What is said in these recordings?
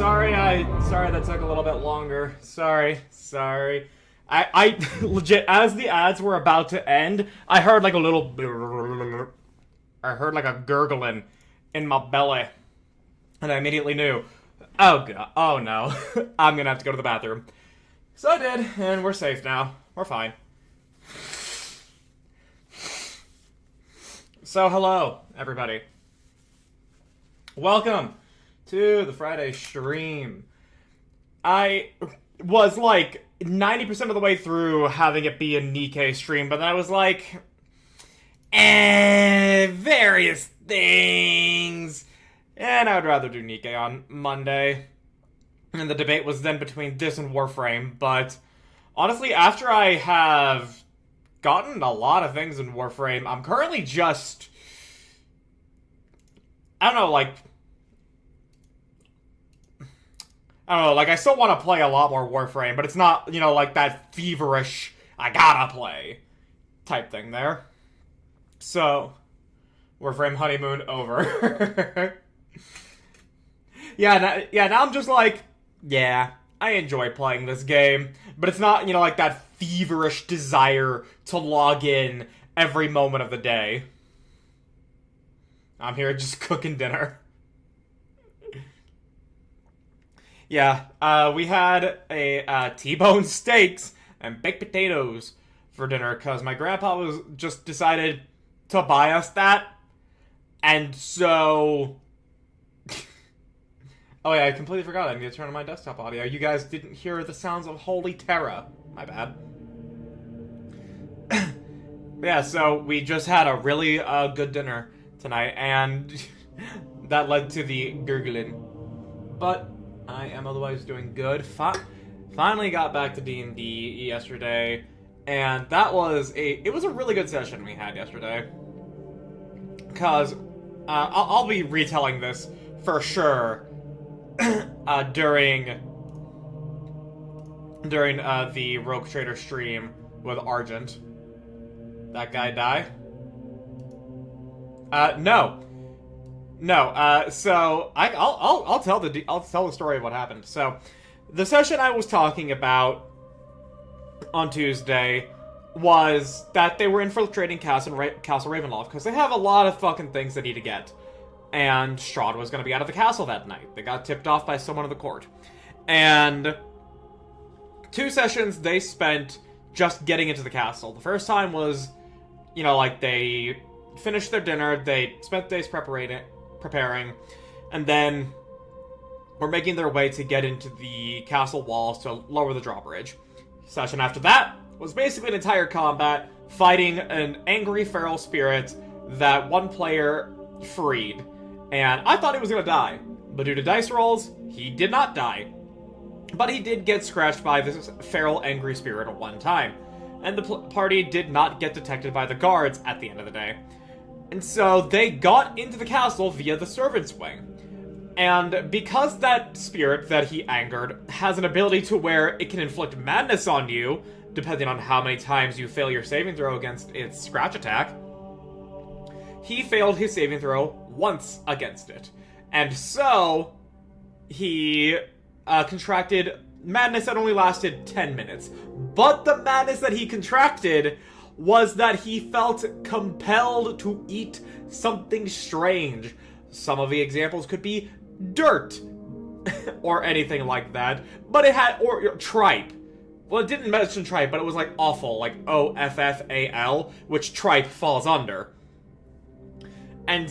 sorry that took a little bit longer. Sorry. I legit, as the ads were about to end, I heard like a little... I heard like a gurgling in my belly. And I immediately knew, oh god, oh no, I'm gonna have to go to the bathroom. So I did, and we're safe now. We're fine. So hello, everybody. Welcome to the Friday stream. I was like 90% of the way through having it be a Nikkei stream, but then I was like, various things. And I would rather do Nikkei on Monday. And the debate was then between this and Warframe, but honestly, after I have gotten a lot of things in Warframe, I'm currently just... I don't know, like, I still want to play a lot more Warframe, but it's not, you know, like that feverish, I gotta play type thing there. So, Warframe honeymoon over. Now I'm just like, yeah, I enjoy playing this game, but it's not, you know, like that feverish desire to log in every moment of the day. I'm here just cooking dinner. Yeah, we had a T-bone steaks and baked potatoes for dinner because my grandpa was just decided to buy us that, and so... Oh yeah, I completely forgot I need to turn on my desktop audio. You guys didn't hear the sounds of Holy Terra. My bad. Yeah, so we just had a really good dinner tonight, and that led to the gurgling. But I am otherwise doing good. Finally got back to D&D yesterday, and that was it was a really good session we had yesterday. Because I'll be retelling this for sure during the Rogue Trader stream with Argent. That guy die? No. So I'll tell the story of what happened. So, the session I was talking about on Tuesday was that they were infiltrating Castle Ravenloft because they have a lot of fucking things they need to get. And Strahd was going to be out of the castle that night. They got tipped off by someone of the court. And 2 sessions they spent just getting into the castle. The first time was, you know, like they finished their dinner, they spent days preparing, and then were making their way to get into the castle walls to lower the drawbridge. Session after that was basically an entire combat fighting an angry feral spirit that one player freed. And I thought he was gonna die, but due to dice rolls, he did not die. But he did get scratched by this feral angry spirit at one time, and the party did not get detected by the guards at the end of the day. And so they got into the castle via the servants' wing. And because that spirit that he angered has an ability to where it can inflict madness on you, depending on how many times you fail your saving throw against its scratch attack, he failed his saving throw once against it. And so, he contracted madness that only lasted 10 minutes. But the madness that he contracted was that he felt compelled to eat something strange. Some of the examples could be dirt, or anything like that. But it had, or tripe. Well, it didn't mention tripe, but it was like offal, like O-F-F-A-L, which tripe falls under. And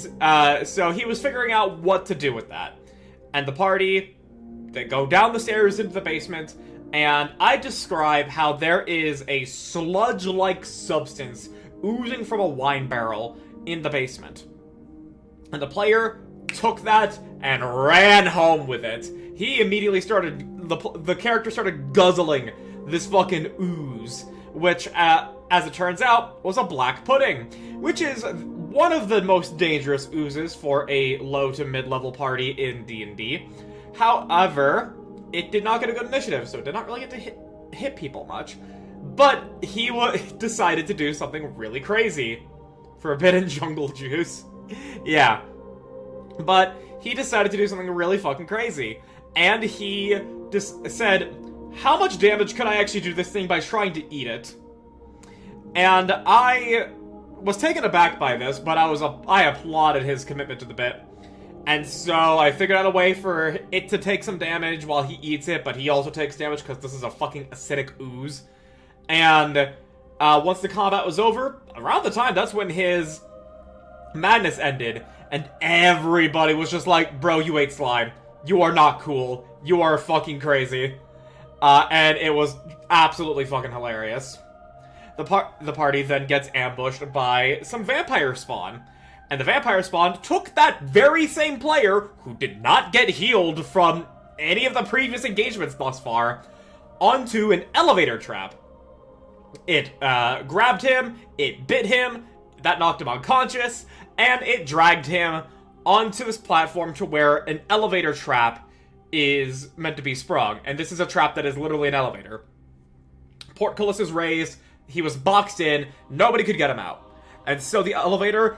so he was figuring out what to do with that. And the party, they go down the stairs into the basement, and I describe how there is a sludge-like substance oozing from a wine barrel in the basement. And the player took that and ran home with it. He immediately started, the character started guzzling this fucking ooze, which, as it turns out, was a black pudding, which is one of the most dangerous oozes for a low to mid-level party in D&D. However, it did not get a good initiative, so it did not really get to hit people much. But he decided to do something really crazy. Forbidden jungle juice. Yeah. But he decided to do something really fucking crazy. and he just said, how much damage could I actually do to this thing by trying to eat it? And I was taken aback by this, but I applauded his commitment to the bit. And so I figured out a way for it to take some damage while he eats it, but he also takes damage because this is a fucking acidic ooze. And once the combat was over, around the time, that's when his madness ended, and everybody was just like, bro, you ate slime. You are not cool. You are fucking crazy. And it was absolutely fucking hilarious. The party then gets ambushed by some vampire spawn. And the vampire spawn took that very same player, who did not get healed from any of the previous engagements thus far, onto an elevator trap. It grabbed him, it bit him, that knocked him unconscious, and it dragged him onto this platform to where an elevator trap is meant to be sprung. And this is a trap that is literally an elevator. Portcullis is raised, he was boxed in, nobody could get him out. And so the elevator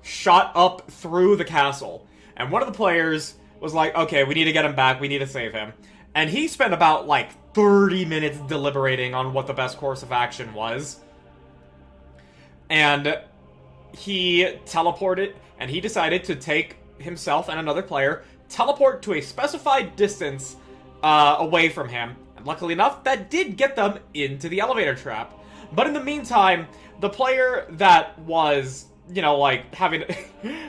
shot up through the castle. And one of the players was like, okay, we need to get him back, we need to save him. And he spent about, like, 30 minutes deliberating on what the best course of action was. And he teleported, and he decided to take himself and another player, teleport to a specified distance away from him. And luckily enough, that did get them into the elevator trap. But in the meantime, the player that was, you know, like, having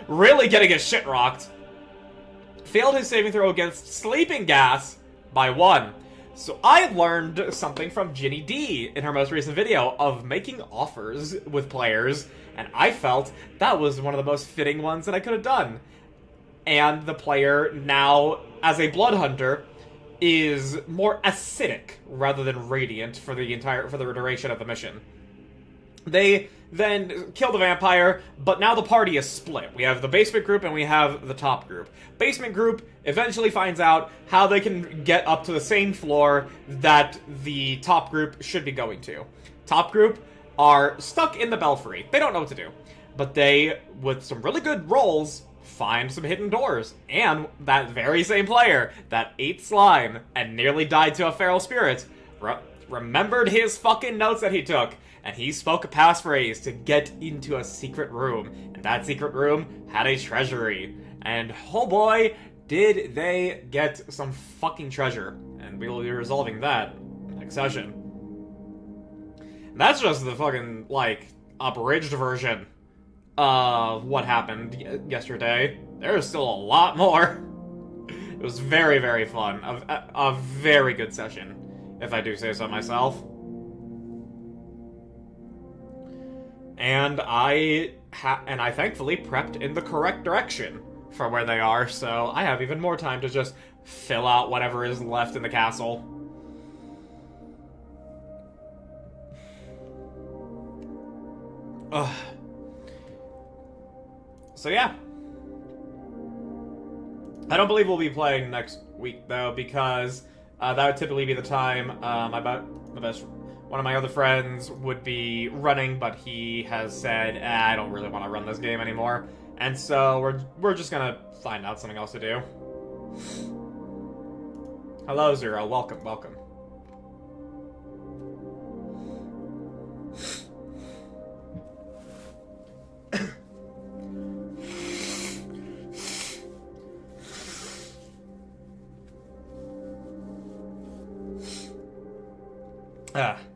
really getting his shit rocked, failed his saving throw against sleeping gas by 1. So I learned something from Ginny D in her most recent video of making offers with players, and I felt that was one of the most fitting ones that I could have done. And the player now, as a blood hunter, is more acidic rather than radiant for the duration of the mission. They then kill the vampire, but now the party is split. We have the basement group and we have the top group. Basement group eventually finds out how they can get up to the same floor that the top group should be going to. Top group are stuck in the belfry. They don't know what to do. But they, with some really good rolls, find some hidden doors. And that very same player that ate slime and nearly died to a feral spirit remembered his fucking notes that he took. And he spoke a passphrase to get into a secret room. And that secret room had a treasury. And oh boy, did they get some fucking treasure. And we will be resolving that next session. And that's just the fucking, like, abridged version of what happened yesterday. There's still a lot more. It was very, very fun. A very good session, if I do say so myself. And I thankfully prepped in the correct direction for where they are, so I have even more time to just fill out whatever is left in the castle. Ugh. So yeah. I don't believe we'll be playing next week, though, because that would typically be the time one of my other friends would be running, but he has said, I don't really want to run this game anymore. And so we're just gonna find out something else to do. Hello, Zero. Welcome, welcome.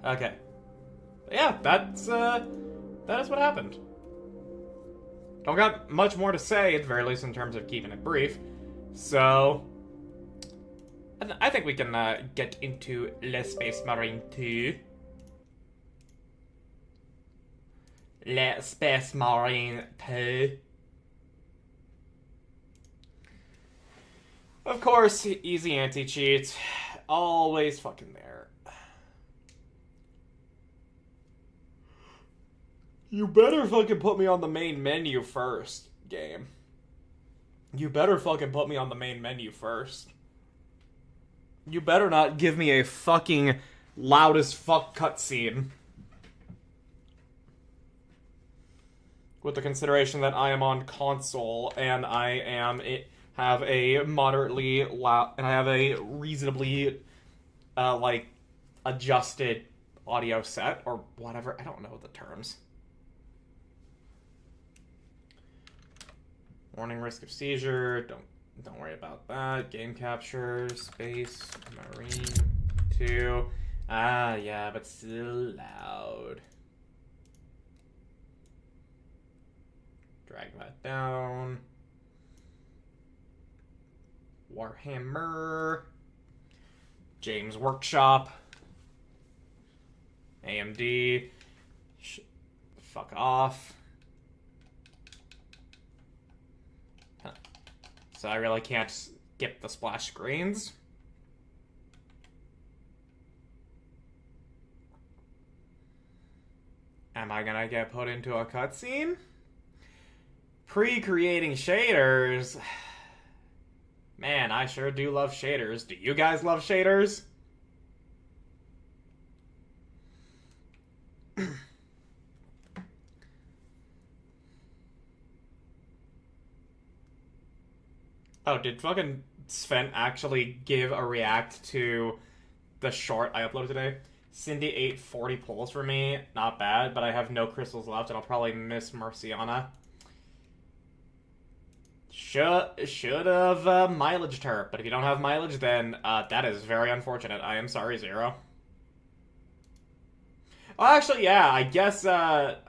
Okay. Yeah, that is what happened. Don't got much more to say, at the very least in terms of keeping it brief. So, I think we can get into Le Space Marine 2. Le Space Marine 2. Of course, easy anti-cheat. Always fucking there. You better fucking put me on the main menu first, game. You better fucking put me on the main menu first. You better not give me a fucking loud as fuck cutscene. With the consideration that I am on console and I am have a moderately loud, and I have a reasonably, like, adjusted audio set, or whatever. I don't know the terms. Warning, risk of seizure. Don't worry about that. Game capture, space, marine, 2. Ah, yeah, but still loud. Drag that down. Warhammer. James Workshop. AMD. Fuck off. Huh. So I really can't skip the splash screens. Am I gonna get put into a cutscene? Pre-creating shaders. Man, I sure do love shaders. Do you guys love shaders? Oh, did fucking Sven actually give a react to the short I uploaded today? Cindy ate 40 pulls for me. Not bad, but I have no crystals left, and I'll probably miss Marciana. Should have mileaged her, but if you don't have mileage, then that is very unfortunate. I am sorry, Zero. Oh, actually, yeah, I guess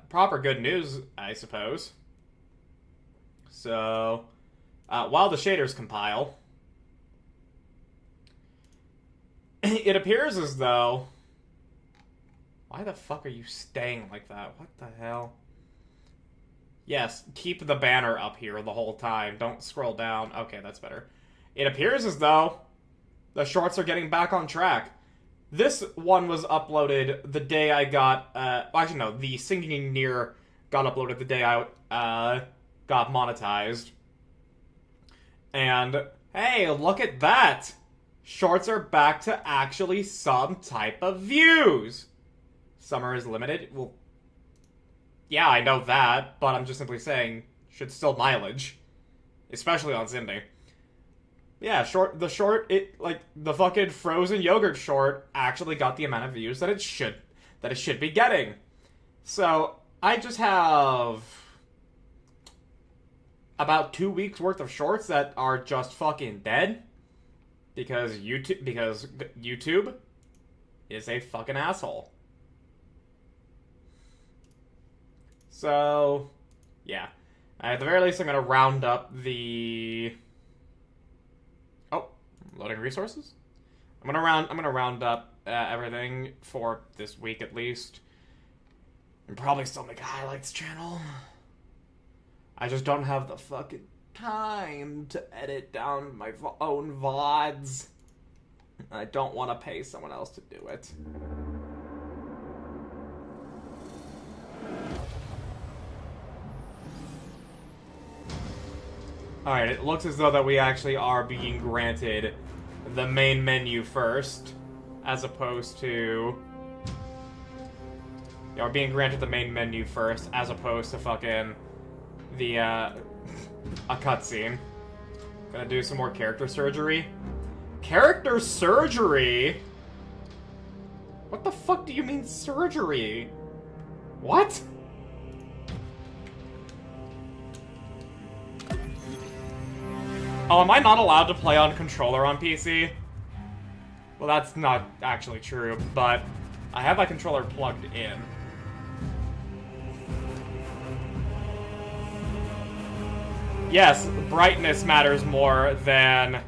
proper good news, I suppose. So, while the shaders compile, it appears as though... Why the fuck are you staying like that? What the hell? Yes, keep the banner up here the whole time. Don't scroll down. Okay, that's better. It appears as though the shorts are getting back on track. This one was uploaded the day I got... actually, no. The Singing Near got uploaded the day I got monetized. And, hey, look at that! Shorts are back to actually some type of views! Summer is limited? Well... Yeah, I know that, but I'm just simply saying, should still mileage. Especially on Cindy. Yeah, the fucking frozen yogurt short actually got the amount of views that it should be getting. So, I just have about 2 weeks worth of shorts that are just fucking dead. Because YouTube is a fucking asshole. So, yeah. At the very least, I'm gonna round up the... Oh, loading resources? I'm gonna round up everything for this week at least. And probably still make a highlights channel. I just don't have the fucking time to edit down my own VODs. I don't want to pay someone else to do it. Alright, it looks as though that we actually are being granted the main menu first, as opposed to... Yeah, we're being granted the main menu first, as opposed to fucking the, a cutscene. Gonna do some more character surgery. Character surgery? What the fuck do you mean surgery? What? Oh, am I not allowed to play on controller on PC? Well, that's not actually true, but I have my controller plugged in. Yes, brightness matters more than...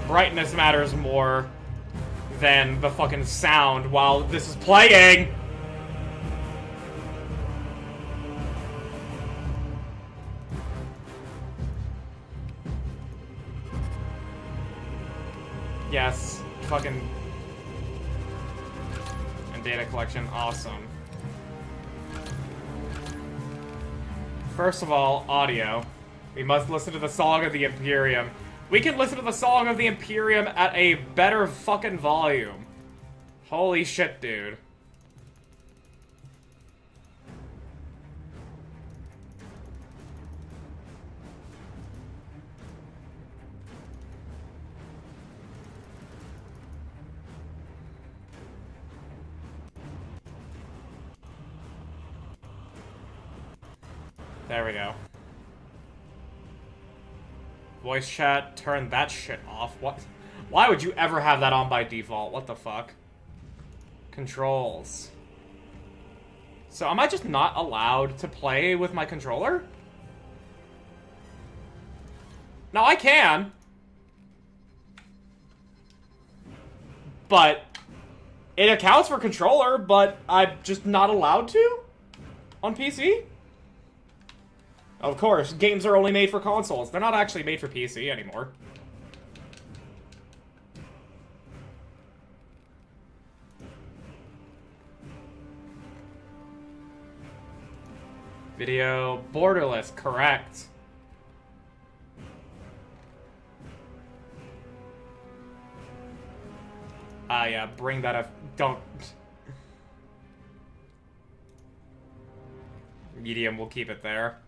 Brightness matters more than the fucking sound while this is playing! Yes, fucking... And data collection, awesome. First of all, audio. We must listen to the Song of the Imperium. We can listen to the Song of the Imperium at a better fucking volume. Holy shit, dude. There we go. Voice chat, turn that shit off. What? Why would you ever have that on by default? What the fuck? Controls. So am I just not allowed to play with my controller? No, I can. But it accounts for controller, but I'm just not allowed to? On PC? Of course, games are only made for consoles. They're not actually made for PC anymore. Video borderless, correct. Yeah, bring that up. Don't. Medium, we'll keep it there.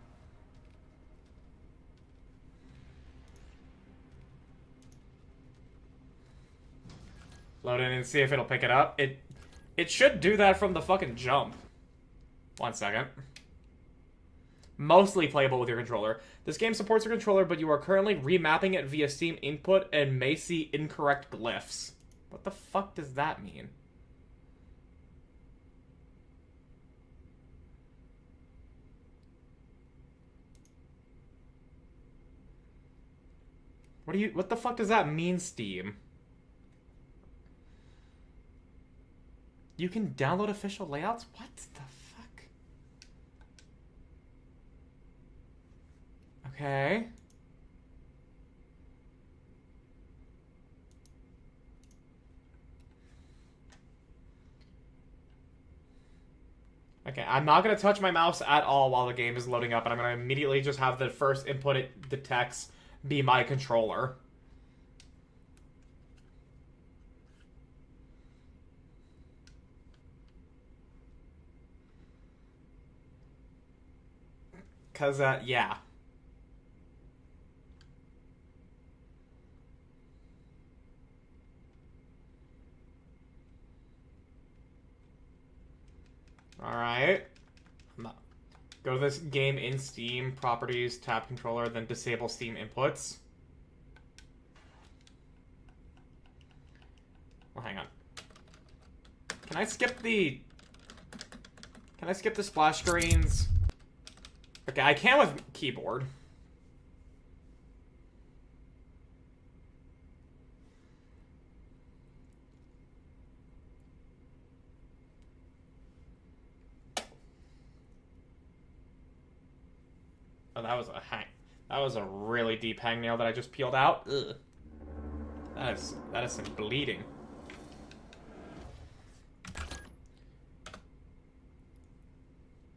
Load in and see if it'll pick it up. It should do that from the fucking jump. 1 second. Mostly playable with your controller. This game supports your controller, but you are currently remapping it via Steam input and may see incorrect glyphs. What the fuck does that mean? What the fuck does that mean, Steam? You can download official layouts? What the fuck? Okay. Okay, I'm not going to touch my mouse at all while the game is loading up, and I'm going to immediately just have the first input it detects be my controller. Because, yeah. Alright. Go to this game in Steam, properties, tab controller, then disable Steam inputs. Well, hang on. Can I skip the splash screens? Okay, I can with keyboard. Oh, that was a really deep hangnail that I just peeled out. Ugh. That is some bleeding.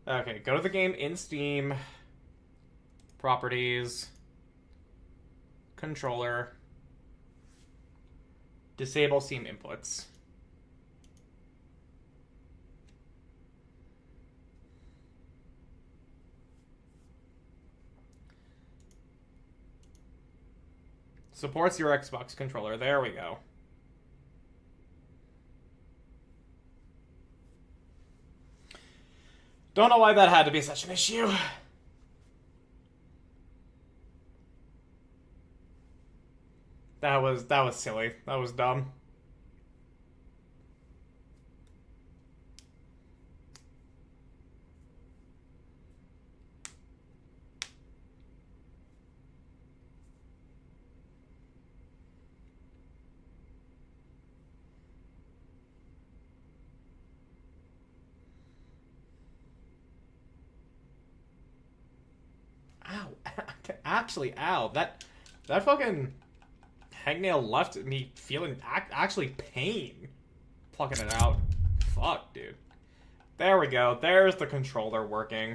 Okay, go to the game in Steam. Properties. Controller. Disable Steam inputs. Supports your Xbox controller. There we go. Don't know why that had to be such an issue. That was silly. That was dumb. Ow. Actually, ow. That fucking hangnail left me feeling actually pain. Plucking it out. Fuck, dude. There we go. There's the controller working.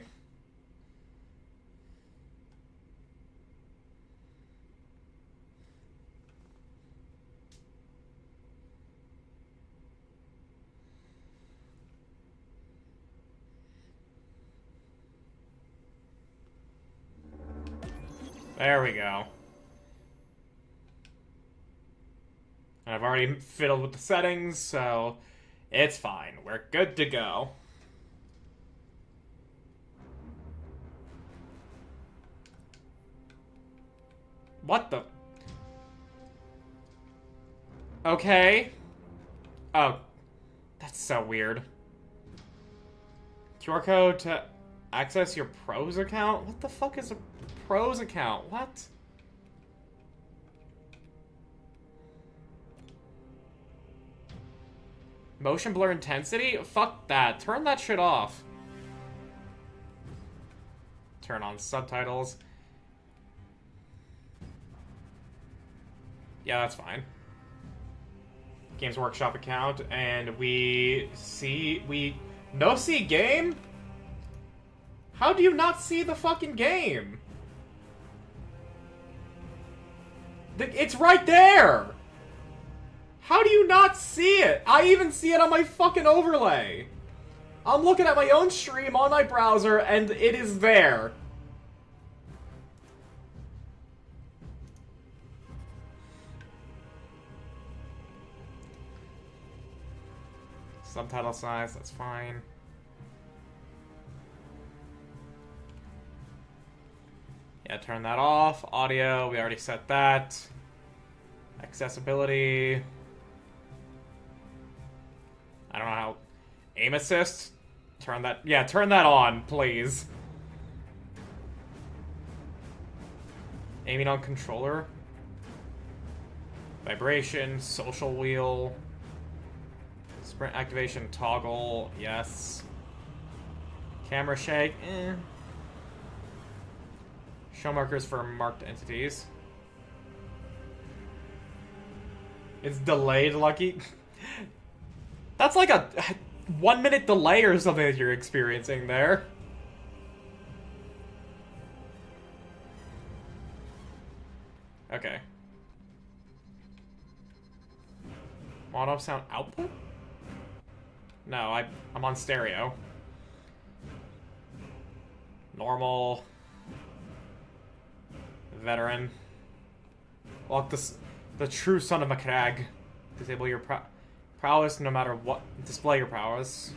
There we go. And I've already fiddled with the settings, so it's fine. We're good to go. What the? Okay. Oh. That's so weird. QR code to access your pros account? What the fuck is a pros account? What? Motion blur intensity? Fuck that. Turn that shit off. Turn on subtitles. Yeah, that's fine. Games Workshop account, and we no see game? How do you not see the fucking game? It's right there! How do you not see it? I even see it on my fucking overlay. I'm looking at my own stream on my browser, and it is there. Subtitle size, that's fine. Yeah, turn that off. Audio, we already set that. Accessibility. I don't know how. Aim assist? Turn that. Yeah, turn that on, please. Aiming on controller. Vibration, social wheel. Sprint activation toggle, yes. Camera shake, eh. Show markers for marked entities. It's delayed, Lucky. That's like a 1 minute delay or something that you're experiencing there. Okay. Mono sound output? No, I'm on stereo. Normal. Veteran. Lock the true son of a crag. Disable your prowess no matter what. Display your prowess.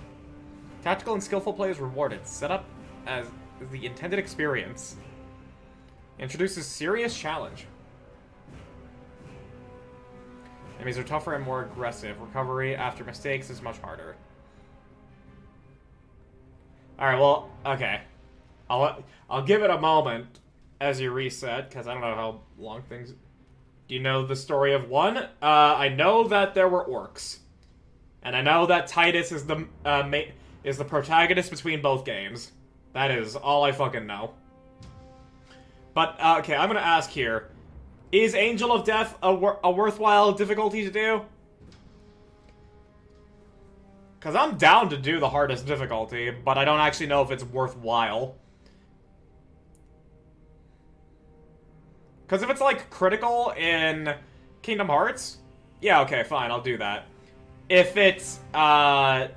Tactical and skillful play is rewarded. Set up as the intended experience. Introduces serious challenge. Enemies are tougher and more aggressive. Recovery after mistakes is much harder. Alright, well, okay. I'll give it a moment as you reset, because I don't know how long things... Do you know the story of 1? I know that there were orcs. And I know that Titus is the protagonist between both games. That is all I fucking know. But, okay, I'm gonna ask here. Is Angel of Death a worthwhile difficulty to do? Because I'm down to do the hardest difficulty, but I don't actually know if it's worthwhile. Because if it's, like, critical in Kingdom Hearts, yeah, okay, fine, I'll do that. If it's,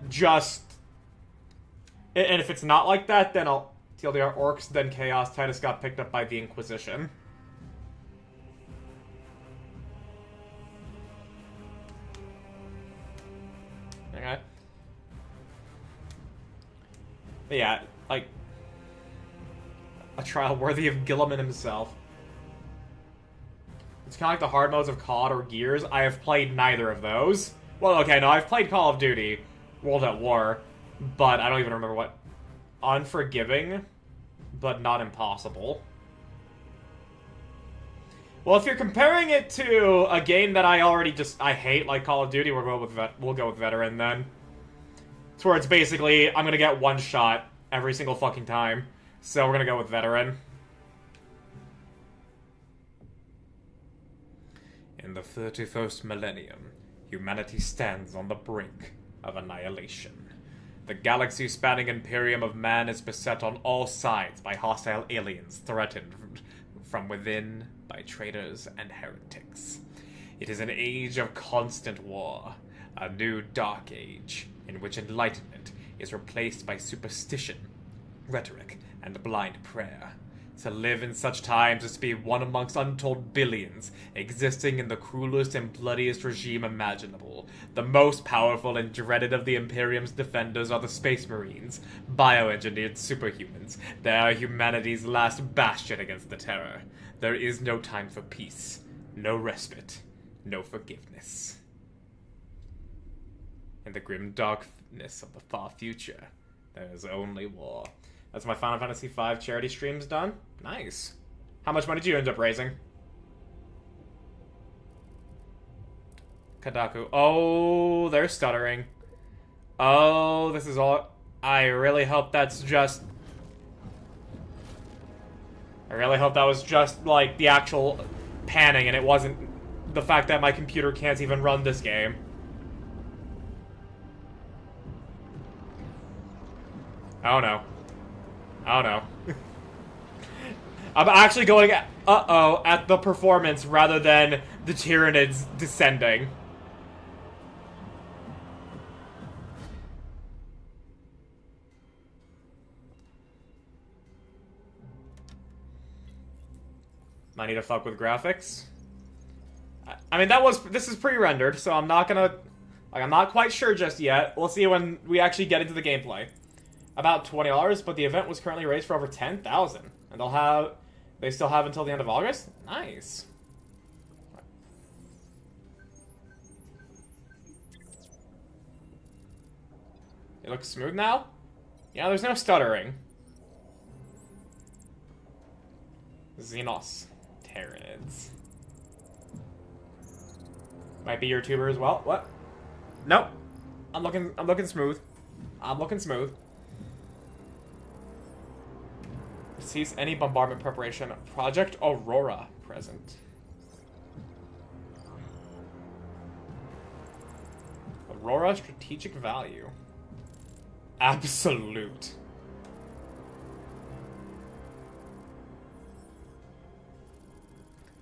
just... And if it's not like that, then I'll... TLDR Orcs, then Chaos. Titus got picked up by the Inquisition. Okay. But yeah, like... A trial worthy of Gilliman himself. It's kind of like the hard modes of COD or Gears. I have played neither of those. Well, okay, no, I've played Call of Duty, World at War, but I don't even remember what... Unforgiving, but not impossible. Well, if you're comparing it to a game that I hate, like Call of Duty, we'll go with Veteran then. It's where it's basically, I'm gonna get one shot every single fucking time. So we're gonna go with Veteran. In the 31st millennium, humanity stands on the brink of annihilation. The galaxy-spanning Imperium of Man is beset on all sides by hostile aliens threatened from within by traitors and heretics. It is an age of constant war, a new dark age, in which enlightenment is replaced by superstition, rhetoric, and blind prayer. To live in such times is to be one amongst untold billions, existing in the cruelest and bloodiest regime imaginable. The most powerful and dreaded of the Imperium's defenders are the Space Marines, bioengineered superhumans. They are humanity's last bastion against the Terror. There is no time for peace, no respite, no forgiveness. In the grim darkness of the far future, there is only war. That's my Final Fantasy V charity streams done. Nice. How much money did you end up raising? Kadaku. Oh, they're stuttering. Oh, this is all... I really hope that's just... I really hope that was just, like, the actual panning and it wasn't the fact that my computer can't even run this game. Oh no. Oh no. I'm actually going, uh-oh, at the performance rather than the Tyranids descending. I need to fuck with graphics. I mean, this is pre-rendered, so I'm not gonna, like, I'm not quite sure just yet. We'll see when we actually get into the gameplay. About $20, but the event was currently raised for over 10,000. And they still have until the end of August? Nice. It looks smooth now? Yeah, there's no stuttering. Xenos. Tyranids. Might be your tuber as well. What? Nope. I'm looking smooth. I'm looking smooth. Cease any bombardment preparation. Project Aurora present. Aurora strategic value. Absolute.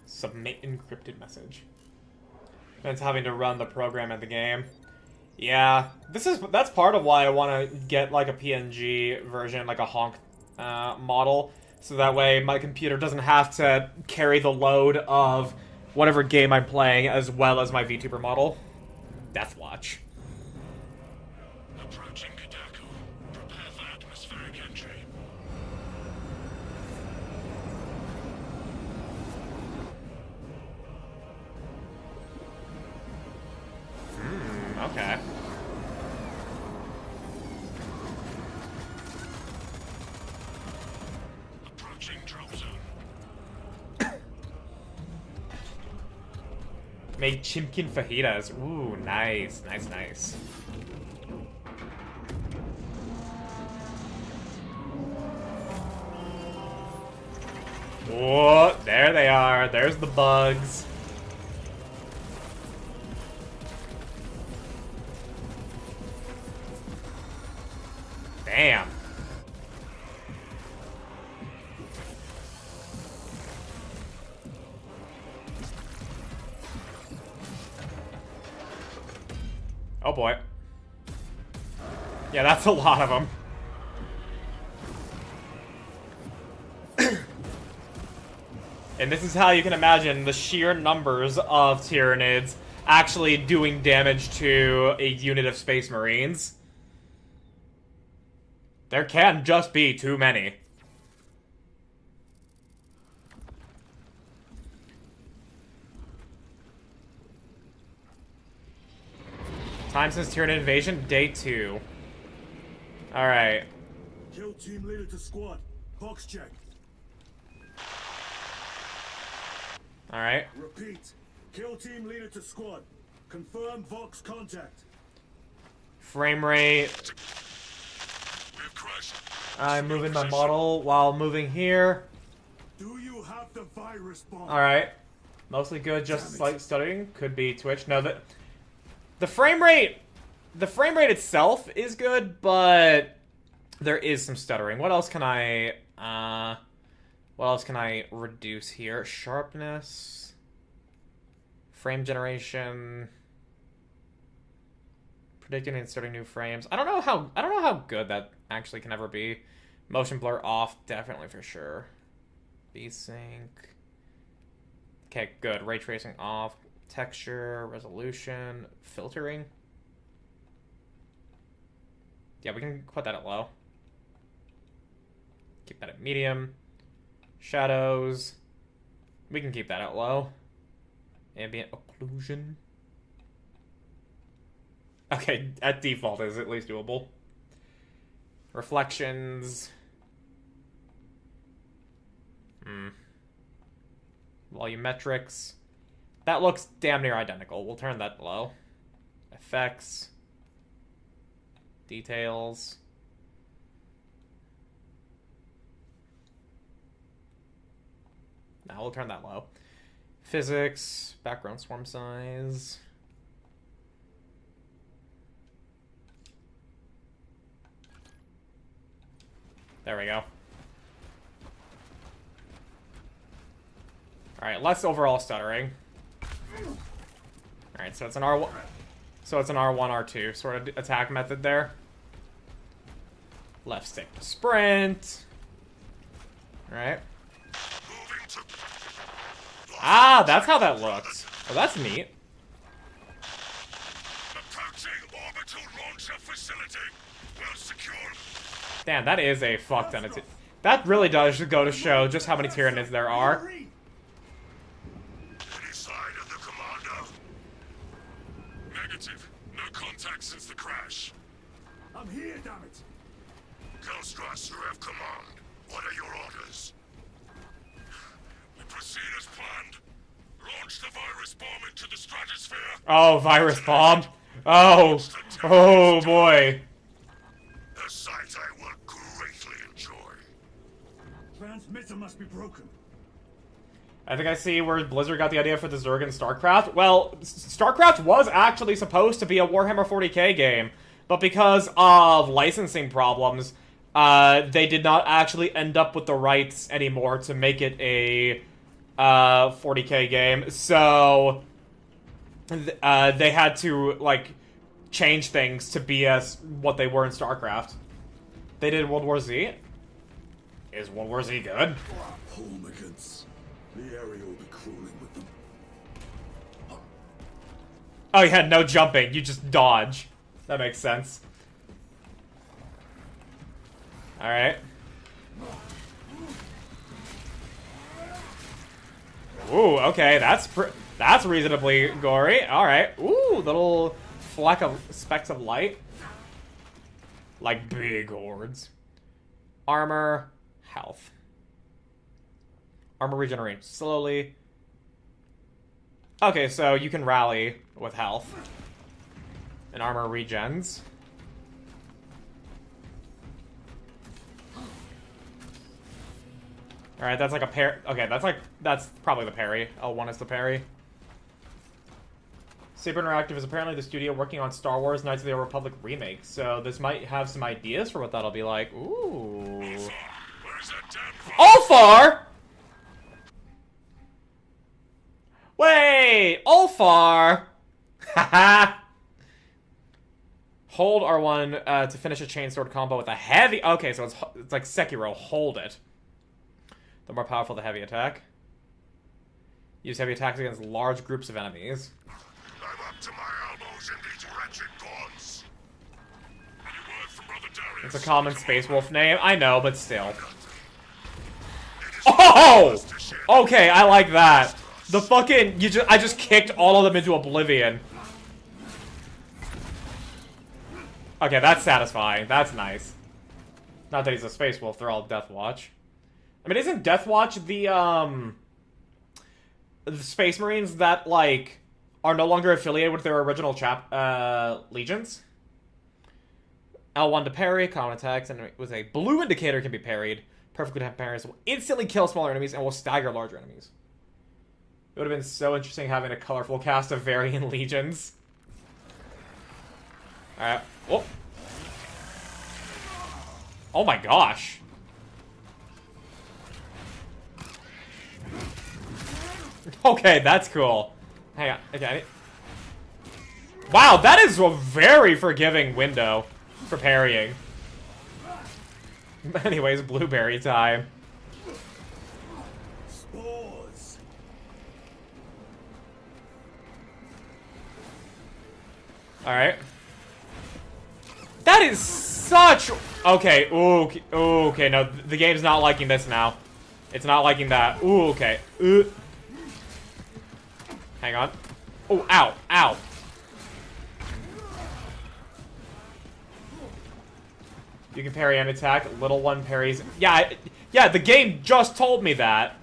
Submit encrypted message. That's having to run the program in the game. Yeah, that's part of why I want to get like a PNG version, like a honk model, so that way my computer doesn't have to carry the load of whatever game I'm playing as well as my VTuber model. Deathwatch. Approaching Kadaku. Prepare for atmospheric entry. Okay. Approaching drop zone. Made chimkin fajitas. Ooh, nice, nice, nice. Whoa, there they are. There's the bugs. Damn. Oh boy. Yeah, that's a lot of them. And this is how you can imagine the sheer numbers of Tyranids actually doing damage to a unit of Space Marines. There can just be too many. Time since Tyranid invasion, day 2. Alright. Kill team leader to squad. Box check. Alright. Repeat. Kill team leader to squad. Confirm Vox contact. Frame rate. We've crushed. I'm moving my model while moving here. Do you have the virus bomb? Alright. Mostly good, just slight stuttering. Could be Twitch. No, the frame rate itself is good, but there is some stuttering. What else can I reduce here? Sharpness, frame generation, predicting and inserting new frames. I don't know how good that actually can ever be. Motion blur off, definitely for sure. VSync. Okay, good. Ray tracing off. Texture, resolution, filtering. Yeah, we can put that at low. Keep that at medium. Shadows. We can keep that at low. Ambient occlusion. Okay, at default is at least doable. Reflections. Volumetrics. That looks damn near identical. We'll turn that low. Effects. Details. Now we'll turn that low. Physics. Background swarm size. There we go. Alright, less overall stuttering. Alright, so it's an R1. So it's an R1, R2 sort of attack method there. Left stick to sprint. Alright. Ah, that's how that looks. Oh, that's neat. Orbital launcher facility. Well secured. Damn, that is a fuck ton of that really does go to show just how many Tyranids there are. Any sign of the commander? Negative. No contact since the crash. I'm here, damn it! Ghostrasser have command. What are your orders? We proceed as planned. Launch the virus bomb into the stratosphere. Oh, virus bomb. Oh. Oh boy. A sight I will greatly enjoy. Transmitter must be broken. I think I see where Blizzard got the idea for the Zerg in StarCraft. Well, StarCraft was actually supposed to be a Warhammer 40k game, but because of licensing problems, they did not actually end up with the rights anymore to make it a 40k game. So they had to like change things to be as what they were in StarCraft. They did World War Z. Is World War Z good? Homagans. The area will be crawling with them. Oh yeah, no jumping. You just dodge. That makes sense. Alright. Ooh, okay, that's reasonably gory. Alright. Ooh, little specks of light. Like big hordes. Armor, health. Armor regenerates slowly. Okay, so you can rally with health. And armor regens. Alright, that's like a pair. Okay, that's probably the parry. L1 is the parry. Saber Interactive is apparently the studio working on Star Wars Knights of the Old Republic remake, so this might have some ideas for what that'll be like. Ooh. Ulfar! Wait! Ulfar! Haha! Hold R1 to finish a chainsword combo with a heavy... Okay, so it's like Sekiro. Hold it. The more powerful the heavy attack. Use heavy attacks against large groups of enemies. I'm up to my elbows in these wretched gods. Any word from Brother Darius? It's a common Space Wolf name. I know, but still. Oh! Okay, I like that. The fucking... I just kicked all of them into oblivion. Okay, that's satisfying. That's nice. Not that he's a Space Wolf, they're all Death Watch. I mean, isn't Death Watch the Space Marines that, like, are no longer affiliated with their original legions? L1 to parry, common attacks, and with a blue indicator can be parried. Perfectly timed parries will instantly kill smaller enemies and will stagger larger enemies. It would have been so interesting having a colorful cast of varying legions. Alright. Oh. Oh my gosh. Okay, that's cool. Hang on. Okay. Wow, that is a very forgiving window for parrying. Anyways, blueberry time. Spores. Alright. That is such... Okay, ooh, okay, no, the game's not liking this now. It's not liking that. Ooh, okay. Hang on. Oh, ow, ow. You can parry an attack. Little one parries. Yeah, yeah, the game just told me that.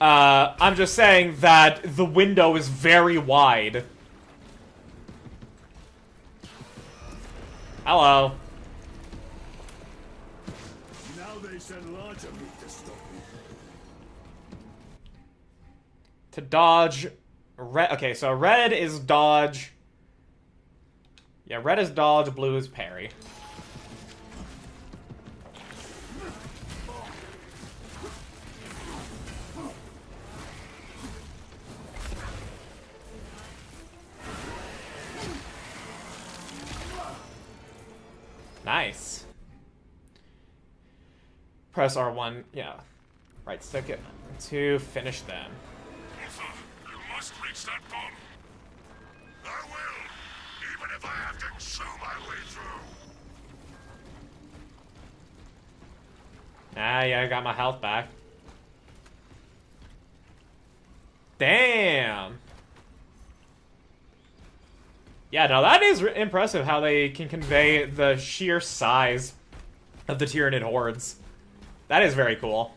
I'm just saying that the window is very wide. Hello. Now they send larger meat to stop me. To dodge... Red... Okay, so red is dodge... Yeah, red is dodge, blue is parry. Nice. Press R1, yeah. Right stick it to finish them. Arthur, you must reach that bomb. I will, even if I have to chew my way through. Ah, yeah, I got my health back. Damn. Yeah, no, that is impressive how they can convey the sheer size of the Tyranid hordes. That is very cool.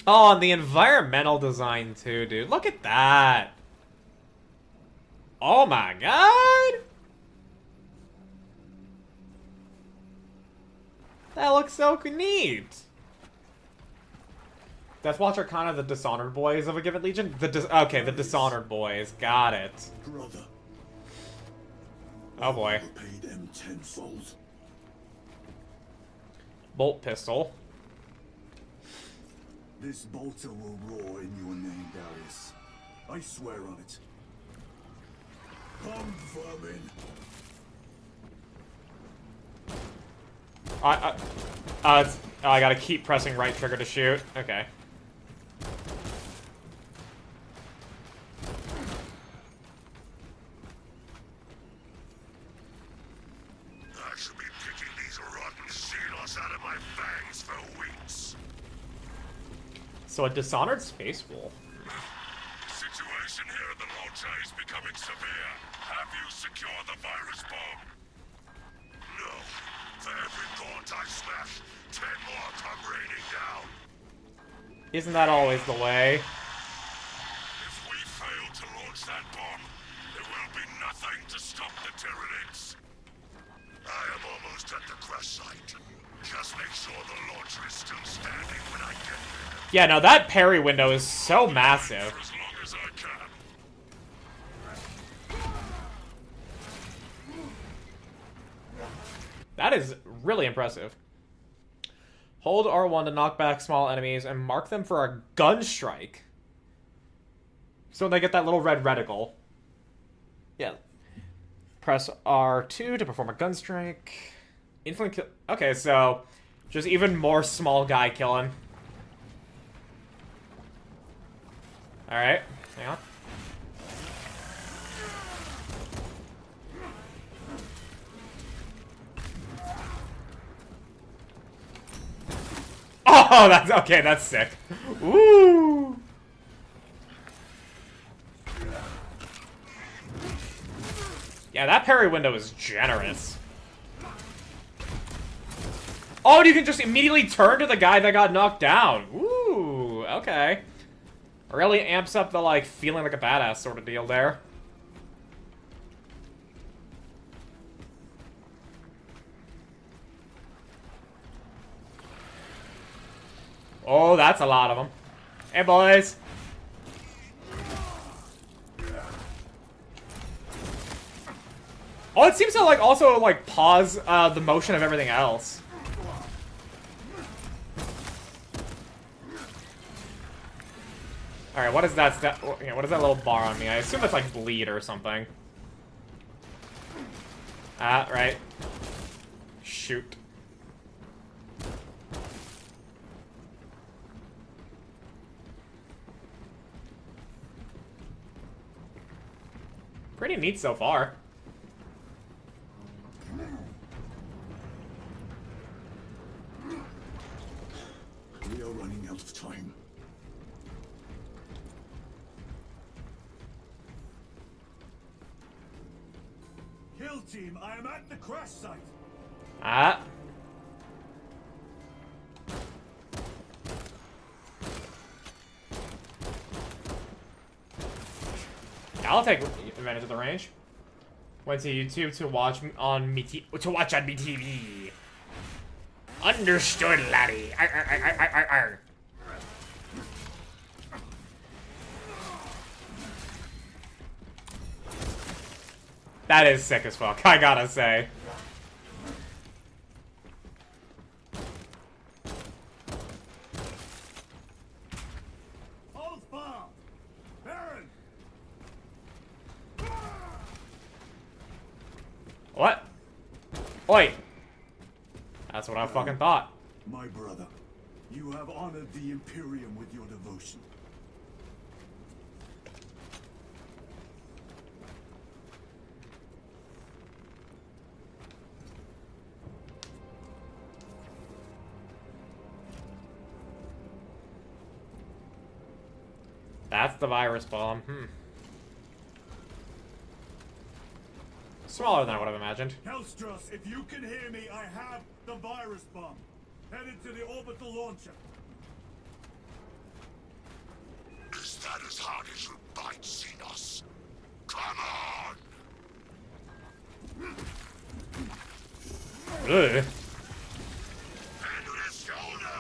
Oh, and the environmental design too, dude. Look at that. Oh my god. That looks so neat. Deathwatch are kind of the Dishonored boys of a given legion. Okay, the Dishonored boys. Got it. Brother, Oh boy. pay them tenfold. Bolt pistol. This bolter will roar in your name, Darius. I swear on it. Come, vermin. I gotta keep pressing right trigger to shoot. Okay. I should be picking these rotten seals out of my fangs for weeks. So a Dishonored space wolf. Situation here at the launcher is becoming severe. Have you secured the virus bomb? No. For every thought I smash, 10 more come raining down. Isn't that always the way? If we fail to launch that bomb, there will be nothing to stop the Tyranids. I am almost at the crash site. Just make sure the launcher is still standing when I get there. Yeah, no, that parry window is so massive. For as long as I can. That is really impressive. Hold R1 to knock back small enemies and mark them for a gun strike. So they get that little red reticle. Yeah. Press R2 to perform a gun strike. Instantly kill. Okay, so just even more small guy killing. Alright, hang on. Oh, that's okay, that's sick. Ooh. Yeah, that parry window is generous. Oh, and you can just immediately turn to the guy that got knocked down. Ooh, okay. Really amps up the, like, feeling like a badass sort of deal there. Oh, that's a lot of them. Hey, boys. Oh, it seems to, like, also, like, pause the motion of everything else. Alright, what is that what is that little bar on me? I assume it's, like, bleed or something. Ah, right. Shoot. Pretty neat so far. out of time. Kill team, I am at the crash site. Ah. I'll take advantage of the range. Went to YouTube to watch on MeTV. Understood, laddie. Arr. That is sick as fuck, I gotta say. Hold fire! Baron! What? Oi! That's what I fucking thought. My brother, you have honored the Imperium with your devotion. That's the virus bomb. Smaller than I would have imagined. Hellstros, if you can hear me, I have the virus bomb. Headed to the orbital launcher. Is that as hard as you bite, Xenos? Come on! Ugh. Hand on his shoulder!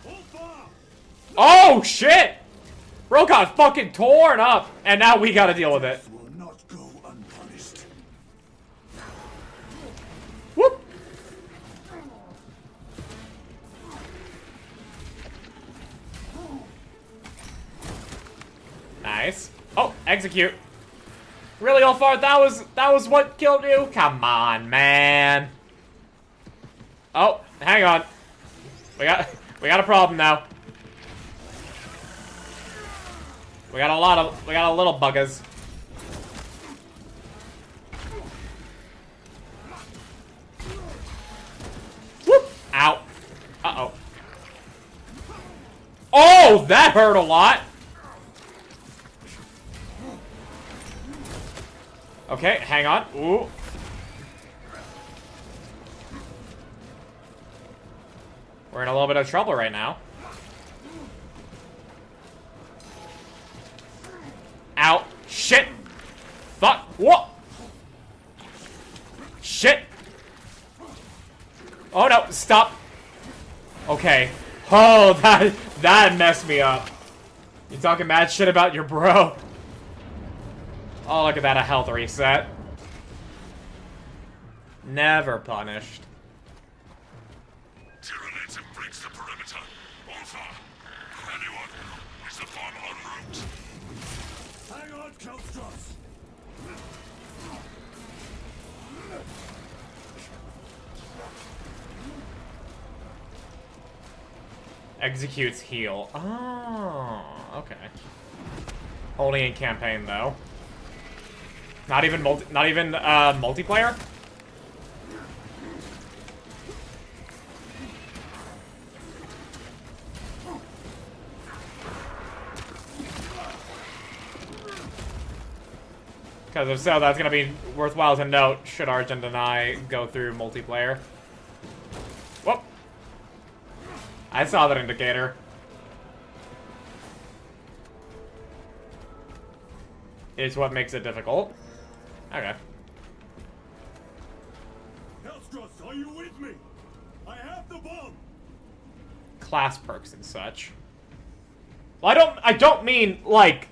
Hold fire! Oh shit! Bro got fucking torn up, and now we gotta deal with it. Death will not go unpunished. Whoop! Nice. Oh, execute. Really, Ulfar? That was what killed you? Come on, man. Oh, hang on. We got a problem now. We got a little buggers. Whoop! Ow. Uh-oh. Oh, that hurt a lot. Okay, hang on. Ooh. We're in a little bit of trouble right now. Ow. Shit. Fuck. Whoa. Shit. Oh no, stop. Okay. Oh, that messed me up. You talking mad shit about your bro. Oh, look at that, a health reset. Never punished. Tyranids have breached the perimeter. Over. Anyone? Is the bomb en route? Hang on, Hellstros! Executes heal. Oh, okay. Only in campaign though. Not even multiplayer? Because if so, that's gonna be worthwhile to note should Argent and I go through multiplayer. Whoop! I saw that indicator. It's what makes it difficult. Okay. Hellstros, are you with me? I have the bomb! Class perks and such. Well, I don't mean like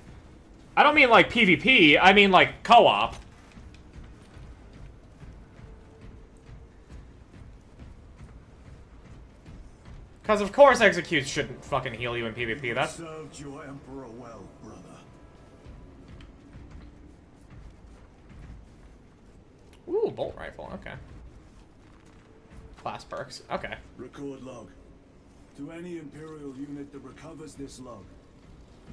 PvP, I mean like co-op. Because of course executes shouldn't fucking heal you in PvP, that's... Served your Emperor well, brother. Ooh, bolt rifle, okay. Class perks, okay. Record log. To any Imperial unit that recovers this log,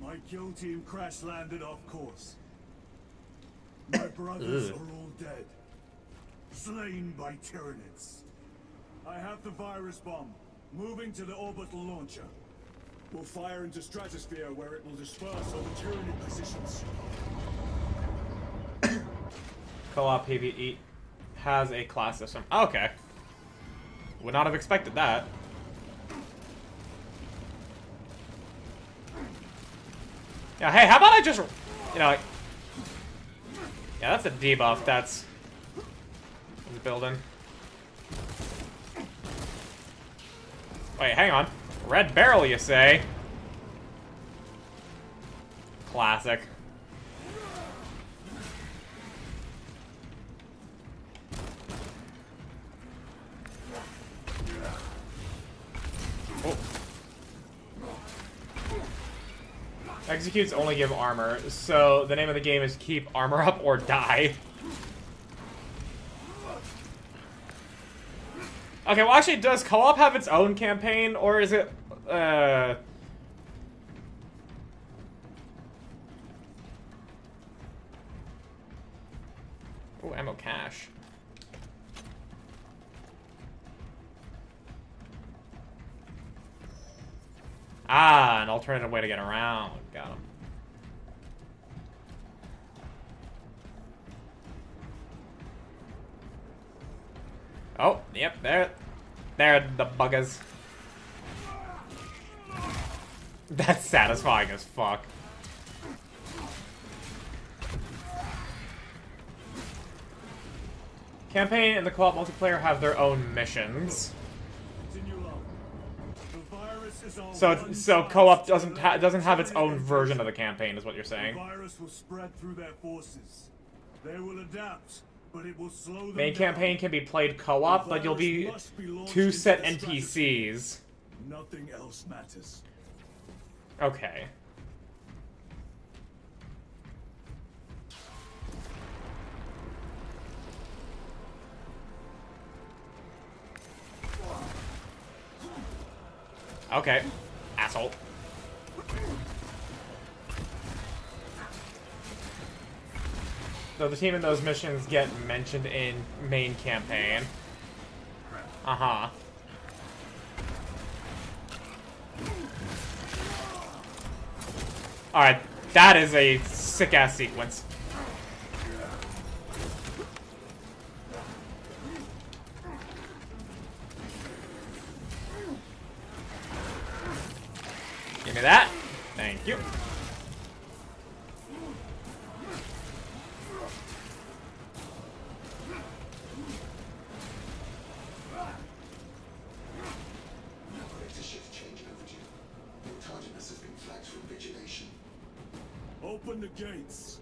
my kill team crash landed off course. My brothers are all dead. Slain by Tyranids. I have the virus bomb. Moving to the orbital launcher. We'll fire into stratosphere where it will disperse over Tyranid positions. Co-op PvE has a class system. Okay. Would not have expected that. Yeah, hey, how about I just, you know, like, yeah, that's a debuff that's building. Wait, hang on. Red barrel, you say? Classic. Oh. Executes only give armor, so the name of the game is keep armor up or die. Okay, well actually, does co-op have its own campaign, or is it, Oh, ammo cache. Ah, an alternative way to get around. Got him. Oh, yep, there are the buggers. That's satisfying as fuck. Campaign and the co-op multiplayer have their own missions. So co-op doesn't have its own version of the campaign, is what you're saying. The virus will spread through their forces. They will adapt, but it will slow them Main down. campaign can be played co-op, but you'll be two set NPCs. Nothing else matters. Okay. Okay. Asshole. So the team in those missions get mentioned in main campaign. Uh-huh. Alright, that is a sick-ass sequence. Give me that. Thank you. Open the gates.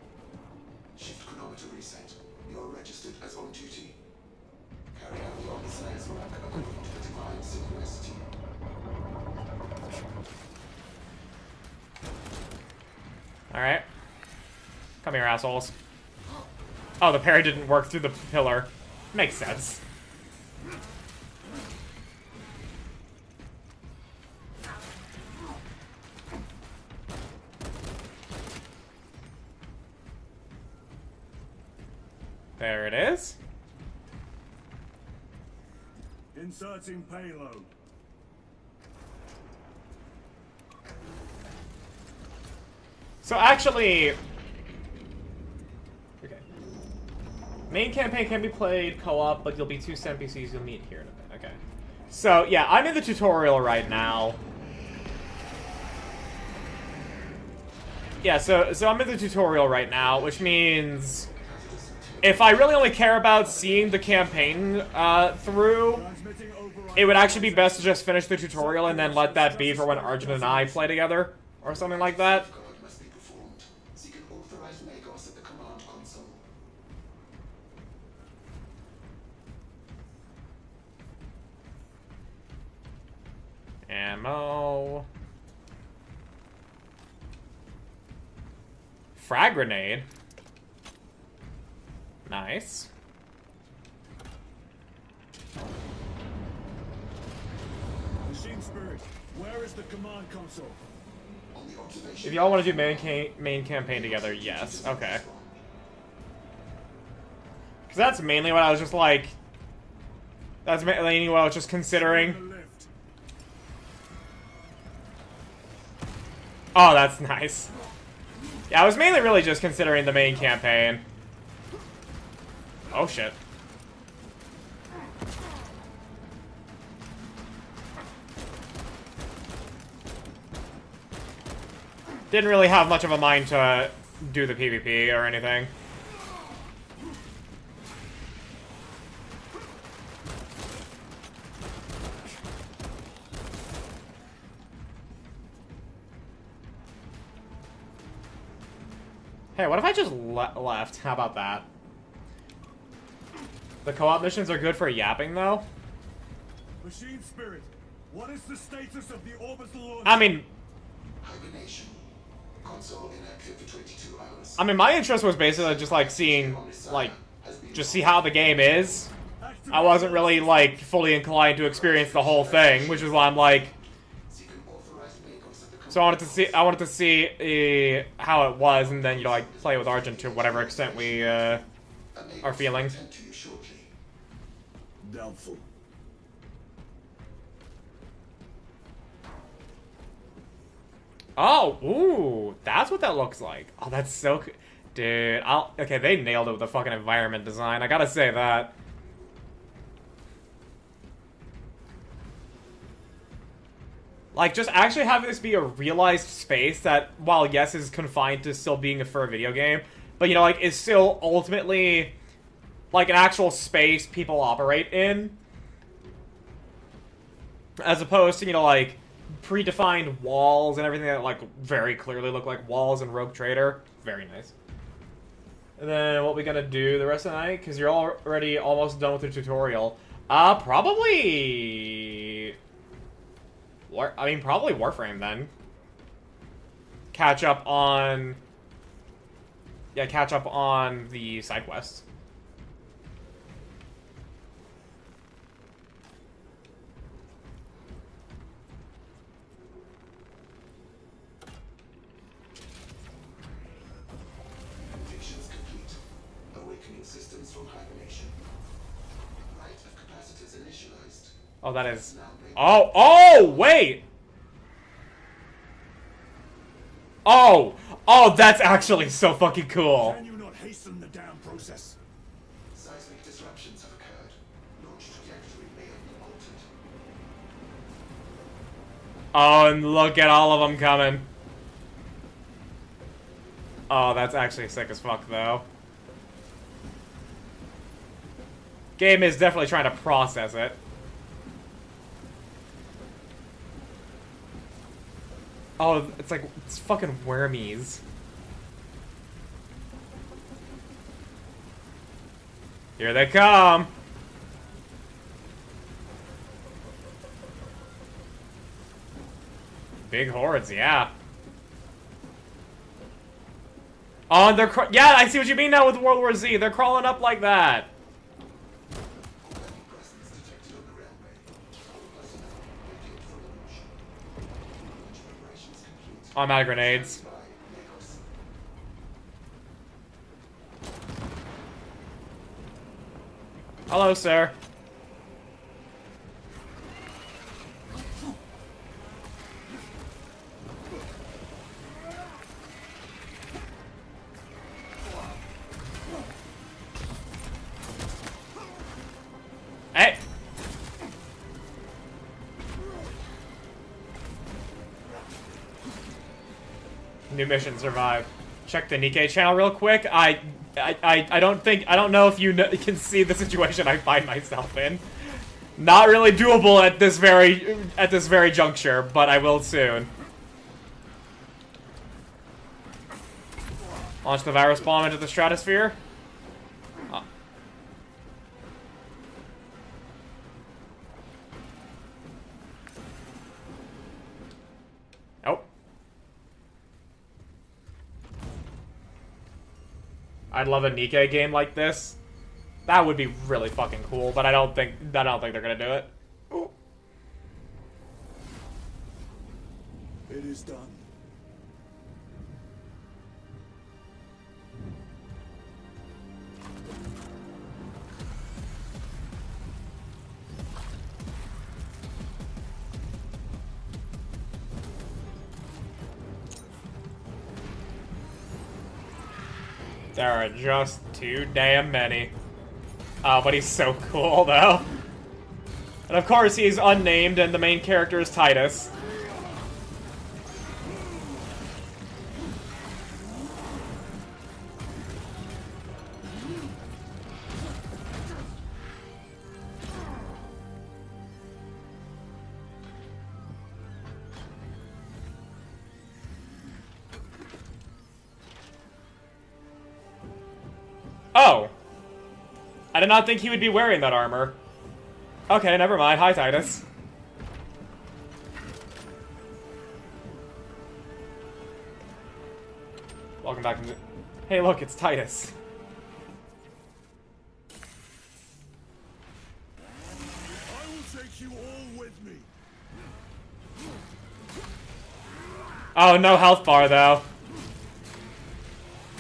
Shift chronometer reset. You are registered as on duty. Carry out your Messiah's work according to the divine synchronicity. Alright. Come here, assholes. Oh, the parry didn't work through the pillar. Makes sense. There it is. Inserting payload. So actually... Okay. Main campaign can be played co-op, but you'll be two NPCs you'll meet here in a bit. Okay. So, yeah, I'm in the tutorial right now. Yeah, so I'm in the tutorial right now, which means... if I really only care about seeing the campaign through, it would actually be best to just finish the tutorial and then let that be for when Arjun and I play together, or something like that. Ammo. Frag grenade. Nice. Machine Spirit, where is the command console? If y'all want to do main campaign together, yes. Okay. Because that's mainly what I was just like... That's mainly what I was just considering. Oh, that's nice. Yeah, I was mainly really just considering the main campaign. Oh, shit. Didn't really have much of a mind to do the PvP or anything. Hey, what if I just left? How about that? The co-op missions are good for yapping, though. Machine Spirit, what is the status of the orbital launch? I mean, Hibernation. Console inactive for 22 hours. I mean, my interest was basically just like seeing, like, just see how the game is. I wasn't really like fully inclined to experience the whole thing, which is why I'm like. So I wanted to see how it was, and then, you know, like, play with Argent to whatever extent we are feeling. Doubtful. Oh, ooh, that's what that looks like. Oh, that's so dude, okay, they nailed it with the fucking environment design. I gotta say that. Like, just actually having this be a realized space that, while yes, is confined to still being for a video game, but, you know, like, is still ultimately, like, an actual space people operate in. As opposed to, you know, like, predefined walls and everything that, like, very clearly look like walls in Rogue Trader. Very nice. And then what we gonna do the rest of the night? Because you're already almost done with the tutorial. Probably... probably Warframe, then. Catch up on... Yeah, catch up on the side quests. Completions complete. Awakening systems from hibernation. Right of capacitors initialized. Oh, that is... Oh, wait! Oh, that's actually so fucking cool. Can you not hasten the damn process? Seismic disruptions have occurred. Launch trajectory may have been altered. Oh, and look at all of them coming. Oh, that's actually sick as fuck, though. Game is definitely trying to process it. Oh, it's like, it's fucking wormies. Here they come! Big hordes, yeah. Oh, and they're yeah, I see what you mean now with World War Z. They're crawling up like that. Presence detected on the railway. All personnel evacuate from the launch. Launch preparations complete. I'm out of grenades. By Lagos. Hello, sir. Hey! New mission survived. Check the Nikkei channel real quick. I don't know if you can see the situation I find myself in. Not really doable at this very juncture, but I will soon. Launch the virus bomb into the stratosphere. Oh. Nope. I'd love a Nikkei game like this. That would be really fucking cool, but I don't think they're gonna do it. Ooh. It is done. There are just too damn many. Oh, but he's so cool, though. And of course, he's unnamed, and the main character is Titus. Oh. I did not think he would be wearing that armor. Okay, never mind. Hi, Titus. Welcome back. Hey, look, it's Titus. I will take you all with me. Oh, no health bar, though.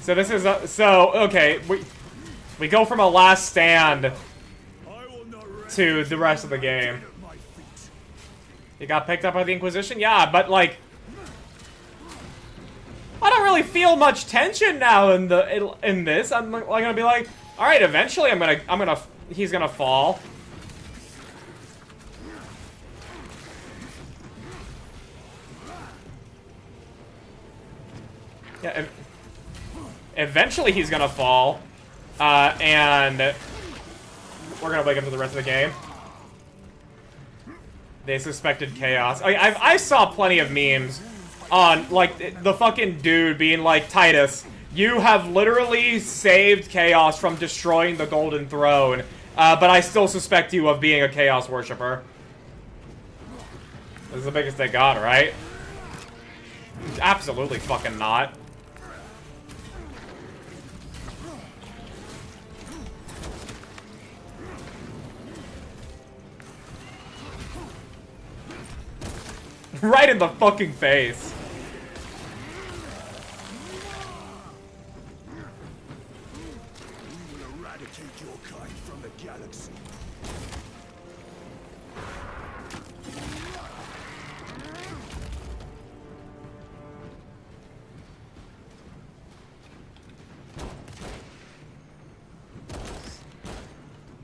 So this is... okay, we go from a last stand to the rest of the game. You got picked up by the Inquisition? Yeah, but, like... I don't really feel much tension now in this. I'm like gonna be like, alright, eventually he's gonna fall. Yeah, eventually he's gonna fall. And we're gonna wake up to the rest of the game. They suspected chaos. I saw plenty of memes on, like, the fucking dude being like, Titus, you have literally saved chaos from destroying the Golden Throne, but I still suspect you of being a chaos worshiper. This is the biggest they got, right? Absolutely fucking not. Right in the fucking face. We will eradicate your kind from the galaxy.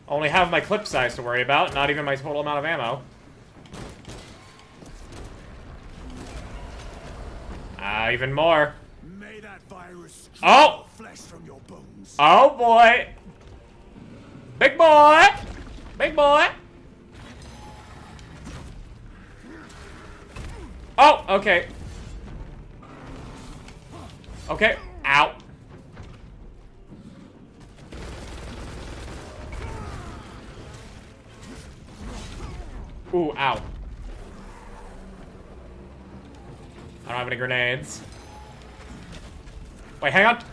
Only have my clip size to worry about, not even my total amount of ammo. Even more. May that virus Oh! flesh from your bones. Oh boy! Big boy! Big boy! Oh, okay. Okay. Ow. Ooh, ow. I don't have any grenades. Wait, hang on.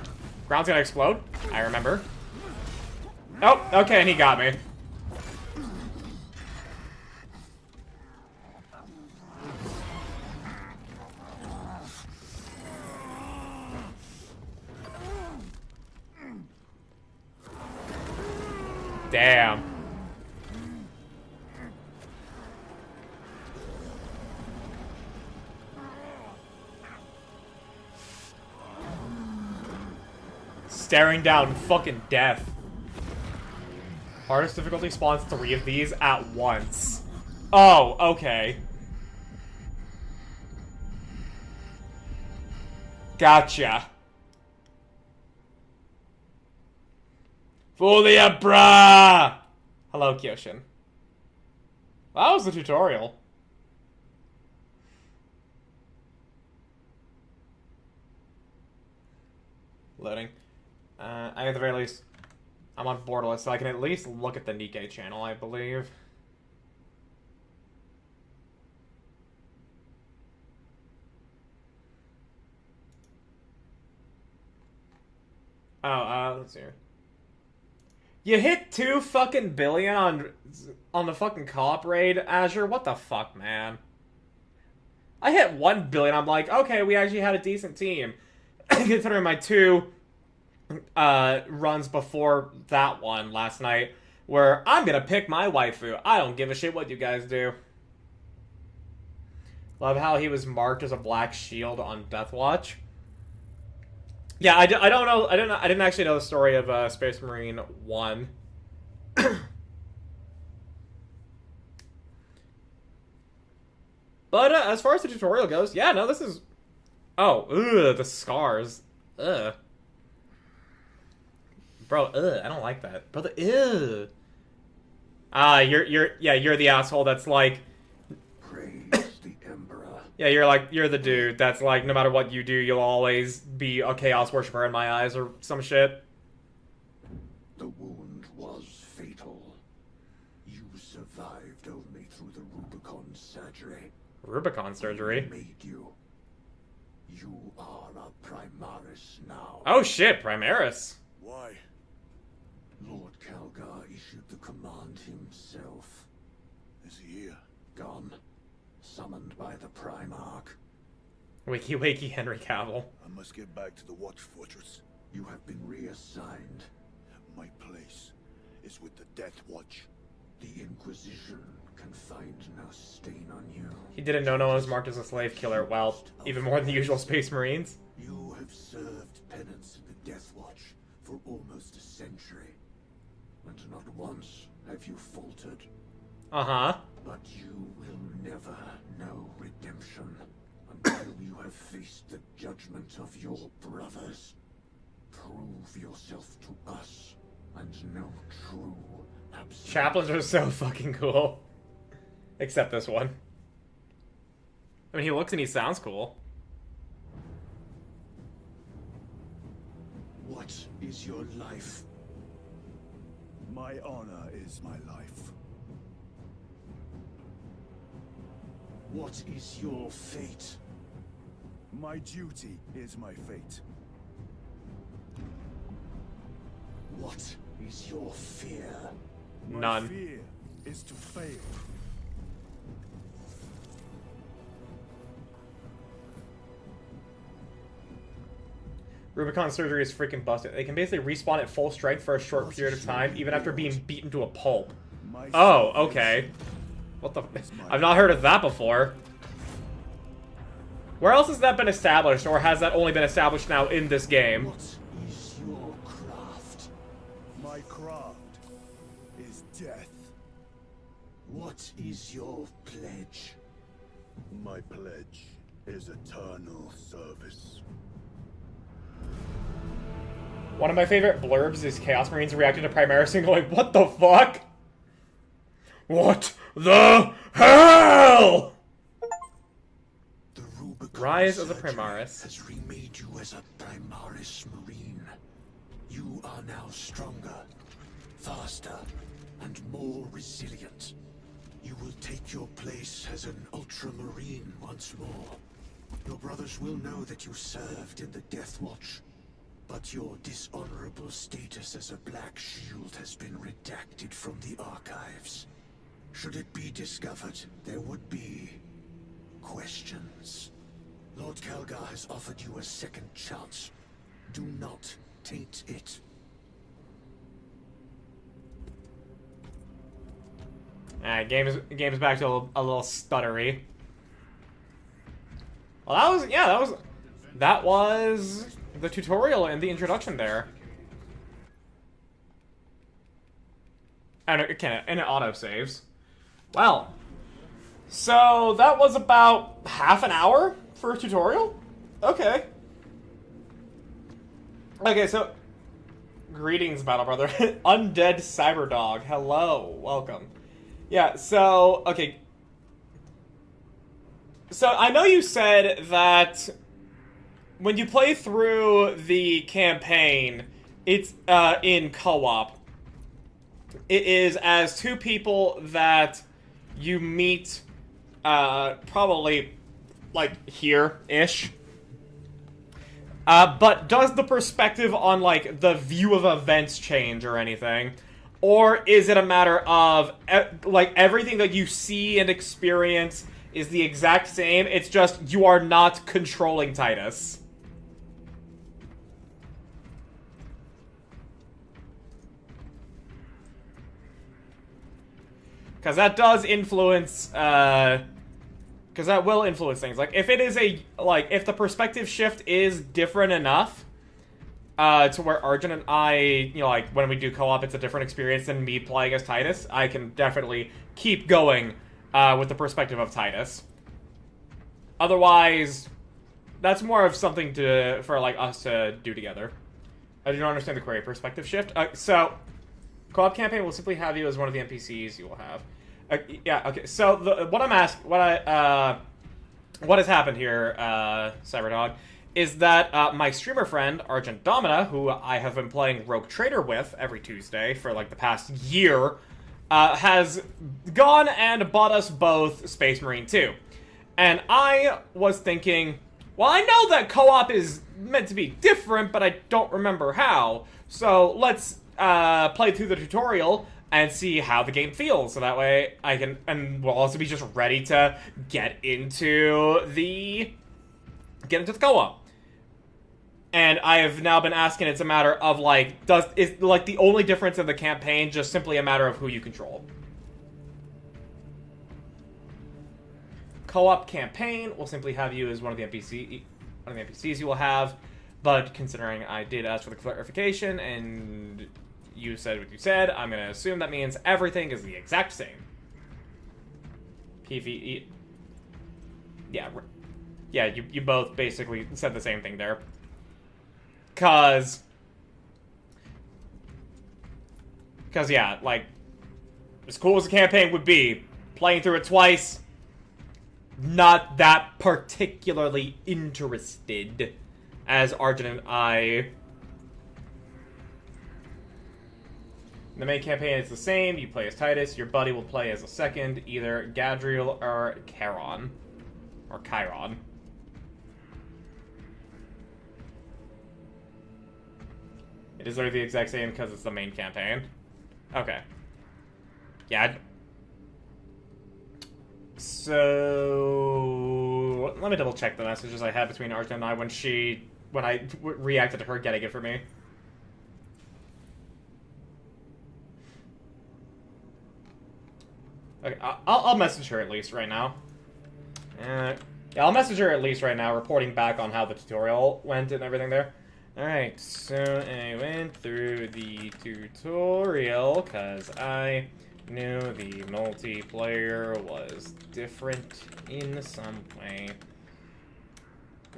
Ground's gonna explode. I remember. Oh, okay, and he got me. Damn. Staring down fucking death. Hardest difficulty spawns 3 of these at once. Oh, okay. Gotcha. Fulia bra! Hello, Kyoshin. That was the tutorial. Loading. At the very least, I'm on Borderless, so I can at least look at the Nikkei channel, I believe. Oh, let's see here. You hit 2 fucking billion on the fucking co-op raid, Azure? What the fuck, man? I hit 1 billion, I'm like, okay, we actually had a decent team. Considering my 2 runs before that one last night, where I'm gonna pick my waifu. I don't give a shit what you guys do. Love how he was marked as a black shield on Deathwatch. Yeah, I don't know. I didn't actually know the story of Space Marine 1. But as far as the tutorial goes, yeah, no, this is... Oh, ugh, the scars. Ugh. Bro, ugh, I don't like that. Bro, ugh. You're the asshole that's like... Praise the Emperor. Yeah, you're the dude that's like, no matter what you do, you'll always be a Chaos Worshipper in my eyes, or some shit. The wound was fatal. You survived only through the Rubicon surgery. Rubicon surgery? Made you. You are a Primaris now. Oh shit, Primaris. Why? Lord Calgar issued the command himself. Is he here? Gone. Summoned by the Primarch. Wakey wakey Henry Cavill. I must get back to the Watch Fortress. You have been reassigned. My place is with the Death Watch. The Inquisition can find no stain on you. He didn't know no one was marked as a slave killer. Well, even more than the usual Space Marines. You have served penance in the Death Watch for almost a century. And not once have you faltered. Uh-huh. But you will never know redemption until you have faced the judgment of your brothers. Prove yourself to us and know true absolute. Chaplains are so fucking cool. Except this one. I mean, he looks and he sounds cool. What is your life? My honor is my life. What is your fate? My duty is my fate. What is your fear? My None. fear is to fail. Rubicon surgery is freaking busted. They can basically respawn at full strength for a short period of time, even after being beaten to a pulp. My Oh, salvation okay. What the... is my I've not heard of that before. Where else has that been established, or has that only been established now in this game? What is your craft? My craft is death. What is your pledge? My pledge is eternal service. One of my favorite blurbs is Chaos Marines reacting to Primaris and going, "What the fuck? What the hell?" The Rubicon Rise as a surgery Primaris. has remade you as a Primaris Marine. You are now stronger, faster, and more resilient. You will take your place as an Ultramarine once more. Your brothers will know that you served in the Death Watch, but your dishonorable status as a Black Shield has been redacted from the archives. Should it be discovered, there would be questions. Lord Calgar has offered you a second chance. Do not taint it. Alright, game's back to a little stuttery. Well, that was the tutorial and the introduction there. And it auto-saves. Well, so that was about half an hour for a tutorial? Okay. Okay, so... Greetings, Battle Brother. Undead Cyberdog. Hello. Welcome. Yeah, so... Okay. So, I know you said that... when you play through the campaign, it's in co-op. It is as two people that you meet probably like here-ish. But does the perspective on like the view of events change or anything? Or is it a matter of like everything that you see and experience is the exact same, it's just you are not controlling Titus? Because that does influence, because that will influence things. Like, if it is if the perspective shift is different enough, to where Arjun and I, you know, like, when we do co-op, it's a different experience than me playing as Titus. I can definitely keep going with the perspective of Titus. Otherwise, that's more of something for like us to do together. I do not understand the query perspective shift. So, co-op campaign will simply have you as one of the NPCs you will have. Yeah, okay. So what has happened here, Cyberdog, is that my streamer friend Argent Domina, who I have been playing Rogue Trader with every Tuesday for like the past year, has gone and bought us both Space Marine 2. And I was thinking, well, I know that co-op is meant to be different, but I don't remember how. So let's play through the tutorial and see how the game feels. So that way I can, and we'll also be just ready to get into the co-op. And I have now been asking, it's a matter of like, is like the only difference in the campaign just simply a matter of who you control? Co-op campaign will simply have you as one of the NPCs you will have, but considering I did ask for the clarification and you said what you said, I'm gonna assume that means everything is the exact same. PvE. Yeah, you both basically said the same thing there. Cause yeah, like, as cool as the campaign would be, playing through it twice, not that particularly interested as Arjun and I. The main campaign is the same. You play as Titus. Your buddy will play as a second, either Gadriel or Chiron. Or Chiron. It is literally the exact same because it's the main campaign. Okay. Yeah. So let me double check the messages I had between Arjun and I when I reacted to her getting it for me. Okay, I'll message her at least right now. Yeah, I'll message her at least right now, reporting back on how the tutorial went and everything there. Alright, so I went through the tutorial because I knew the multiplayer was different in some way.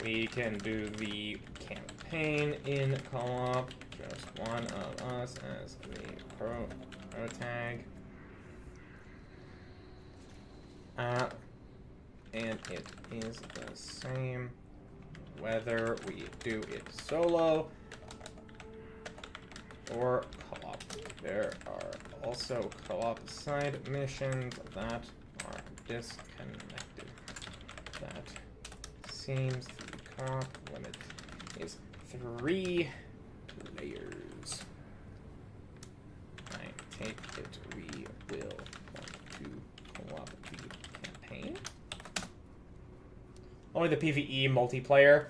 We can do the campaign in co-op, just one of us as the pro tag. And it is the same whether we do it solo or co-op. There are also co-op side missions that are disconnected. That seems the co-op limit is 3 players. I take it we will want to co-op the campaign. Only the PvE multiplayer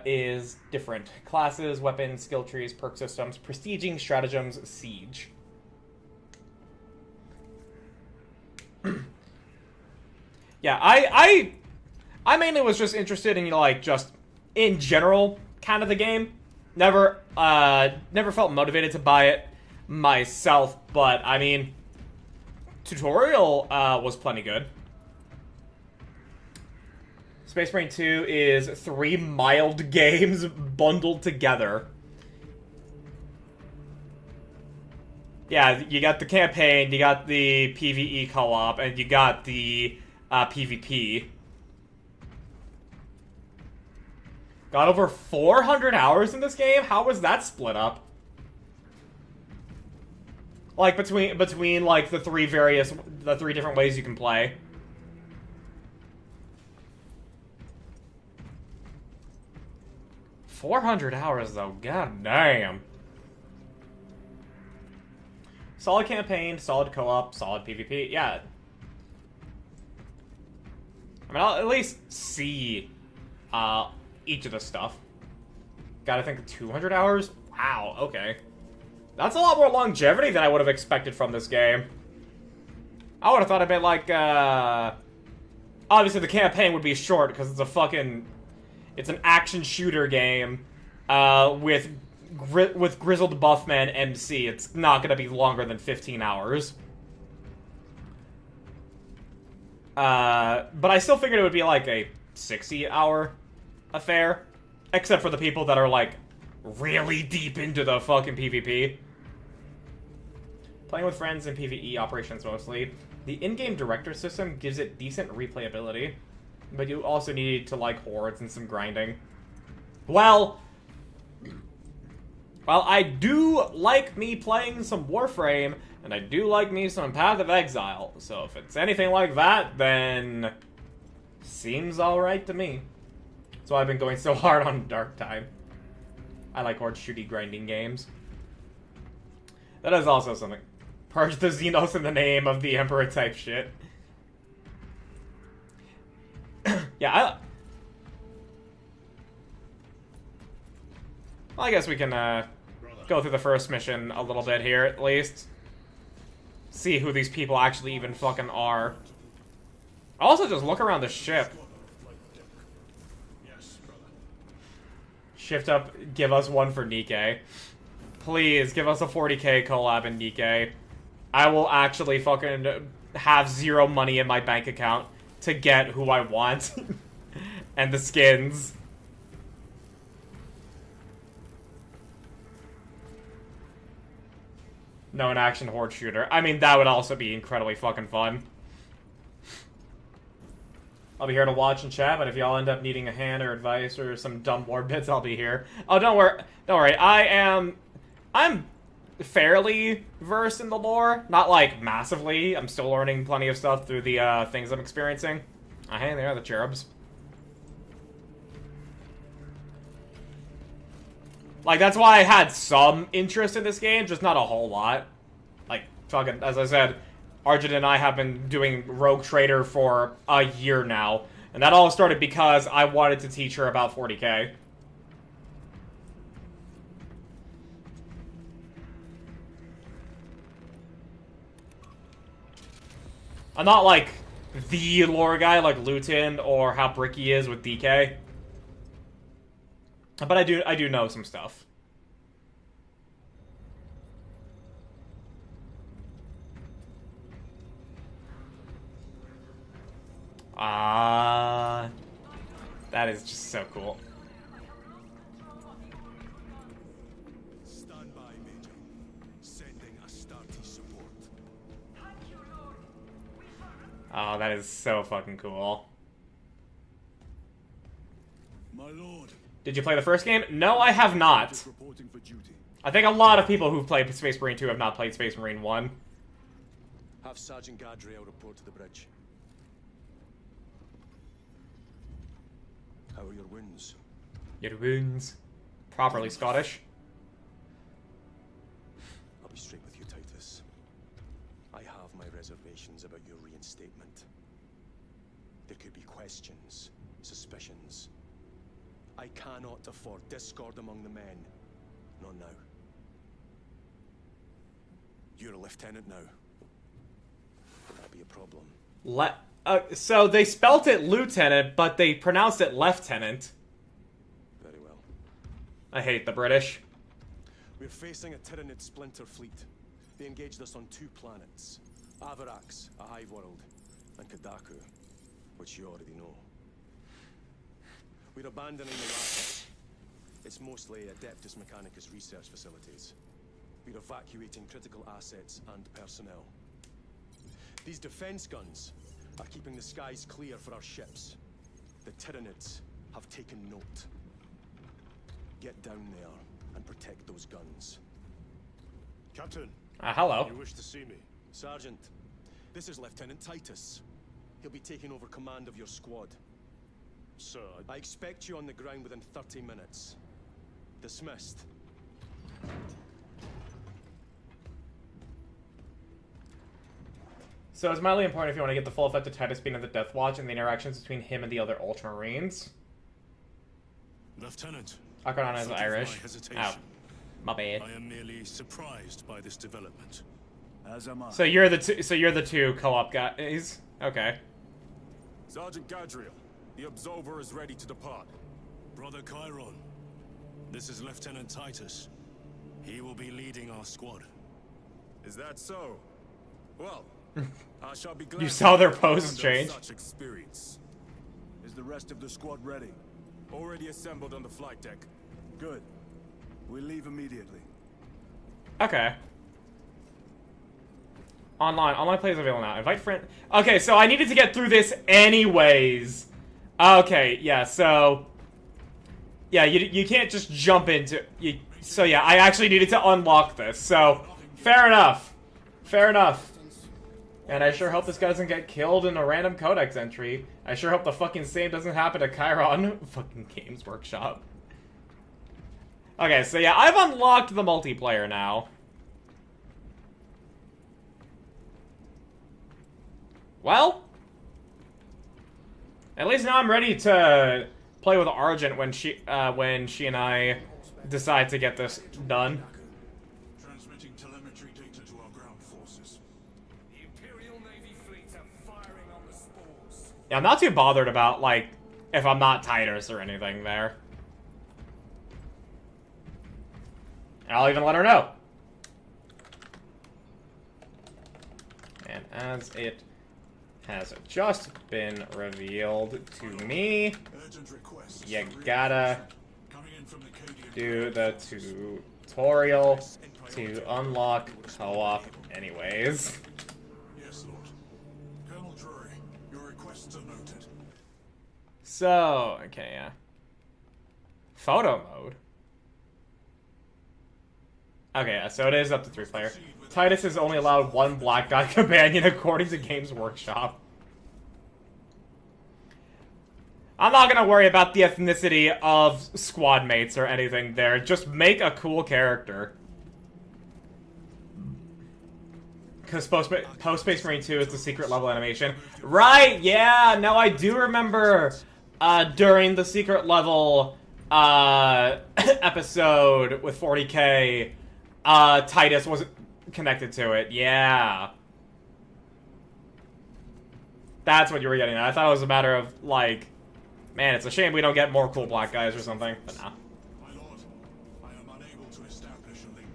is different. Classes, weapons, skill trees, perk systems, prestiging, stratagems, siege. Yeah, I mainly was just interested in, you know, like, just in general kind of the game. Never felt motivated to buy it myself, but I mean, tutorial was plenty good. Space Marine 2 is 3 mild games bundled together. Yeah, you got the campaign, you got the PvE co-op, and you got the PvP. Got over 400 hours in this game? How was that split up? Like, between like, the three different ways you can play. $400 hours, though. God damn. Solid campaign, solid co-op, solid PvP. Yeah. I mean, I'll at least see each of the stuff. Gotta think 200 hours? Wow, okay. That's a lot more longevity than I would have expected from this game. I would have thought a bit like, obviously the campaign would be short because it's a fucking... It's an action shooter game with with Grizzled Buffman MC, it's not going to be longer than 15 hours. But I still figured it would be like a 60-hour affair. Except for the people that are, like, really deep into the fucking PvP. Playing with friends in PvE operations mostly. The in-game director system gives it decent replayability. But you also need to like hordes and some grinding. Well, I do like me playing some Warframe, and I do like me some Path of Exile. So if it's anything like that, then seems alright to me. So I've been going so hard on Dark Time. I like horde shooty grinding games. That is also something. Purge the Xenos in the name of the Emperor type shit. Yeah, well, I guess we can go through the first mission a little bit here, at least. See who these people actually even fucking are. Also, just look around the ship. Shift up, give us one for Nikkei. Please, give us a 40k collab in Nikkei. I will actually fucking have 0 money in my bank account to get who I want. And the skins. No, an action horde shooter. I mean, that would also be incredibly fucking fun. I'll be here to watch and chat, but if y'all end up needing a hand or advice or some dumb war bits, I'll be here. Oh, don't worry. I'm fairly versed in the lore. Not, like, massively. I'm still learning plenty of stuff through the, things I'm experiencing. Oh, hey, there are the cherubs. Like, that's why I had some interest in this game, just not a whole lot. Like, fucking, as I said, Arjun and I have been doing Rogue Trader for a year now. And that all started because I wanted to teach her about 40k. I'm not, like, the lore guy like Luton or how Brick he is with DK. But I do know some stuff. That is just so cool. Stand by, Major. Sending Astarte support. Oh, that is so fucking cool. My lord. Did you play the first game? No, I have not. Just reporting for duty. I think a lot of people who've played Space Marine 2 have not played Space Marine 1. Have Sergeant Gadriel report to the bridge. How are your wounds? Your wounds. Properly Scottish. I'll be straight with you, Titus. I have my reservations about your reinstatement. There could be questions, suspicions. I cannot afford discord among the men. Not now. You're a lieutenant now. That'll be a problem. So they spelt it lieutenant, but they pronounced it lieutenant. Very well. I hate the British. We're facing a Tyranid splinter fleet. They engaged us on 2 planets. Avarax, a hive world, and Kadaku, which you already know. We're abandoning the latter. It's mostly Adeptus Mechanicus research facilities. We're evacuating critical assets and personnel. These defense guns are keeping the skies clear for our ships. The Tyranids have taken note. Get down there and protect those guns. Captain. Hello. You wish to see me? Sergeant, this is Lieutenant Titus. He'll be taking over command of your squad. Sir, I expect you on the ground within 30 minutes. Dismissed. So it's mildly important if you want to get the full effect of Titus being in the Death Watch and the interactions between him and the other Ultramarines. Lieutenant. Akaran is forgive Irish. my hesitation. Oh, my bad. I am merely surprised by this development. As am I. So you're the two co-op guys. Okay. Sergeant Gadriel, the Absolver is ready to depart. Brother Chiron, this is Lieutenant Titus. He will be leading our squad. Is that so? Well, I shall be glad You saw their to be poses fond of change? Such experience. Is the rest of the squad ready? Already assembled on the flight deck. Good. We leave immediately. Okay. Online play is available now. Invite friend. Okay, so I needed to get through this anyways. Okay, yeah, so... Yeah, you can't just jump into... So yeah, I actually needed to unlock this, so... Fair enough. Fair enough. And I sure hope this guy doesn't get killed in a random codex entry. I sure hope the fucking same doesn't happen to Chiron. Fucking Games Workshop. Okay, so yeah, I've unlocked the multiplayer now. Well, at least now I'm ready to play with Argent when she and I decide to get this done. Transmitting telemetry data to our ground forces. The Imperial Navy fleets are firing on the spores. Yeah, I'm not too bothered about, like, if I'm not Titus or anything there. I'll even let her know. And as it has just been revealed to me, Urgent requests. you gotta Coming in from the Cadian do the tutorial to unlock co-op anyways. Yes, Lord. Colonel Drury, your requests are noted. So, okay, yeah. Photo mode. Okay, yeah, so it is up to 3-player. Titus is only allowed one black guy companion according to Games Workshop. I'm not gonna worry about the ethnicity of squad mates or anything there. Just make a cool character. Because Post-Space Marine 2 is the secret level animation. Right, yeah, no, I do remember during the secret level episode with 40k, Titus was connected to it, yeah. That's what you were getting at. I thought it was a matter of, like, man, it's a shame we don't get more cool black guys or something, but nah. My lord, I am unable to establish a link.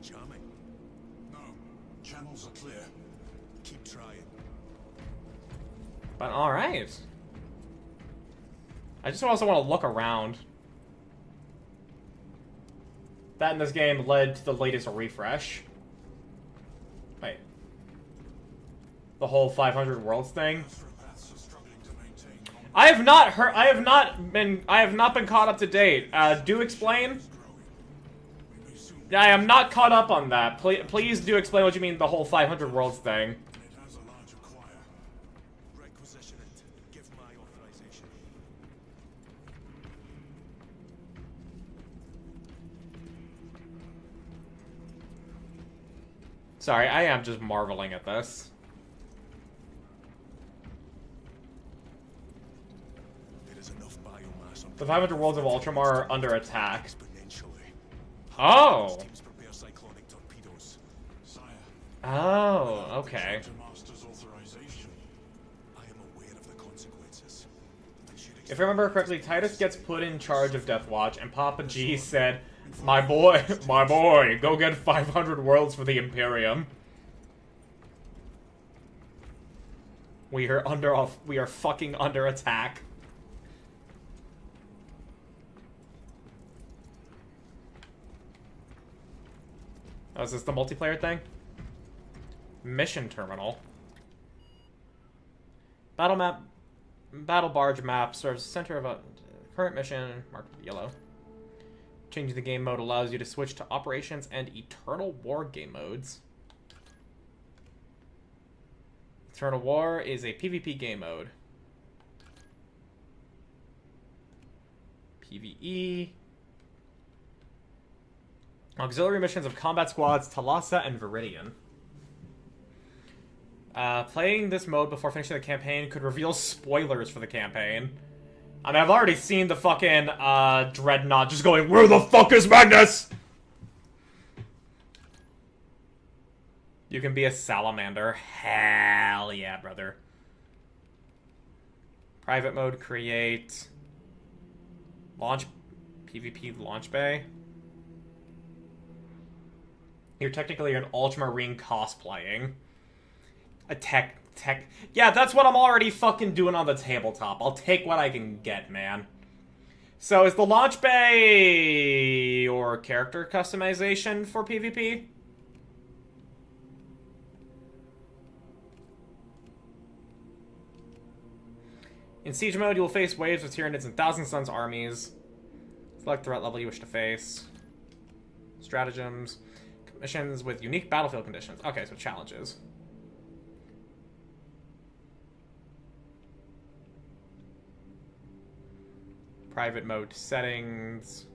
Charming. No, channels are clear. Keep trying. But alright. I just also want to look around. That in this game led to the latest refresh. Wait. The whole 500 worlds thing? Astropaths are struggling to maintain I have not heard. I have not been caught up to date. Do explain. We may soon. Yeah, I am not caught up on that. Please do explain what you mean the whole 500 worlds thing. It has a large acquire. Requisition it. Give my authorization. Sorry, I am just marveling at this. There is enough biomass on The 500 worlds of Ultramar are under attack. exponentially. Oh. Teams prepare cyclonic torpedoes. Sire, Oh, okay. to Master's authorization. I am aware of the consequences. I should If I remember correctly, Titus gets put in charge of Death Watch, and Papa G said, my boy, go get 500 worlds for the Imperium. We are fucking under attack. Oh, is this the multiplayer thing? Mission terminal. Battle barge map serves the center of a current mission, marked with yellow. Changing the game mode allows you to switch to operations and Eternal War game modes. Eternal War is a PvP game mode. PvE. Auxiliary missions of combat squads Talassa and Viridian. Playing this mode before finishing the campaign could reveal spoilers for the campaign. I mean, I've already seen the fucking Dreadnought just going, where the fuck is Magnus? You can be a salamander. Hell yeah, brother. Private mode, create. Launch. PvP launch bay. You're technically an ultramarine cosplaying. A tech. Yeah, that's what I'm already fucking doing on the tabletop. I'll take what I can get, man. So is the launch bay or character customization for PvP? In siege mode, you will face waves of Tyranids and Thousand Suns armies. Select threat level you wish to face. Stratagems. Missions with unique battlefield conditions. Okay, so challenges. Private mode settings.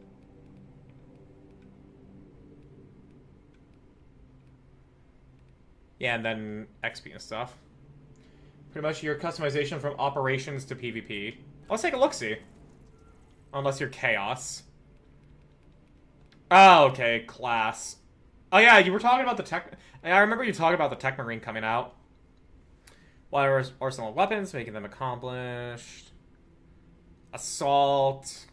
Yeah, and then XP and stuff. Pretty much your customization from operations to PvP. Let's take a look-see. Unless you're Chaos. Oh, okay, class. Oh yeah, you were talking about the tech... I remember you talking about the Tech Marine coming out. Wire arsenal of weapons, making them accomplished. Assault.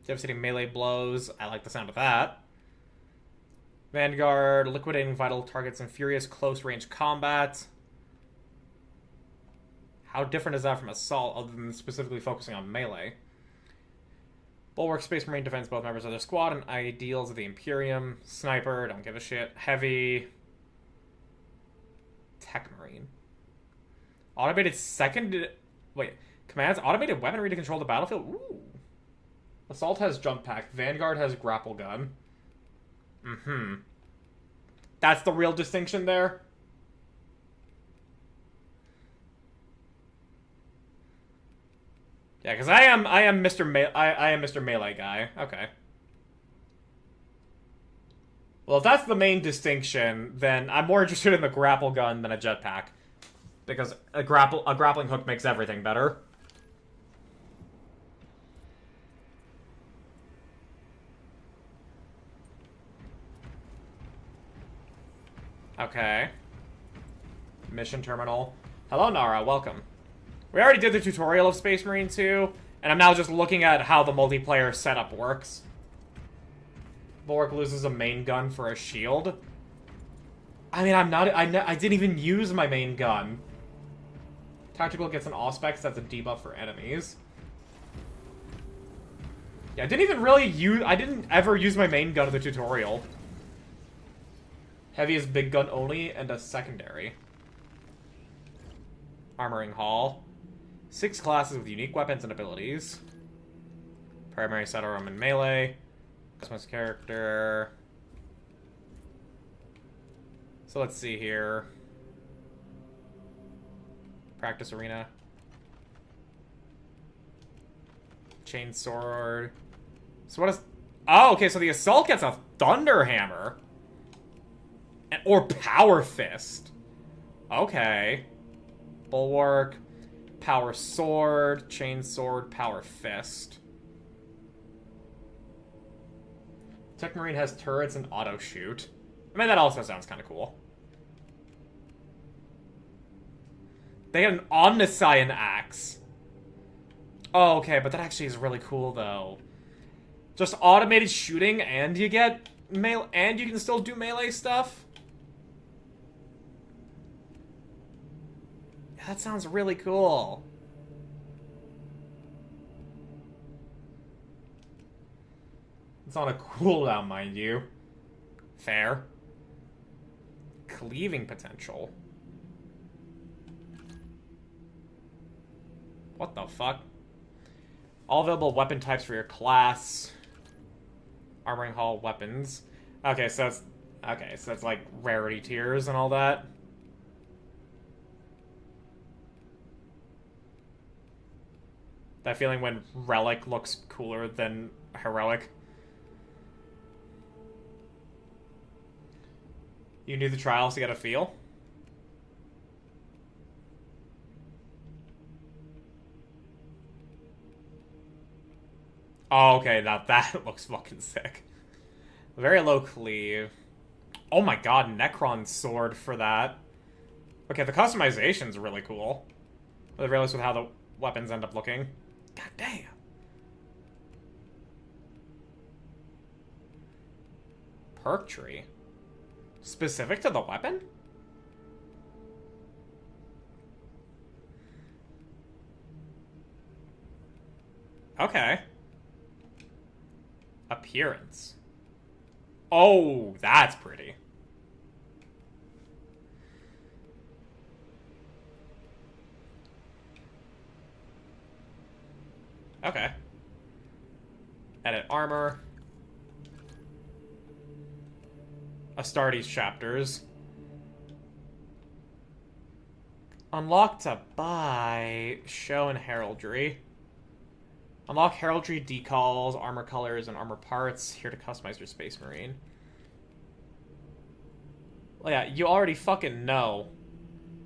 Devastating melee blows. I like the sound of that. Vanguard. Liquidating vital targets in furious close-range combat. How different is that from Assault, other than specifically focusing on melee? Bulwark, Space Marine defends both members of their squad and ideals of the Imperium. Sniper, don't give a shit. Heavy. Tech Marine. Automated second... Wait. Commands automated weaponry to control the battlefield? Ooh. Assault has jump pack. Vanguard has grapple gun. Mm-hmm. That's the real distinction there? Yeah, because I am Mr. Melee guy. Okay. Well, if that's the main distinction, then I'm more interested in the grapple gun than a jetpack. Because a grappling hook makes everything better. Okay. Mission terminal. Hello, Nara. Welcome. We already did the tutorial of Space Marine 2, and I'm now just looking at how the multiplayer setup works. Bulwark loses a main gun for a shield. I mean, I didn't even use my main gun. Tactical gets an Auspex, that's a debuff for enemies. Yeah, I didn't ever use my main gun in the tutorial. Heavy is big gun only, and a secondary. Armoring Hall. 6 classes with unique weapons and abilities. Primary set arm and melee. Customize character. So let's see here. Practice arena. Chain sword. So what is... Oh, okay, so the assault gets a thunder hammer. Or power fist. Okay. Bulwark. Power sword. Chain sword. Power fist. Tech Marine has turrets and auto shoot. I mean, that also sounds kind of cool. They get an Omniscient axe. Oh, okay, but that actually is really cool, though. Just automated shooting, and you get melee, and you can still do melee stuff. Yeah, that sounds really cool. It's on a cooldown, mind you. Fair. Cleaving potential. What the fuck? All available weapon types for your class. Armoring Hall weapons. Okay, so that's like rarity tiers and all that. That feeling when Relic looks cooler than Heroic. You need the trials to get a feel? Oh, okay, now that looks fucking sick. Very low cleave. Oh my god, Necron sword for that. Okay, the customization's really cool. I realized with how the weapons end up looking. God damn. Perk tree. Specific to the weapon? Okay. Appearance. Oh, that's pretty. Okay. Edit armor. Astartes chapters. Unlock to buy. Show and heraldry. Unlock heraldry, decals, armor colors, and armor parts. Here to customize your Space Marine. Well, yeah, you already fucking know.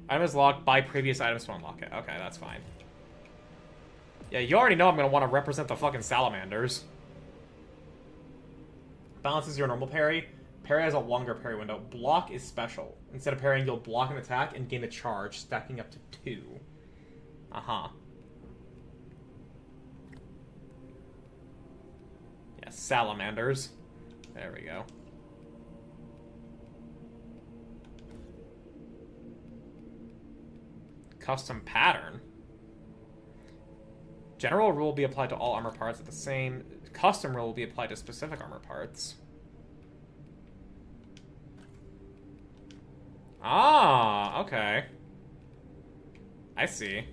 Item is locked. Buy previous items to unlock it. Okay, that's fine. Yeah, you already know I'm gonna want to represent the fucking salamanders. Balances your normal parry. Parry has a longer parry window. Block is special. Instead of parrying, you'll block an attack and gain a charge, stacking up to 2. Uh-huh. Yeah, salamanders. There we go. Custom pattern. General rule will be applied to all armor parts at the same. Custom rule will be applied to specific armor parts. Ah, okay. I see.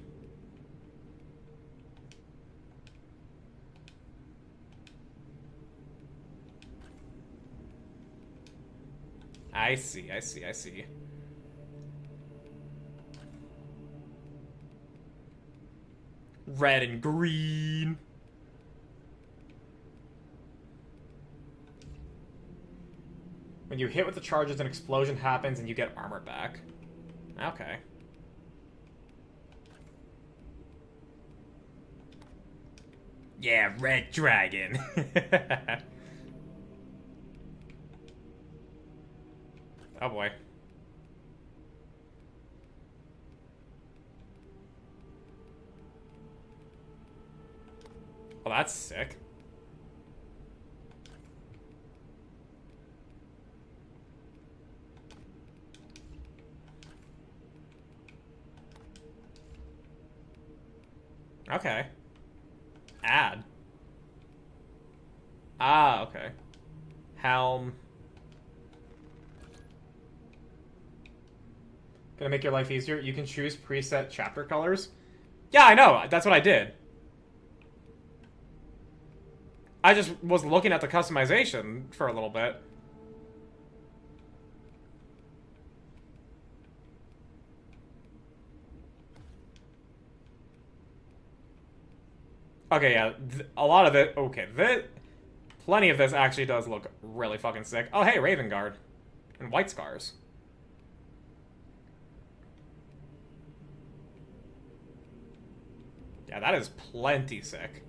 I see, I see, I see. Red and green. When you hit with the charges, an explosion happens and you get armor back. Okay. Yeah, red dragon. Oh boy. Well, that's sick. Okay. Add. Ah, okay. Helm. Gonna make your life easier. You can choose preset chapter colors. Yeah, I know. That's what I did. I just was looking at the customization for a little bit. Okay, yeah. A lot of it... Okay, plenty of this actually does look really fucking sick. Oh, hey, Raven Guard. And White Scars. Yeah, that is plenty sick.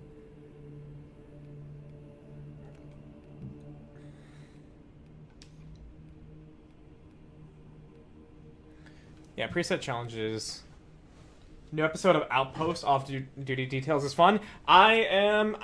Yeah, preset challenges. New episode of Outpost off-duty details is fun. I'm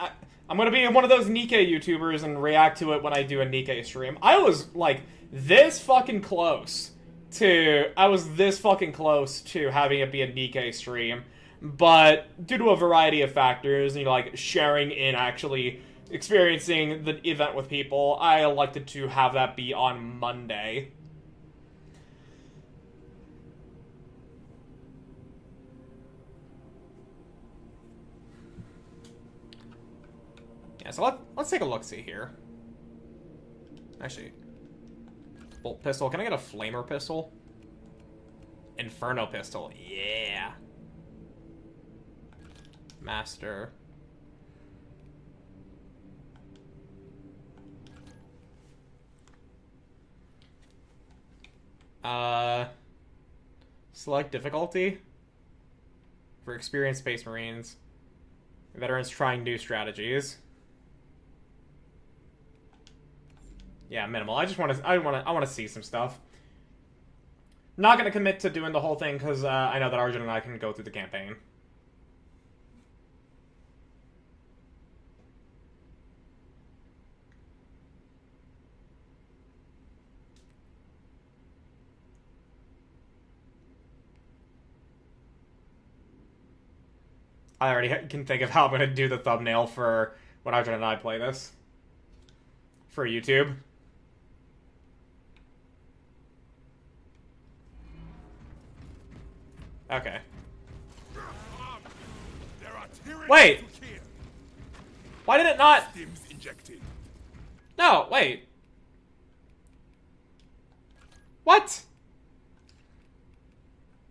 gonna be one of those Nikkei YouTubers and react to it when I do a Nikkei stream. I was like this fucking close to having it be a Nikkei stream, but due to a variety of factors, you know, like sharing in actually experiencing the event with people, I elected to have that be on Monday. Yeah, so let's take a look-see here. Actually, bolt pistol. Can I get a flamer pistol? Inferno pistol. Yeah. Master. Select difficulty for experienced Space Marines. Veterans trying new strategies. Yeah, minimal. I want to see some stuff. Not gonna commit to doing the whole thing because I know that Arjun and I can go through the campaign. I already can think of how I'm gonna do the thumbnail for when Arjun and I play this. For YouTube. Okay. Wait! Why did it not... No, wait. What?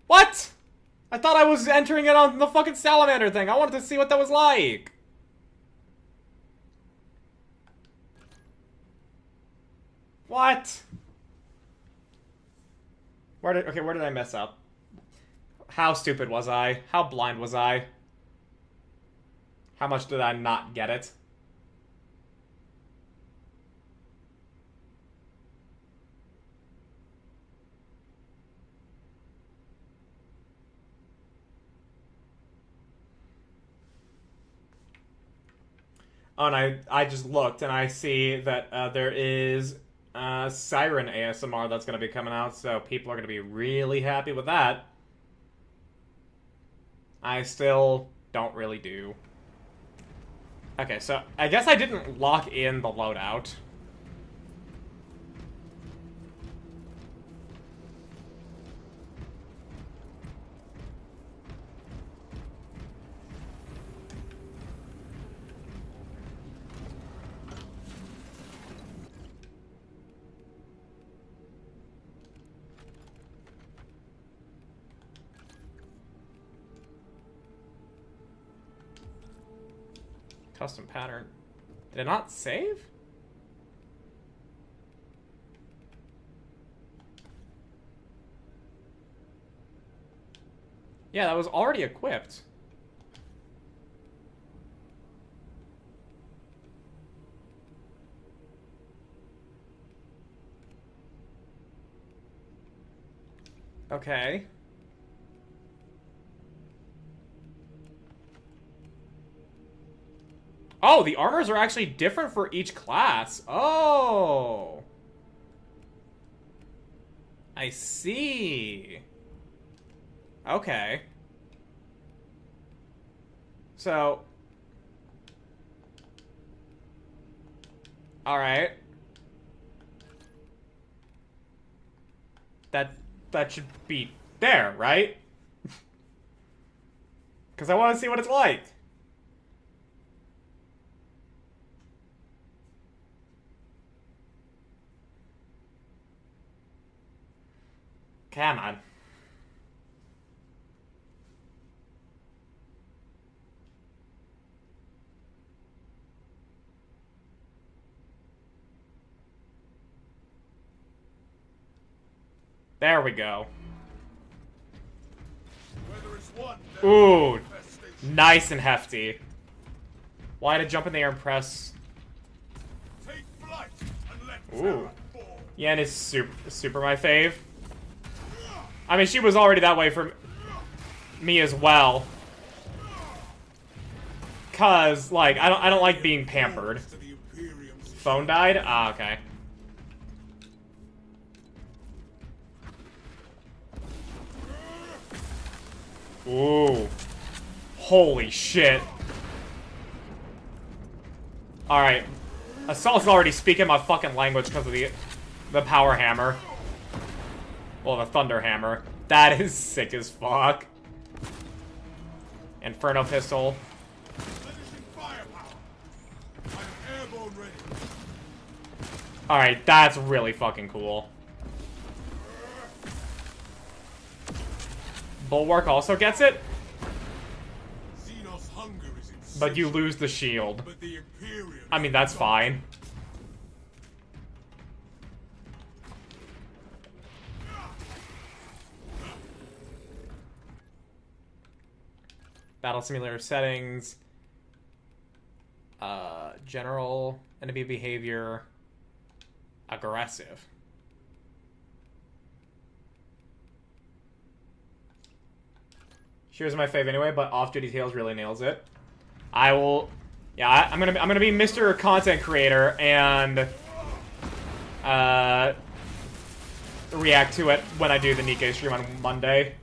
What? I thought I was entering it on the fucking salamander thing. I wanted to see what that was like. What? Where did I mess up? How stupid was I? How blind was I? How much did I not get it? Oh, and I just looked, and I see that there is Siren ASMR that's going to be coming out, so people are going to be really happy with that. I still don't really do. Okay, so I guess I didn't lock in the loadout. Custom pattern. Did it not save? Yeah, that was already equipped. Okay. Oh, the armors are actually different for each class. Oh. I see. Okay. So. Alright. That should be there, right? Because I want to see what it's like. Come on. There we go. Ooh, nice and hefty. Why to jump in the air and press? Ooh. Yen is super my fave. I mean, she was already that way for me as well. Cause, like, I don't like being pampered. Phone died? Ah, okay. Ooh. Holy shit. Alright. Assault's already speaking my fucking language because of the power hammer. Well, the thunder hammer. That is sick as fuck. Inferno pistol. Alright, that's really fucking cool. Bulwark also gets it? But you lose the shield. I mean, that's fine. Battle simulator settings. General enemy behavior. Aggressive. She was my fave anyway, but Off-Duty Tales really nails it. I will... Yeah, I'm gonna be Mr. Content Creator and... react to it when I do the Nikkei stream on Monday.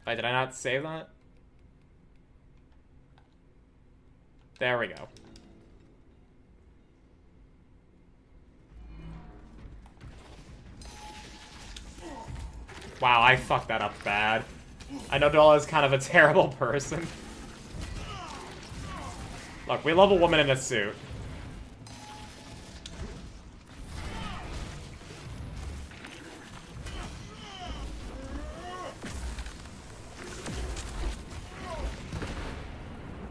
Wait, did I not save that? There we go. Wow, I fucked that up bad. I know Dola is kind of a terrible person. Look, we love a woman in a suit.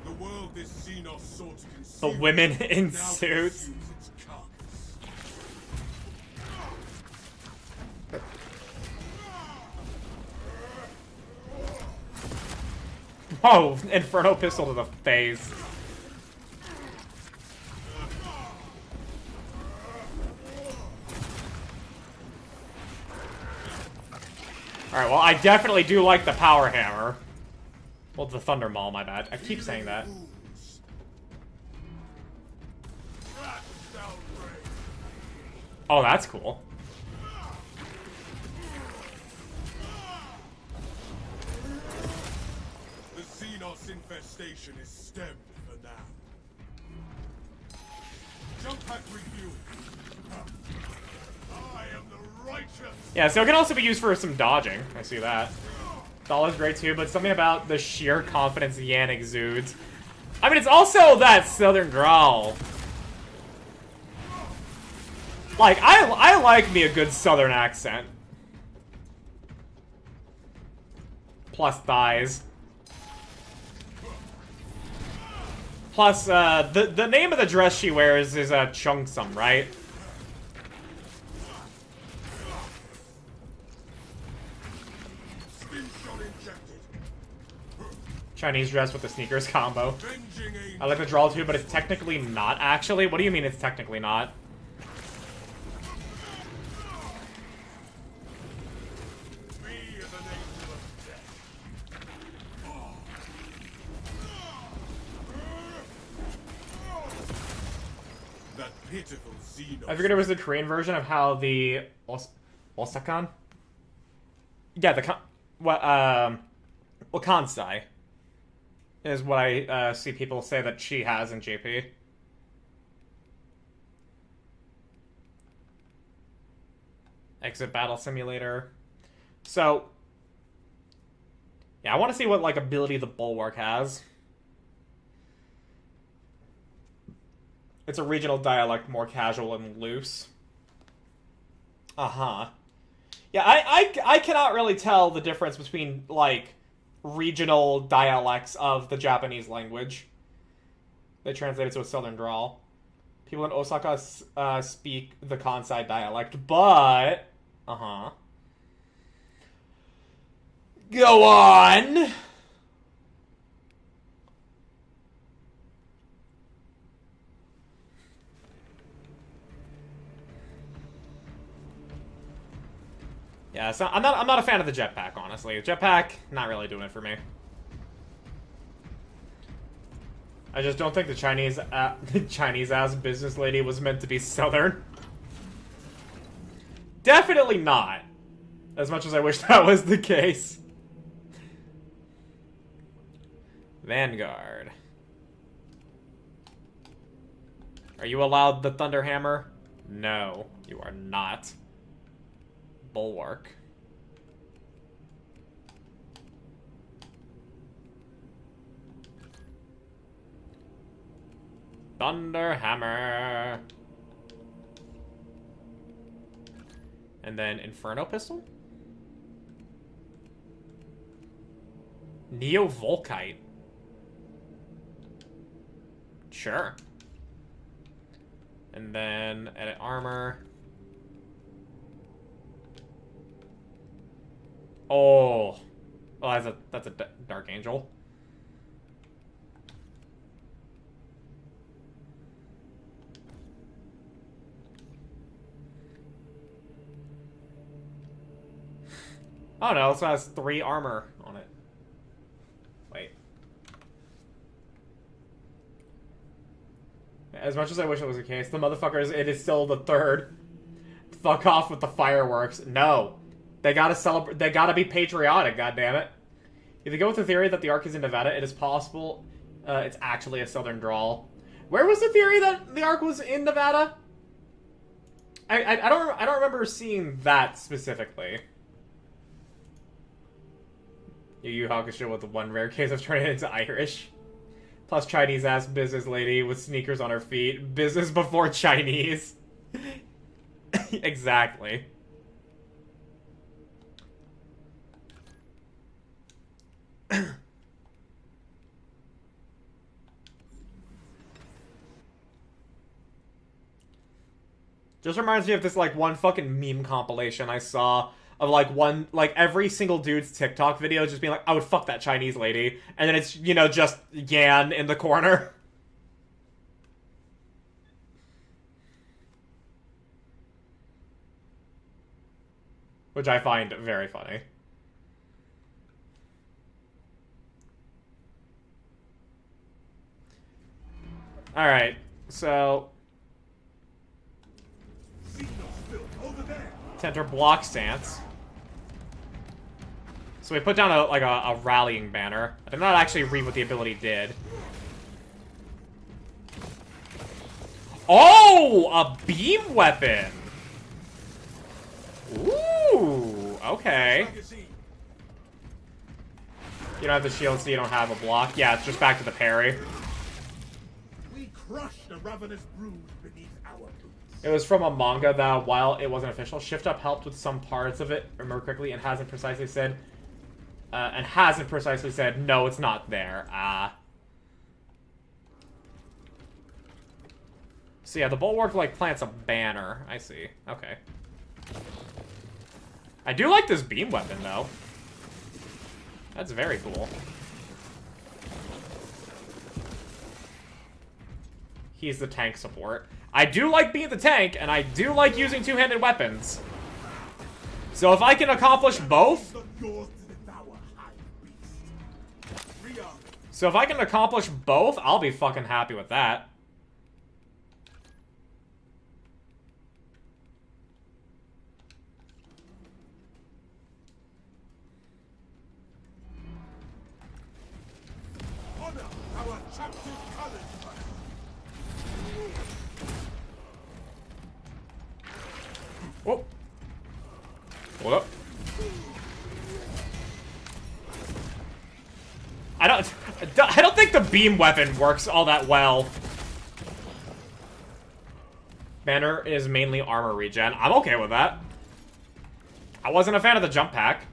The world this Xenos sought to The conceal women in now suits. consumes its carcass. Oh, Inferno Pistol to the face. Alright, well, I definitely do like the Power Hammer. Well, the Thunder Maul, my bad. I keep saying that. Oh, that's cool. The Xenos infestation is stemmed for now. Jump pack review. I am the righteous. Yeah, so it can also be used for some dodging. I see that. Dala's great too, but something about the sheer confidence Yan exudes. I mean, it's also that southern drawl. Like, I like me a good southern accent. Plus thighs. Plus, the name of the dress she wears is Chungsum, right? Chinese dress with the sneakers combo. I like the draw too, but it's technically not actually. What do you mean it's technically not? That pitiful Xenos. I figured it was the Korean version of how the Osakan? Yeah, the Kansai is what I see people say that she has in JP. Exit Battle Simulator. So, yeah, I want to see what, like, ability the Bulwark has. It's a regional dialect, more casual and loose. Uh-huh. Yeah, I cannot really tell the difference between, like, regional dialects of the Japanese language. They translate it to a southern drawl. People in Osaka speak the Kansai dialect, but... Uh-huh. Go on! Yeah, so I'm not a fan of the jetpack, honestly. The jetpack, not really doing it for me. I just don't think the Chinese-ass business lady was meant to be southern. Definitely not. As much as I wish that was the case. Vanguard. Are you allowed the Thunder Hammer? No, you are not. Bulwark. Thunder Hammer. And then Inferno Pistol? Neo Volkite. Sure. And then edit armor. Oh, well, that's a Dark Angel. Oh no, it also has 3 armor on it. Wait. As much as I wish it was the case, the motherfuckers, it is still the 3rd. Fuck off with the fireworks. No. They gotta celebrate. They gotta be patriotic, goddammit. If you go with the theory that the Ark is in Nevada, it is possible it's actually a southern drawl. Where was the theory that the Ark was in Nevada? I don't remember seeing that specifically. Yu Hakusho with the one rare case of turning it into Irish. Plus Chinese ass business lady with sneakers on her feet. Business before Chinese. Exactly. Just reminds me of this, like, one fucking meme compilation I saw of, like, every single dude's TikTok video just being like, I would fuck that Chinese lady. And then it's, you know, just Yan in the corner. Which I find very funny. Alright, so... Enter block stance. So we put down a rallying banner. I did not actually read what the ability did. Oh! A beam weapon! Ooh, okay. You don't have the shield, so you don't have a block. Yeah, it's just back to the parry. We crushed the ravenous brood beneath our boots. It was from a manga that, while it wasn't official, Shift Up helped with some parts of it, remember correctly, and hasn't precisely said, no, it's not there. So yeah, the bulwark, like, plants a banner. I see. Okay. I do like this beam weapon, though. That's very cool. He's the tank support. I do like being the tank, and I do like using two-handed weapons. So if I can accomplish both... So if I can accomplish both, I'll be fucking happy with that. Whoa. Hold up. I don't think the beam weapon works all that well. Banner is mainly armor regen. I'm okay with that. I wasn't a fan of the jump pack.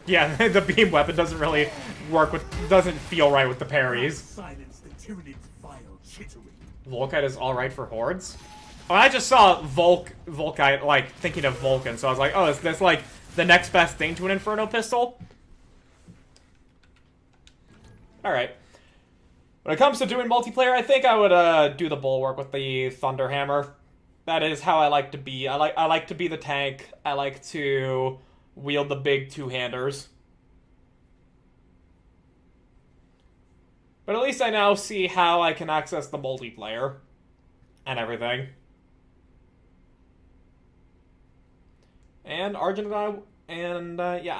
Yeah, the beam weapon doesn't really work with, doesn't feel right with the parries. Silence the Tyranids' vile chittering. Volkite is alright for hordes? Oh, I just saw Volkite, like, thinking of Vulcan, so I was like, oh, is this, like, the next best thing to an Inferno pistol? Alright. When it comes to doing multiplayer, I think I would, do the Bulwark with the Thunder Hammer. That is how I like to be. I like to be the tank. I like to wield the big two-handers. But at least I now see how I can access the multiplayer and everything. And Argent and yeah,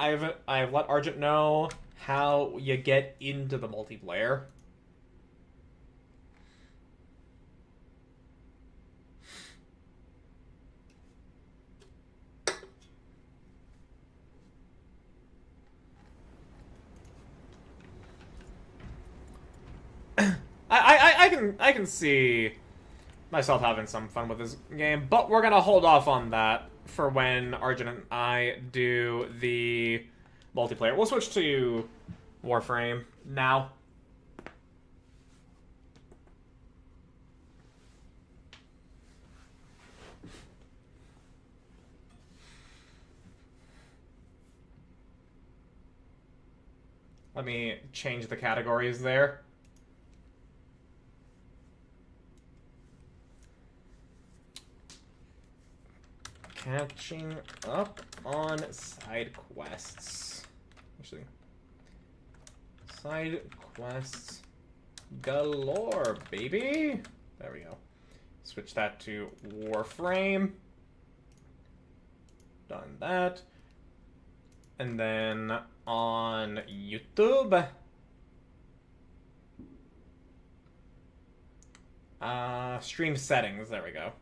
I have let Argent know how you get into the multiplayer. I can see myself having some fun with this game, but we're gonna hold off on that for when Arjun and I do the multiplayer. We'll switch to Warframe now. Let me change the categories there. catching up on side quests. Actually, side quests galore, baby. There we go. Switch that to Warframe. Done that. And then on YouTube, stream settings. There we go.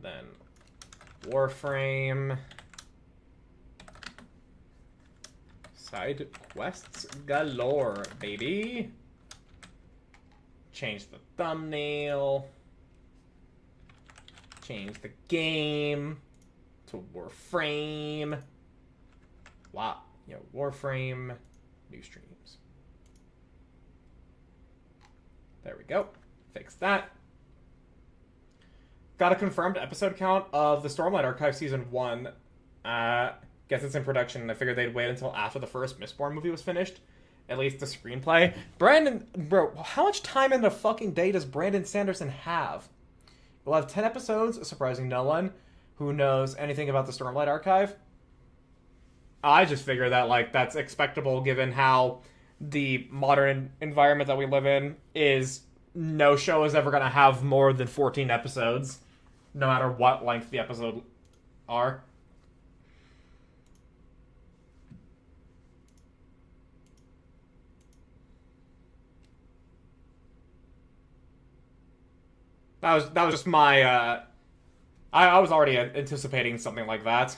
Then Warframe, side quests galore, baby. Change the thumbnail. Change the game to Warframe. Wow, you know, Warframe new streams. There we go. Fix that. Got a confirmed episode count of the Stormlight Archive Season 1. Guess it's in production. I figured they'd wait until after the first Mistborn movie was finished. At least the screenplay. Brandon, bro, how much time in the fucking day does Brandon Sanderson have? We'll have 10 episodes, surprising no one who knows anything about the Stormlight Archive. I just figure that, like, that's expectable given how the modern environment that we live in is no show is ever going to have more than 14 episodes, no matter what length the episode are. That was just my, I was already anticipating something like that.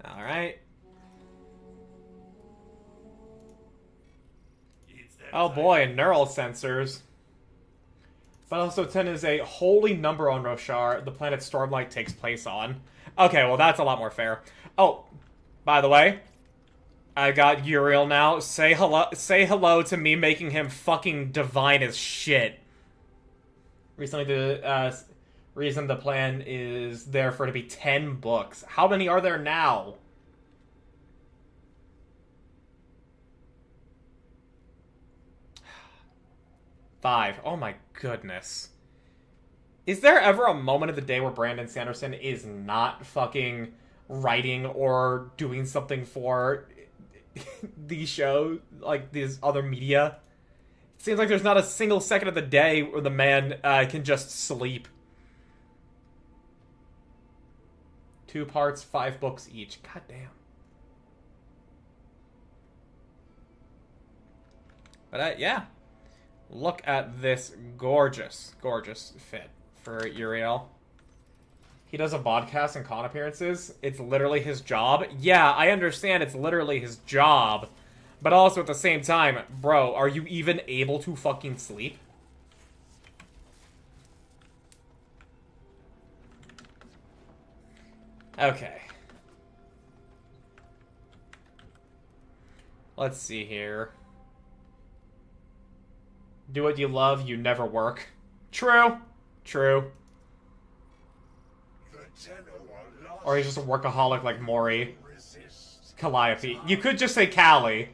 All right. Oh boy, neural sensors. But also 10 is a holy number on Roshar, the planet Stormlight takes place on. Okay, well that's a lot more fair. Oh, by the way, I got Uriel now. Say hello to me making him fucking divine as shit. Recently the reason the plan is there for it to be 10 books. How many are there now? 5. Oh my goodness. Is there ever a moment of the day where Brandon Sanderson is not fucking writing or doing something for these shows, like these other media? It seems like there's not a single second of the day where the man can just sleep. 2 parts, 5 books each. God damn. But yeah. Look at this gorgeous, gorgeous fit for Uriel. He does a podcast and con appearances. It's literally his job. Yeah, I understand it's literally his job. But also at the same time, bro, are you even able to fucking sleep? Okay. Let's see here. Do what you love, you never work. True. True. Or he's just a workaholic like Maury. Calliope. You could just say Callie.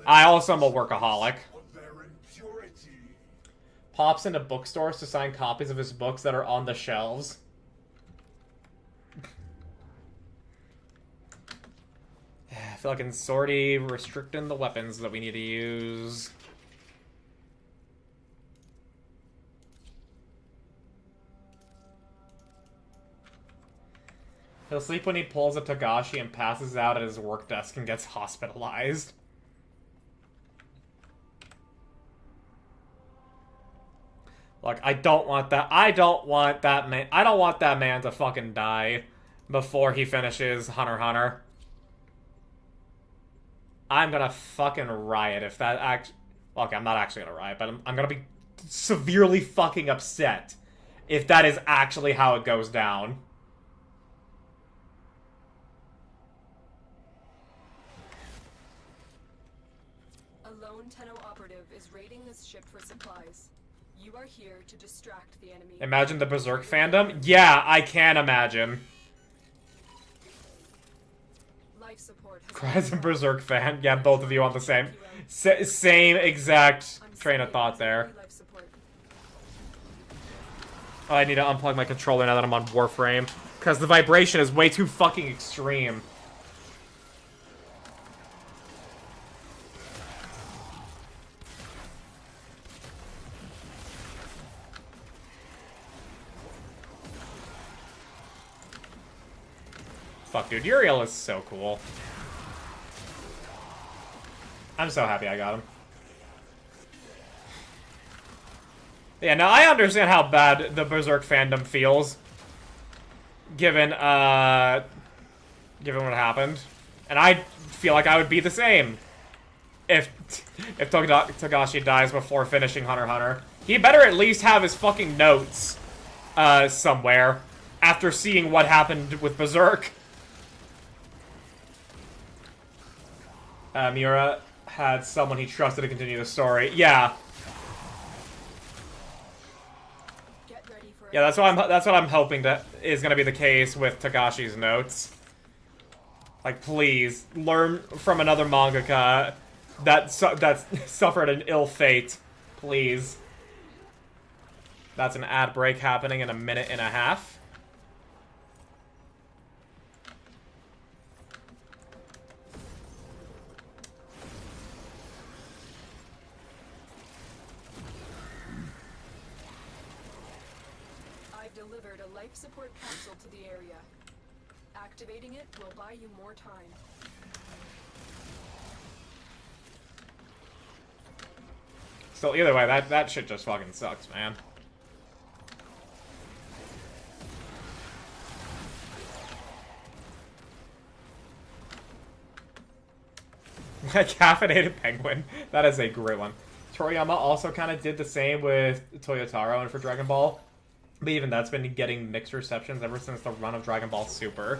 I also am a workaholic. Pops into bookstores to sign copies of his books that are on the shelves. I feel like in sortie restricting the weapons that we need to use. He'll sleep when he pulls a Togashi and passes out at his work desk and gets hospitalized. Look, I don't want that. I don't want that man to fucking die before he finishes Hunter x Hunter. I'm gonna fucking riot if that act. Okay, I'm not actually gonna riot, but I'm gonna be severely fucking upset if that is actually how it goes down. A lone Tenno operative objective is raiding this ship for supplies. You are here to distract the enemy. Imagine the Berserk fandom? Yeah, I can imagine. Life support has Cries and Berserk fan. Yeah, both of you on the same exact train of thought there. Life support. Oh, I need to unplug my controller now that I'm on Warframe. Because the vibration is way too fucking extreme. Fuck, dude. Uriel is so cool. I'm so happy I got him. Yeah, now I understand how bad the Berserk fandom feels. Given what happened. And I feel like I would be the same. If Togashi dies before finishing Hunter x Hunter. He better at least have his fucking notes somewhere. After seeing what happened with Berserk. Miura had someone he trusted to continue the story. Yeah. Yeah, that's what I'm hoping that is gonna be the case with Togashi's notes. Like, please learn from another mangaka that suffered an ill fate. Please. That's an ad break happening in a minute and a half. Delivered a life support capsule to the area. Activating it will buy you more time. So either way, that shit just fucking sucks, man. Caffeinated penguin. That is a great one. Toriyama also kind of did the same with Toyotaro and for Dragon Ball. But even that's been getting mixed receptions ever since the run of Dragon Ball Super.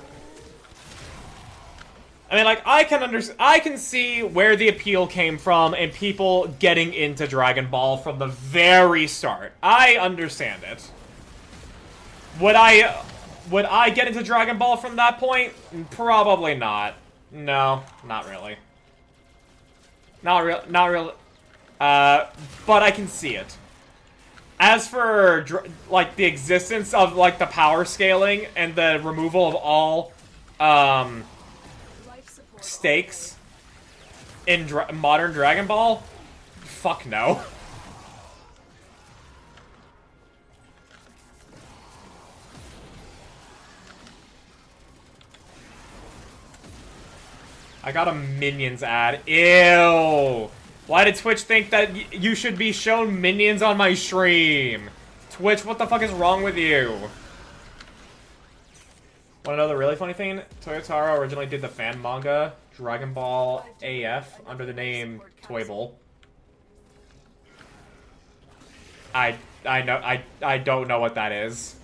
I mean, like, I can see where the appeal came from and people getting into Dragon Ball from the very start. I understand it. Would I get into Dragon Ball from that point? Probably not. No, not really. Not real. But I can see it. As for, like, the existence of, like, the power scaling and the removal of all, stakes in modern Dragon Ball, fuck no. I got a Minions ad. Ew! Why did Twitch think that you should be shown Minions on my stream? Twitch, what the fuck is wrong with you? Wanna know the really funny thing? Toyotaro originally did the fan manga Dragon Ball AF under the name Toyble. I don't know what that is.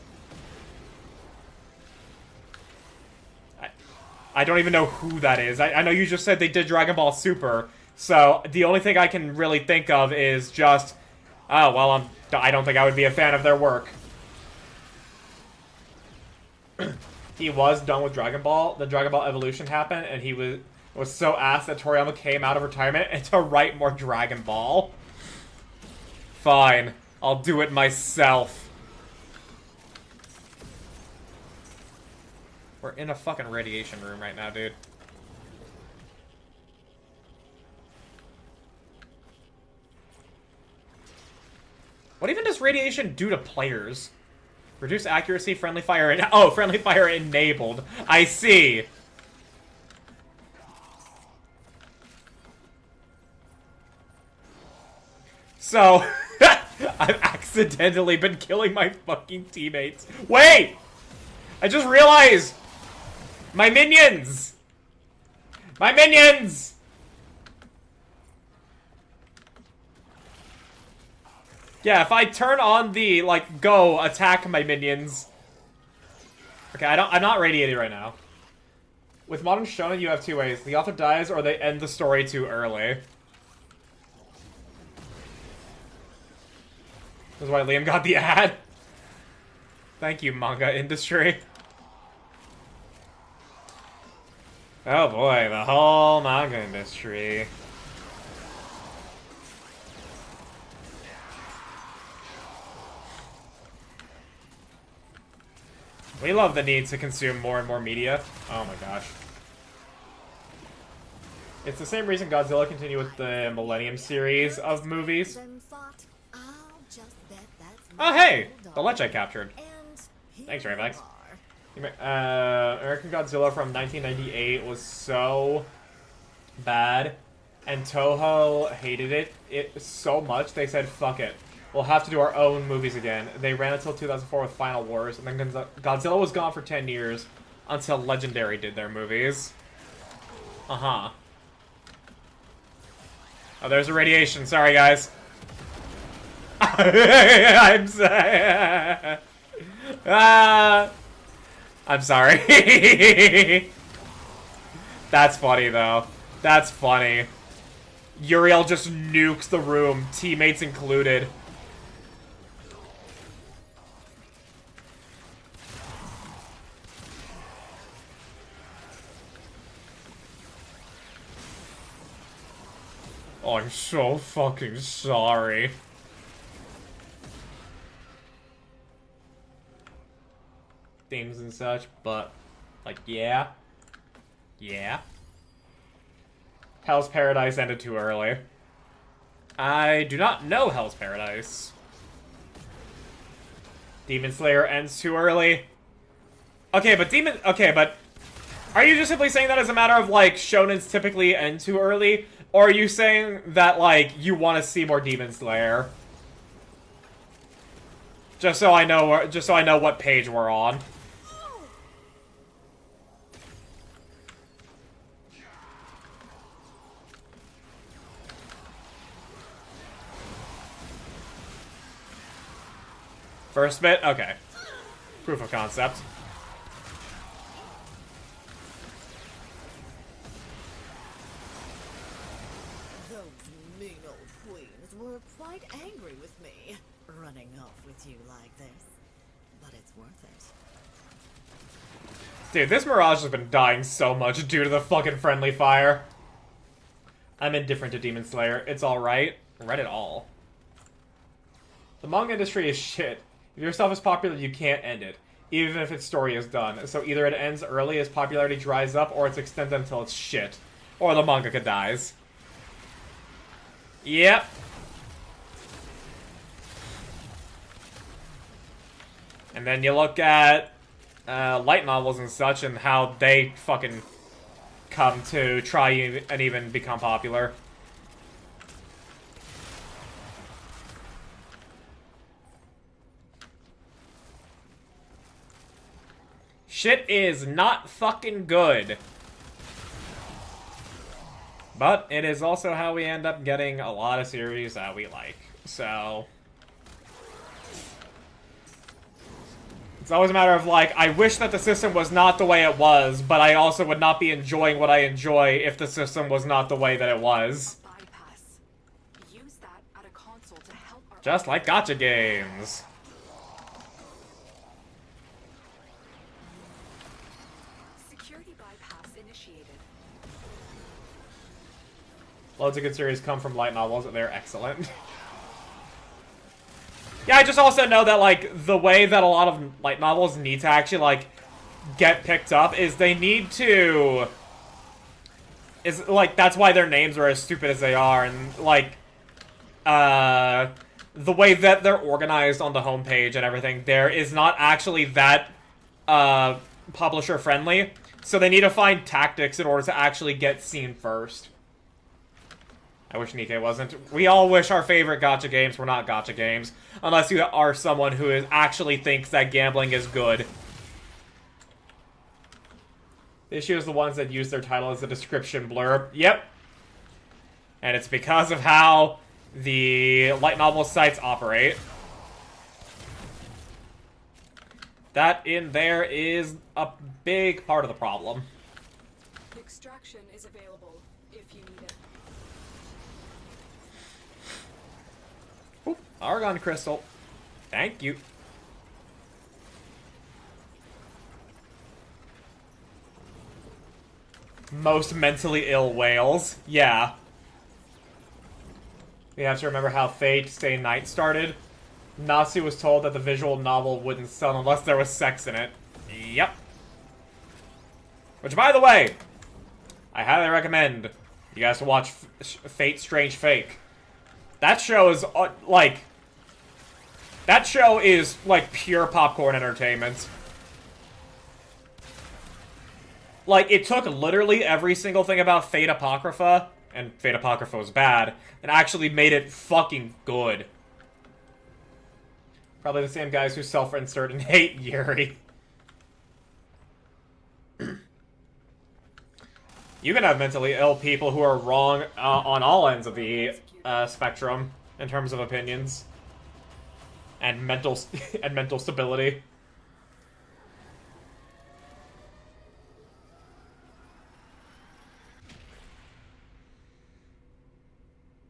I don't even know who that is. I know you just said they did Dragon Ball Super. So, the only thing I can really think of is just, oh, well, I don't think I would be a fan of their work. He was done with Dragon Ball. The Dragon Ball Evolution happened, and he was so asked that Toriyama came out of retirement and to write more Dragon Ball. Fine. I'll do it myself. We're in a fucking radiation room right now, dude. What even does radiation do to players? Reduce accuracy, friendly fire, and oh, friendly fire enabled. I see. So, I've accidentally been killing my fucking teammates. Wait! I just realized! My minions! My minions! Yeah, if I turn on the, like, go attack my minions. Okay, I'm not radiated right now. With Modern Shonen, you have two ways. The author dies or they end the story too early. That's why Liam got the ad. Thank you, manga industry. Oh boy, the whole manga industry. We love the need to consume more and more media. Oh my gosh. It's the same reason Godzilla continued with the Millennium series of movies. Oh hey! The Lich I captured. Thanks, Rayvex. American Godzilla from 1998 was so bad, and Toho hated it so much they said, fuck it. We'll have to do our own movies again. They ran until 2004 with Final Wars, and then Godzilla was gone for 10 years until Legendary did their movies. Uh-huh. Oh, there's a radiation. Sorry, guys. I'm sorry. I'm sorry. That's funny, though. That's funny. Uriel just nukes the room, teammates included. Oh, I'm so fucking sorry. Themes and such, but, like, yeah. Yeah. Hell's Paradise ended too early. I do not know Hell's Paradise. Demon Slayer ends too early. Okay, but are you just simply saying that as a matter of, like, shonens typically end too early? Or are you saying that, like, you want to see more Demon Slayer? Just so I know what page we're on. First bit? Okay. Proof of concept. Those mean old queens were quite angry with me, running off with you like this. But it's worth it. Dude, this Mirage has been dying so much due to the fucking friendly fire. I'm indifferent to Demon Slayer. It's alright. Read it all. The manga industry is shit. If your stuff is popular, you can't end it, even if its story is done. So either it ends early as popularity dries up, or it's extended until it's shit. Or the mangaka dies. Yep. And then you look at light novels and such, and how they fucking come to try and even become popular. Shit is not fucking good. But it is also how we end up getting a lot of series that we like. So it's always a matter of, like, I wish that the system was not the way it was, but I also would not be enjoying what I enjoy if the system was not the way that it was. Bypass. Use that at a console to help our Just like gacha games. security bypass initiated. Loads of good series come from light novels, and they're excellent. Yeah, I just also know that, like, the way that a lot of light novels need to actually, like, get picked up is they need to... like, that's why their names are as stupid as they are, and, like, the way that they're organized on the homepage and everything there is not actually that, publisher-friendly, so they need to find tactics in order to actually get seen first. I wish Nikkei wasn't. We all wish our favorite gacha games were not gacha games, unless you are someone who actually thinks that gambling is good. The issue is the ones that use their title as a description blurb. Yep. And it's because of how the light novel sites operate. That in there is a big part of the problem. Extraction is available if you need it. Oop, Argon Crystal. Thank you. Most mentally ill whales. Yeah. We have to remember how Fate Stay Night started. Natsu was told that the visual novel wouldn't sell unless there was sex in it. Yep. Which, by the way, I highly recommend you guys to watch Fate Strange Fake. That show is, like... That show is, like, pure popcorn entertainment. Like, it took literally every single thing about Fate Apocrypha, and Fate Apocrypha was bad, and actually made it fucking good. Probably the same guys who self-insert and hate Yuri. You can have mentally ill people who are wrong on all ends of the spectrum in terms of opinions and mental stability.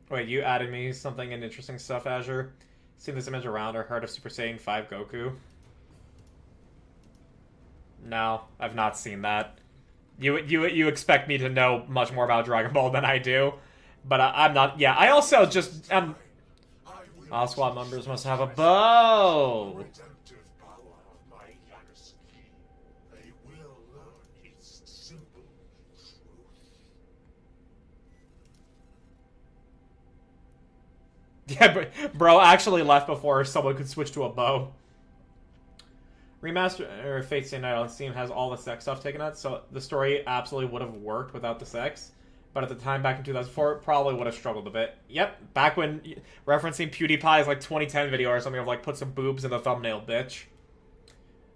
Wait, you added me something and interesting stuff, Azure. Seen this image around or heard of Super Saiyan 5 Goku? No, I've not seen that. You expect me to know much more about Dragon Ball than I do, but I'm not. Yeah, I also just all squad members must have a bow. Redemptive power of my Yakuski. They will learn its simple truth. Yeah, but bro actually left before someone could switch to a bow. Remaster or Fate Stay Night on Steam has all the sex stuff taken out, so the story absolutely would have worked without the sex. But at the time, back in 2004, it probably would have struggled a bit. Yep, back when referencing PewDiePie's like 2010 video or something of like put some boobs in the thumbnail, bitch.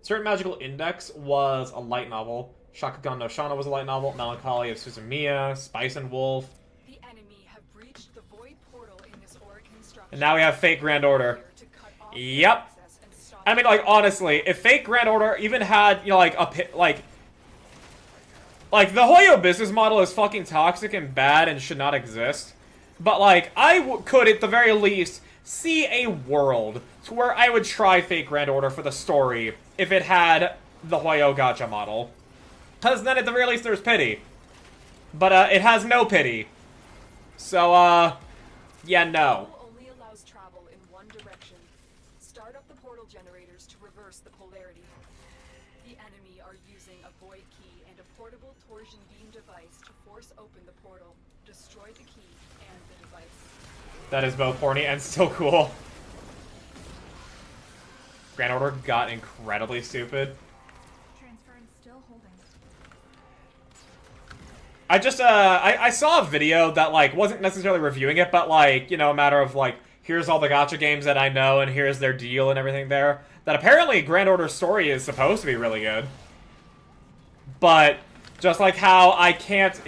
Certain Magical Index was a light novel. Shakugan no Shana was a light novel. Melancholy of Suzumiya, Spice and Wolf. The enemy have breached the void portal in this Auric construction. And now we have Fate Grand Order. Yep. I mean, like, honestly, if Fate Grand Order even had, you know, like, like, the Hoyo business model is fucking toxic and bad and should not exist. But, like, I could, at the very least, see a world to where I would try Fate Grand Order for the story if it had the Hoyo gacha model. Because then, at the very least, there's pity. But, it has no pity. So, yeah, no. Only allows travel in one direction. Start up the portal generators to reverse the polarity. The enemy are using a void key and a portable torsion beam device to force open the portal, destroy the key and the device. That is both horny and still cool. Grand Order got incredibly stupid. Transference still holding. I just, I saw a video that, like, wasn't necessarily reviewing it, but, like, you know, a matter of, like, here's all the gacha games that I know, and here's their deal and everything there. That apparently Grand Order's story is supposed to be really good. But, just like how I can't,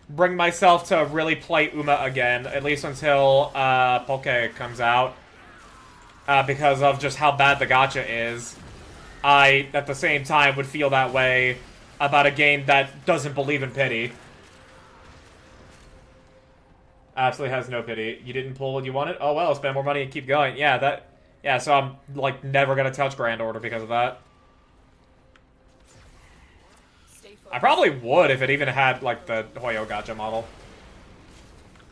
bring myself to really play Uma again, at least until, Poke comes out. Because of just how bad the gacha is. I, at the same time, would feel that way about a game that doesn't believe in pity. Absolutely has no pity. You didn't pull what you wanted? Oh well, spend more money and keep going. Yeah, yeah, so I'm, like, never gonna touch Grand Order because of that. I probably would if it even had, like, the Hoyo gacha model.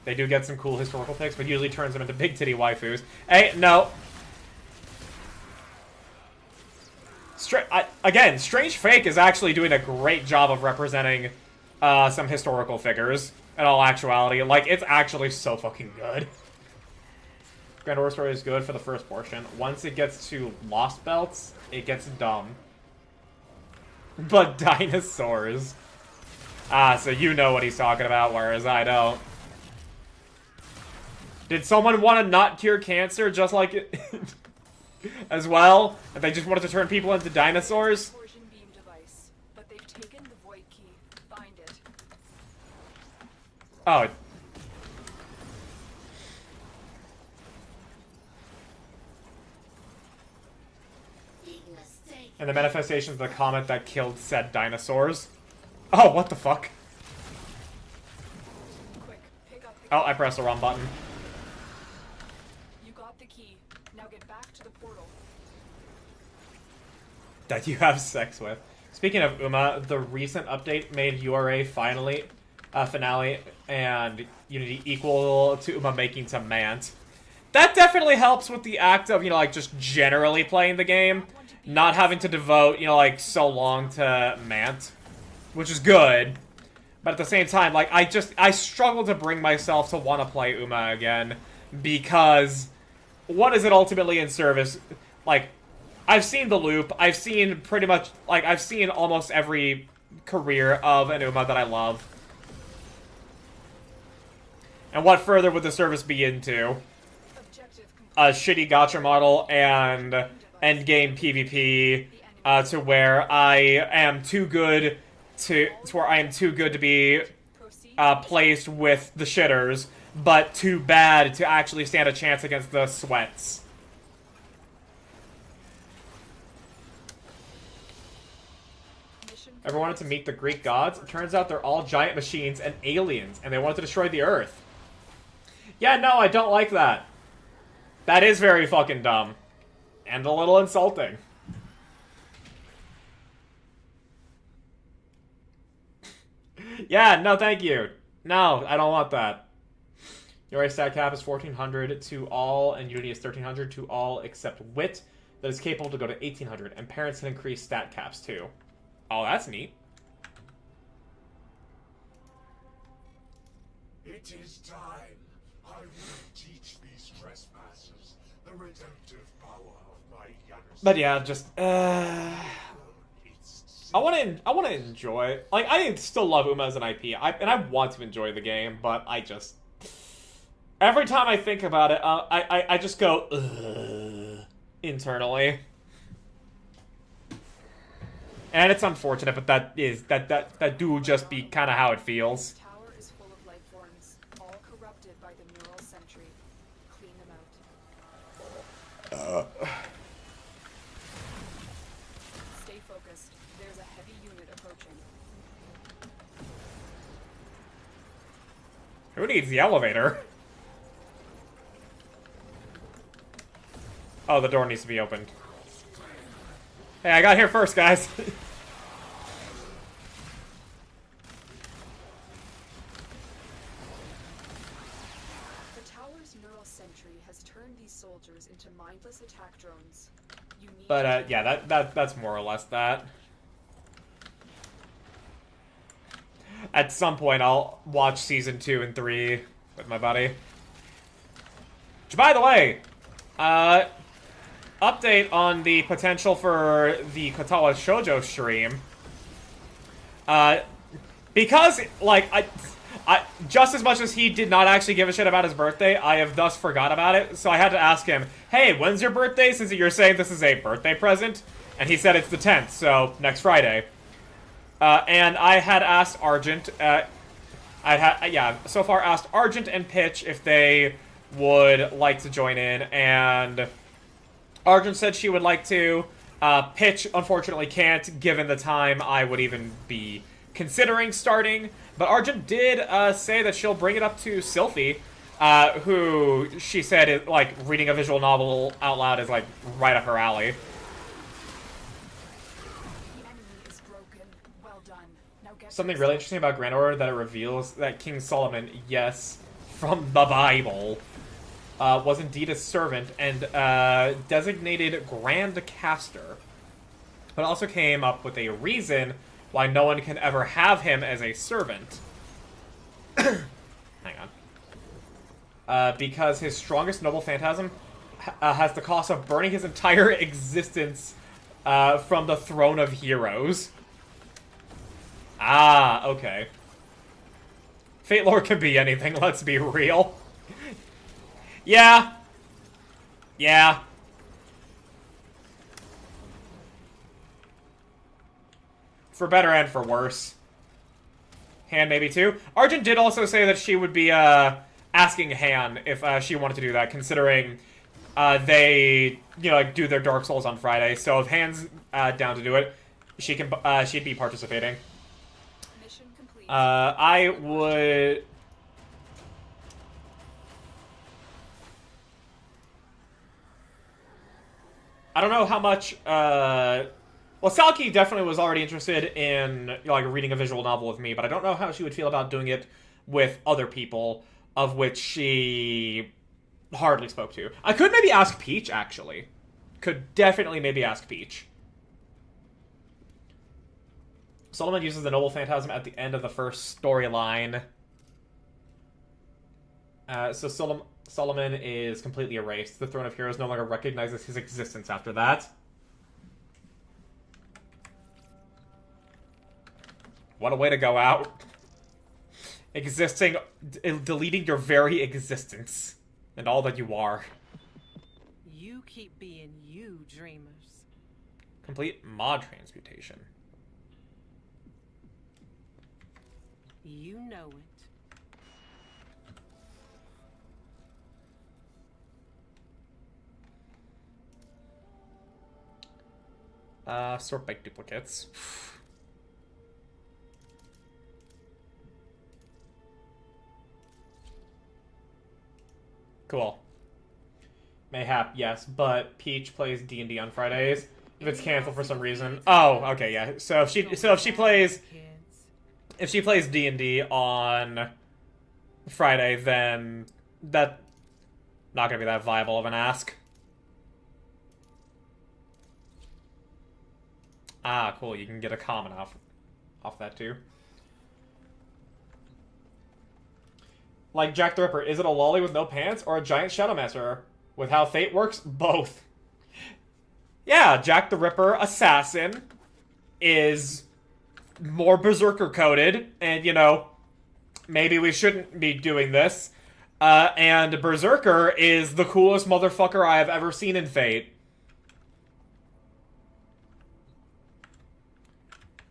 They do get some cool historical picks, but usually turns them into big titty waifus. Hey, no. Again, Strange Fake is actually doing a great job of representing some historical figures, in all actuality. Like, it's actually so fucking good. Grand Order story is good for the first portion. Once it gets to Lost Belts, it gets dumb. But dinosaurs. Ah, so you know what he's talking about, whereas I don't. Did someone want to not cure cancer just like it as well? And they just wanted to turn people into dinosaurs? Torsion beam device, but they've taken the void key. Find it. Oh. And the manifestations of the comet that killed said dinosaurs. Oh, what the fuck? Quick, pick up the Oh, I pressed the wrong button. You got the key. Now get back to the portal. That you have sex with. Speaking of Uma, the recent update made URA finale and Unity equal to Uma making to Mant. That definitely helps with the act of, like, just generally playing the game. Not having to devote, like, so long to Mant. Which is good. But at the same time, like, I struggle to bring myself to want to play Uma again. Because what is it ultimately in service? Like, I've seen the loop. I've seen pretty much, like, I've seen almost every career of an Uma that I love. And what further would the service be into? A shitty gacha model and endgame PvP to where I am too good to be placed with the shitters, but too bad to actually stand a chance against the sweats. Ever wanted to meet the Greek gods? It turns out they're all giant machines and aliens, and they wanted to destroy the Earth. Yeah, no, I don't like that. That is very fucking dumb. And a little insulting. Yeah, no thank you. No, I don't want that. Your stat cap is 1400 to all, and Unity is 1300 to all except Wit, that is capable to go to 1800, and parents can increase stat caps too. Oh, that's neat. It is time. I will teach these trespassers the redemptive power of my youngest. But yeah, just I want to enjoy. Like, I still love Uma as an IP, and I want to enjoy the game, but I just every time I think about it, I just go internally. And it's unfortunate, but that do just be kind of how it feels. This tower is full of life forms, all corrupted by the neural sentry. Clean them out. Stay focused. There's a heavy unit approaching. Who needs the elevator? Oh, the door needs to be opened. Hey, I got here first, guys. The tower's neural sentry has turned these soldiers into mindless attack drones. You need But yeah, that's more or less that. At some point, I'll watch season 2 and 3 with my buddy. Which, by the way, update on the potential for the Katawa Shoujo stream. Because, like, I just as much as he did not actually give a shit about his birthday, I have thus forgot about it. So I had to ask him, hey, when's your birthday, since you're saying this is a birthday present? And he said it's the 10th, so next Friday. And I had asked Argent, so far asked Argent and Pitch if they would like to join in, and Argent said she would like to. Pitch, unfortunately, can't, given the time I would even be considering starting. But Argent did say that she'll bring it up to Sylphie, who she said is, like, reading a visual novel out loud is, like, right up her alley. The enemy is broken. Well done. Now get Something really interesting about Grand Order that it reveals that King Solomon, yes, from the Bible, was indeed a servant and designated Grand Caster, but also came up with a reason why no one can ever have him as a servant. Hang on. Because his strongest noble phantasm has the cost of burning his entire existence from the throne of heroes. Ah, okay. Fate lore can be anything, let's be real. Yeah. Yeah. For better and for worse. Han maybe too. Argent did also say that she would be asking Han if she wanted to do that, considering they, like, do their Dark Souls on Friday. So if Han's down to do it, she can. She'd be participating. mission complete. I would. I don't know how much, well, Salki definitely was already interested in, you know, like, reading a visual novel with me, but I don't know how she would feel about doing it with other people, of which she hardly spoke to. I could maybe ask Peach, actually. Could definitely maybe ask Peach. Solomon uses the Noble Phantasm at the end of the first storyline. So Solomon is completely erased. The Throne of Heroes no longer recognizes his existence after that. What a way to go out. Deleting your very existence. And all that you are. You keep being you, dreamers. Complete mod transmutation. You know it. Sort by duplicates. Cool. Mayhap, yes, but Peach plays D&D on Fridays. If it's canceled for some reason. Oh, okay, yeah. So if she plays D&D on Friday, then that not gonna be that viable of an ask. Ah, cool. You can get a comment off that too. Like Jack the Ripper, is it a lolly with no pants or a giant Shadow Master? With how fate works, both. Yeah, Jack the Ripper, assassin, is more berserker coded, and you know, maybe we shouldn't be doing this. And Berserker is the coolest motherfucker I have ever seen in Fate.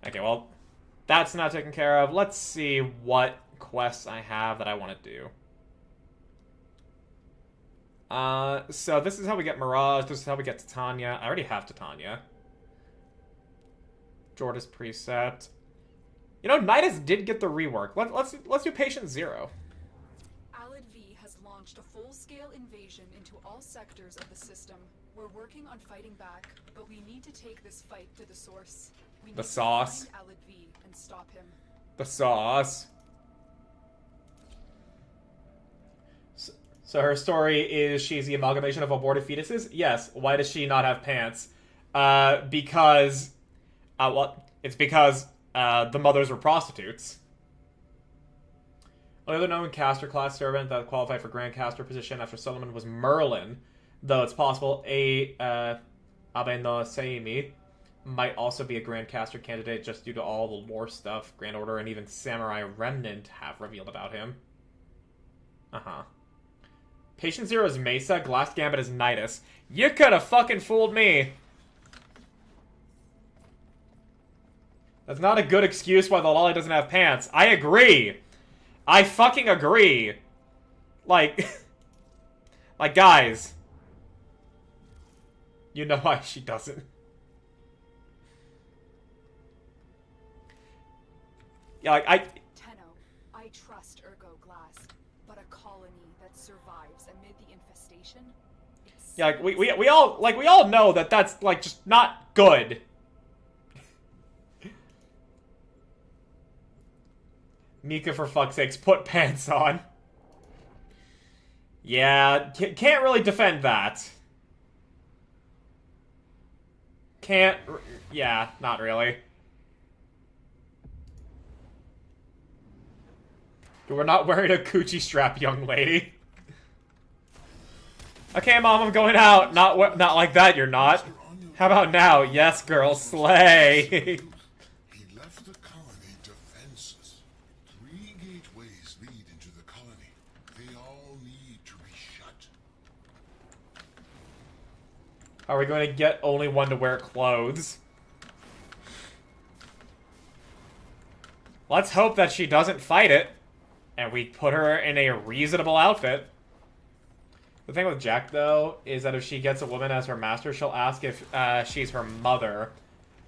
Okay, well, that's not taken care of. Let's see what quests I have that I want to do. So this is how we get Mirage. This is how we get Titania. I already have Titania. Jorda's preset. You know, Nidus did get the rework. Let's do Patient Zero. Alid V has launched a full-scale invasion into all sectors of the system. We're working on fighting back, but we need to take this fight to the source. We need The sauce. to find Alid V and stop him. The sauce. So her story is she's the amalgamation of aborted fetuses? Yes. Why does she not have pants? Because... well, it's because the mothers were prostitutes. Only other known caster class servant that qualified for Grand Caster position after Solomon was Merlin, though it's possible Abe no Seimi might also be a Grand Caster candidate just due to all the lore stuff Grand Order and even Samurai Remnant have revealed about him. Uh-huh. Patient Zero is Mesa, Glass Gambit is Nidus. You could have fucking fooled me! That's not a good excuse why the lolly doesn't have pants. I agree! I fucking agree! Like... like, guys. You know why she doesn't. Yeah, like, Tenno, I trust Ergo Glass, but a colony that survives amid the infestation? Yeah, like, we all know that that's, like, just not good. Mika, for fuck's sakes, put pants on. Yeah, can't really defend that. Yeah, not really. We're not wearing a coochie strap, young lady. Okay, Mom, I'm going out. Not like that, you're not. How about now? Yes, girl, slay. He left the colony defenseless. 3 gateways lead into the colony. They all need to be shut. Are we going to get only one to wear clothes? Let's hope that she doesn't fight it. And we put her in a reasonable outfit. The thing with Jack, though, is that if she gets a woman as her master, she'll ask if she's her mother.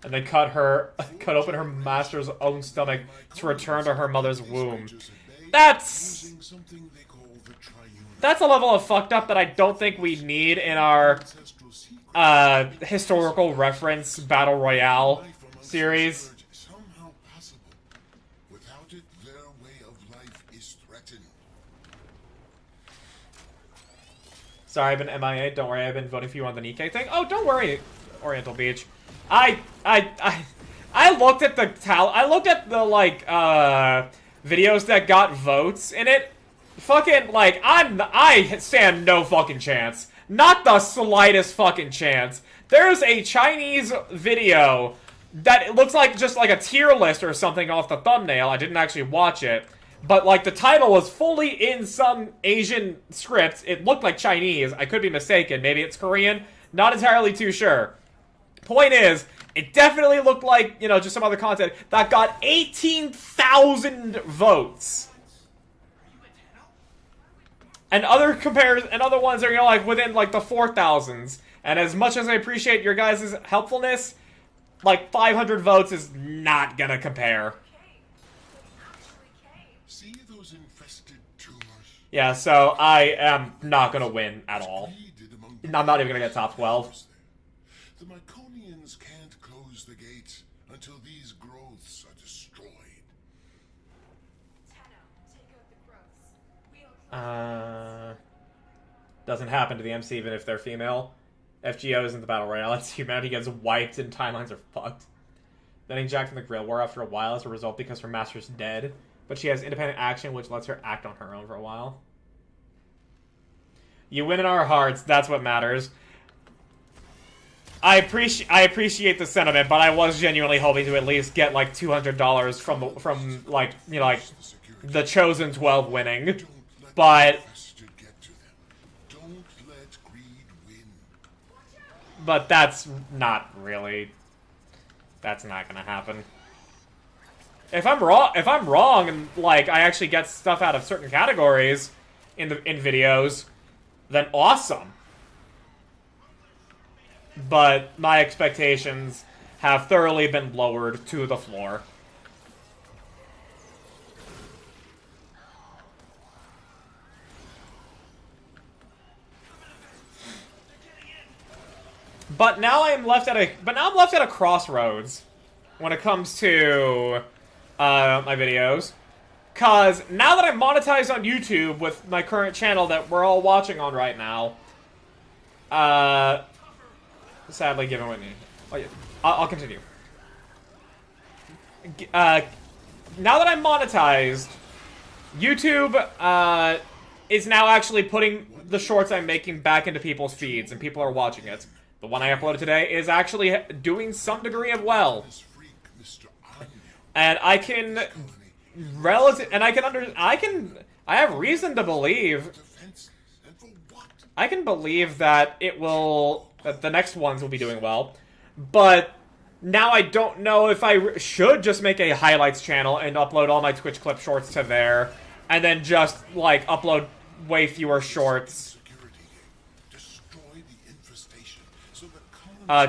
And then cut open her master's own stomach to return to her mother's womb. That's... Using something they call the triune that's a level of fucked up that I don't think we need in our historical reference battle royale series. Somehow possible. Without it, their way of life is threatened. Sorry, I've been MIA. Don't worry, I've been voting for you on the Nikkei thing. Oh, don't worry, Oriental Beach. I looked at the like videos that got votes in it. Fucking like I stand no fucking chance. Not the slightest fucking chance. There's a Chinese video that it looks like just like a tier list or something off the thumbnail. I didn't actually watch it. But, like, the title was fully in some Asian script. It looked like Chinese. I could be mistaken. Maybe it's Korean. Not entirely too sure. Point is, it definitely looked like, you know, just some other content that got 18,000 votes. And other ones are, you know, like, within, like, the 4,000s. And as much as I appreciate your guys' helpfulness, like, 500 votes is not gonna compare. See those infested tumors? Yeah, so I am not gonna win at all. I'm not even gonna get top 12. The Myconians can't close the gates until these growths are destroyed. Doesn't happen to the MC even if they're female. FGO isn't the battle royale. It's humanity gets wiped and timelines are fucked. Banning Jack from the Grill War after a while as a result because her master's dead. But she has independent action, which lets her act on her own for a while. You win in our hearts. That's what matters. I appreciate the sentiment, but I was genuinely hoping to at least get like $200 from like, you know, like the chosen 12 winning. But that's not really. That's not gonna happen. If I'm wrong, and like I actually get stuff out of certain categories in videos, then awesome. But my expectations have thoroughly been lowered to the floor. But now I'm left at a crossroads when it comes to my videos, cause now that I'm monetized on YouTube with my current channel that we're all watching on right now, sadly given Whitney. Oh, yeah. I'll continue. Now that I'm monetized, YouTube is now actually putting the shorts I'm making back into people's feeds, and people are watching it. The one I uploaded today is actually doing some degree of well. And I can I have reason to believe that that the next ones will be doing well. But now I don't know if I should just make a highlights channel and upload all my Twitch clip shorts to there, and then just like upload way fewer shorts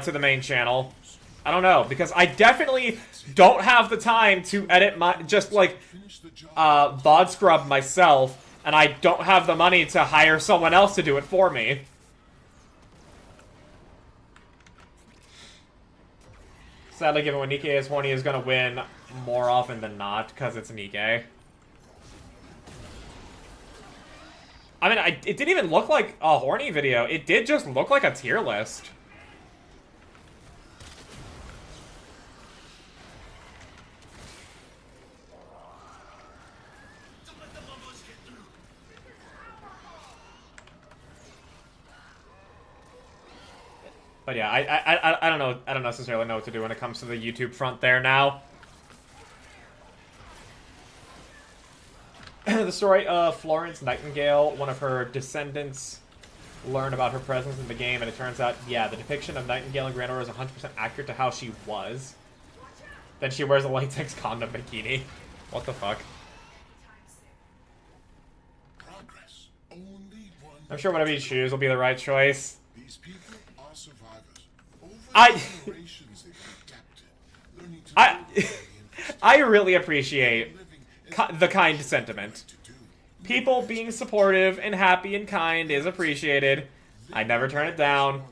to the main channel. I don't know, because I definitely don't have the time to edit VOD scrub myself, and I don't have the money to hire someone else to do it for me. Sadly, given when Nikkei is horny, is gonna win more often than not, because it's Nikkei. I mean, it didn't even look like a horny video. It did just look like a tier list. But yeah, I don't know. I don't necessarily know what to do when it comes to the YouTube front there now. The story of Florence Nightingale, one of her descendants, learned about her presence in the game, and it turns out, yeah, the depiction of Nightingale in Grand Order is 100% accurate to how she was. Then she wears a latex condom bikini. What the fuck? I'm sure whatever you choose will be the right choice. I really appreciate the kind sentiment. people being supportive and happy and kind is appreciated. I never turn it down.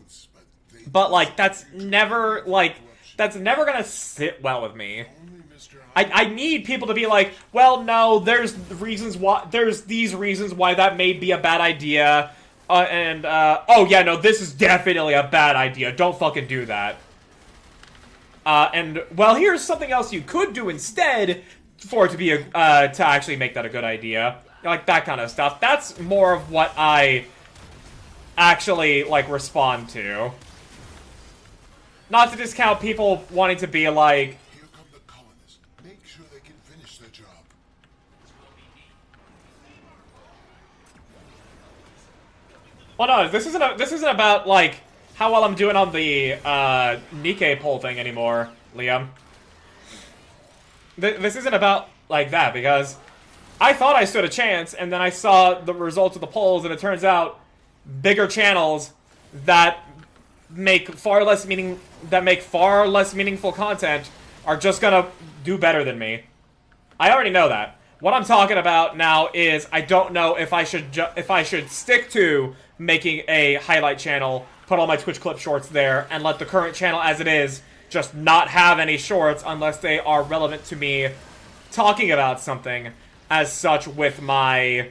But, like, that's never gonna sit well with me. I need people to be like, well, no, there's these reasons why that may be a bad idea. Oh yeah, no, this is definitely a bad idea. Don't fucking do that. And, well, here's something else you could do instead for it to be to actually make that a good idea. Like, that kind of stuff. That's more of what I actually, like, respond to. Not to discount people wanting to be like, Here come the colonists. Make sure they can finish their job. well, no, this isn't about, like, how well I'm doing on the, Nikkei poll thing anymore, Liam. This isn't about, like, that, because I thought I stood a chance, and then I saw the results of the polls, and it turns out bigger channels that make far less meaningful content are just gonna do better than me. I already know that. What I'm talking about now is I don't know if I should stick to making a highlight channel, put all my Twitch clip shorts there, and let the current channel as it is just not have any shorts unless they are relevant to me talking about something as such with my,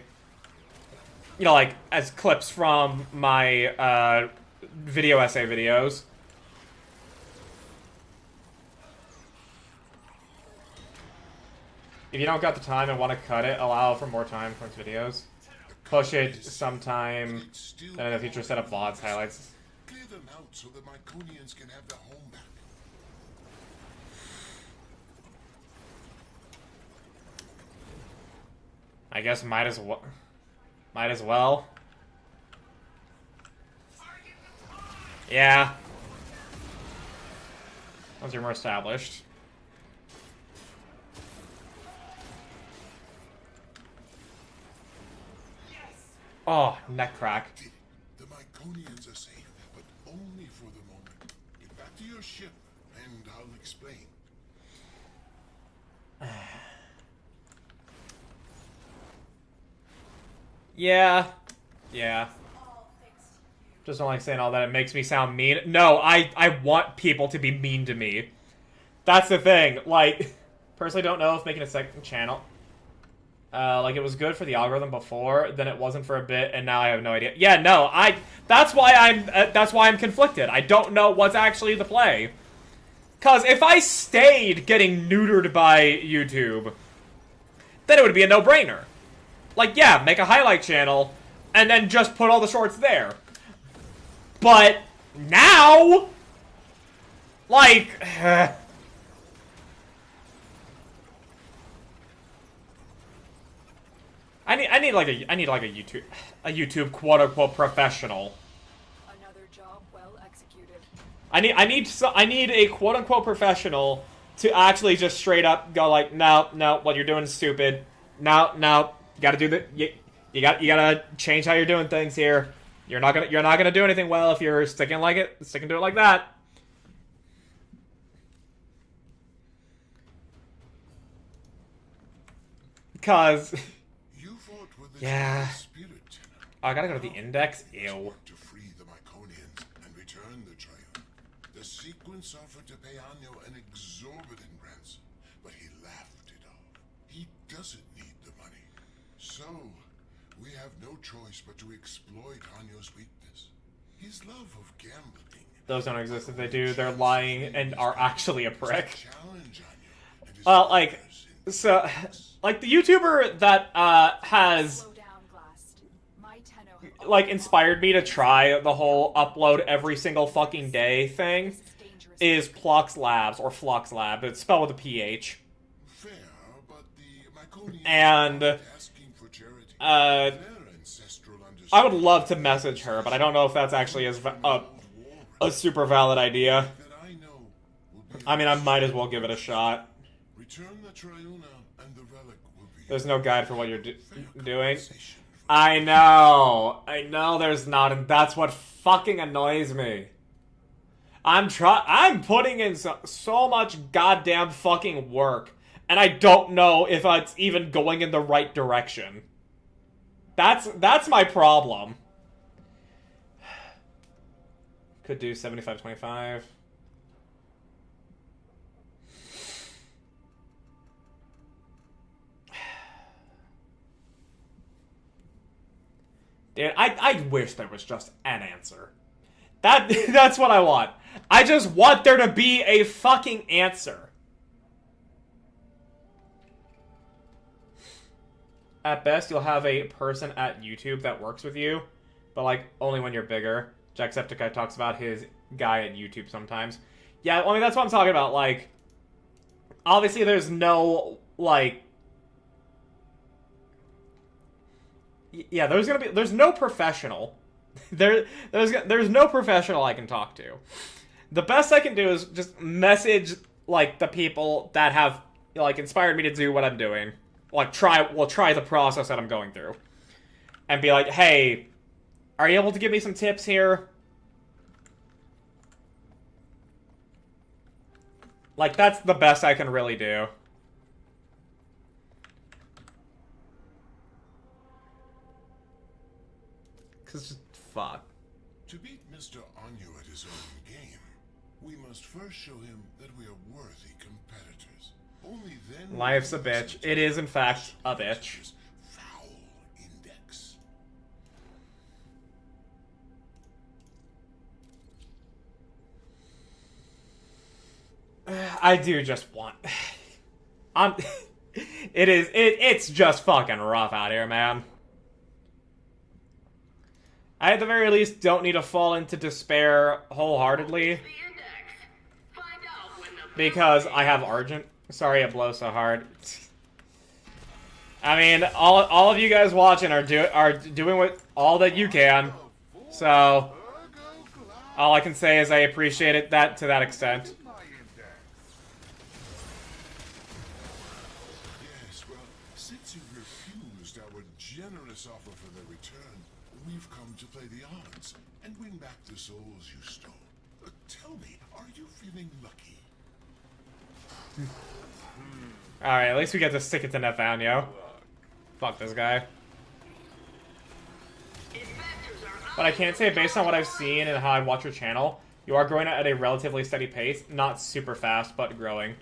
you know, like, as clips from my, video essay videos. If you don't got the time and want to cut it, allow for more time for its videos. Push it sometime, then in the future set up VODs, highlights. Clear them out so the Myconians can have their home back. I guess might as well. Yeah. Once you're more established. Oh, neck crack. The Myconians are safe, but only for the moment. Get back to your ship, and I'll explain. Yeah. Just don't like saying all that. It makes me sound mean. No, I want people to be mean to me. That's the thing. Like, personally don't know if making a second channel, like, it was good for the algorithm before, then it wasn't for a bit, and now I have no idea. Yeah, no, that's why I'm conflicted. I don't know what's actually the play. Cause if I stayed getting neutered by YouTube, then it would be a no-brainer. Like, yeah, make a highlight channel, and then just put all the shorts there. But now, like, I need like a YouTube quote unquote professional. Another job well executed. I need a quote unquote professional to actually just straight up go like, no, what you're doing is stupid. No, you gotta do the you gotta change how you're doing things here. You're not gonna do anything well if you're sticking to it like that. Because yeah. Oh, I gotta go to the index. Ew. To free the Myconians and return the Triune. The sequence offered to pay Anyo an exorbitant ransom, but he laughed it off. He doesn't need the money. So, we have no choice but to exploit Anyo's weakness. His love of gambling. Those don't exist. If they do, they're lying and are actually a prick. Challenge Anyo and his Like, so, like, the YouTuber that, has, like, inspired me to try the whole upload every single fucking day thing is Plux Labs, or Flux Lab. It's spelled with a PH. Fair, but the Myconians And, asking for charity. I would love to message her, but I don't know if that's actually a super valid idea. I mean, I might as well give it a shot. Return the Triuna and the relic will be. There's no guide for what you're doing. I know there's not, and that's what fucking annoys me. I'm putting in so much goddamn fucking work, and I don't know if it's even going in the right direction. That's my problem. Could do 75-25. Dude, I wish there was just an answer. That's what I want. I just want there to be a fucking answer. At best, you'll have a person at YouTube that works with you, but, like, only when you're bigger. Jacksepticeye talks about his guy at YouTube sometimes. Yeah, I mean, that's what I'm talking about. Like, obviously there's no, like... Yeah, there's no professional. There's no professional I can talk to. The best I can do is just message, like, the people that have, like, inspired me to do what I'm doing. Like, try the process that I'm going through. And be like, hey, are you able to give me some tips here? Like, that's the best I can really do. Cause just, fuck. To beat Mr. Anyu at his own game, we must first show him that we are worthy competitors. Only then... Life's a bitch. It is, in fact, a bitch. Foul index. I do just want... It's just fucking rough out here, man. I, at the very least, don't need to fall into despair wholeheartedly. Because I have Argent. Sorry it blows so hard. I mean, all of you guys watching are doing all that you can. So, all I can say is I appreciate it to that extent. Yes, well, since you refused our generous offer for the return, we've come to play the odds and win back the souls you stole. Tell me, are you feeling lucky? Alright, at least we get to stick it to Nathaniel. Fuck this guy. But I can't say, based on what I've seen and how I watch your channel, you are growing at a relatively steady pace. Not super fast, but growing.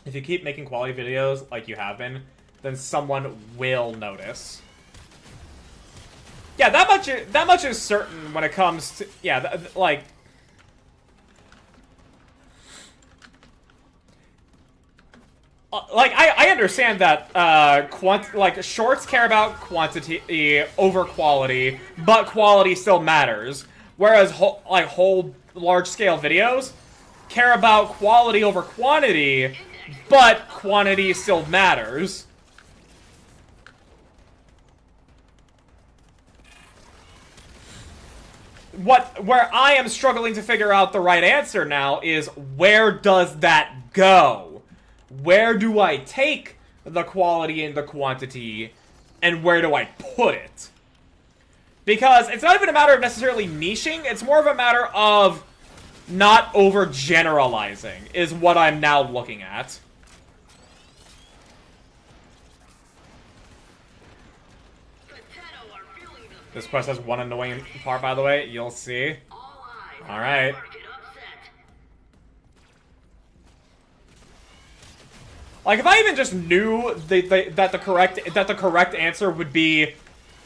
If you keep making quality videos like you have been, then someone will notice. Yeah, that much is certain when it comes to... Yeah, like... Like, I understand that, like, shorts care about quantity over quality, but quality still matters. Whereas, whole large-scale videos care about quality over quantity, but quantity still matters. Where I am struggling to figure out the right answer now is, where does that go? Where do I take the quality and the quantity, and where do I put it? Because it's not even a matter of necessarily niching, it's more of a matter of not overgeneralizing, is what I'm now looking at. This quest has one annoying part, by the way, you'll see. Alright. Like, if I even just knew that the correct answer would be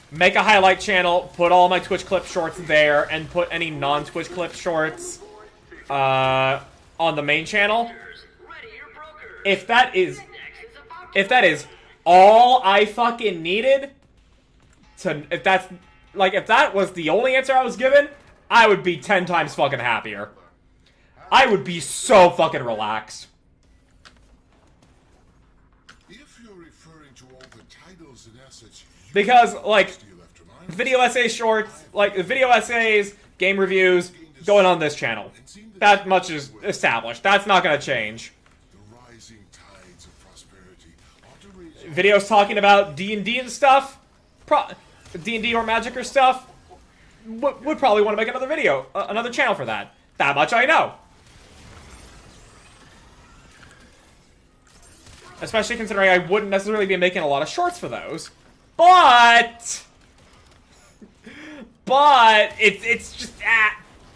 make a highlight channel, put all my Twitch clip shorts there, and put any non-Twitch clip shorts on the main channel. If that is all I fucking needed if that was the only answer I was given, I would be 10 times fucking happier. I would be so fucking relaxed. Because, like, video essay shorts, like, video essays, game reviews, going on this channel. That much is established. That's not gonna change. Videos talking about D&D and stuff, D&D or Magic or stuff, would probably want to make another video, another channel for that. That much I know. Especially considering I wouldn't necessarily be making a lot of shorts for those. But but it's just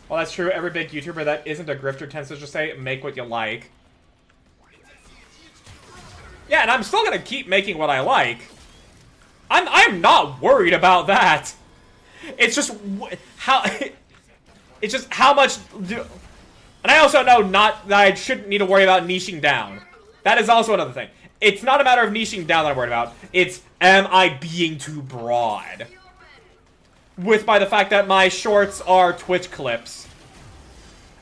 well, that's true. Every big YouTuber that isn't a grifter tends to just say, make what you like. Yeah, and I'm still gonna keep making what I like. I'm not worried about that. It's just how it's just how much and I also know not that I shouldn't need to worry about niching down. That is also another thing. It's not a matter of niching down that I'm worried about. It's, am I being too broad? By the fact that my shorts are Twitch clips.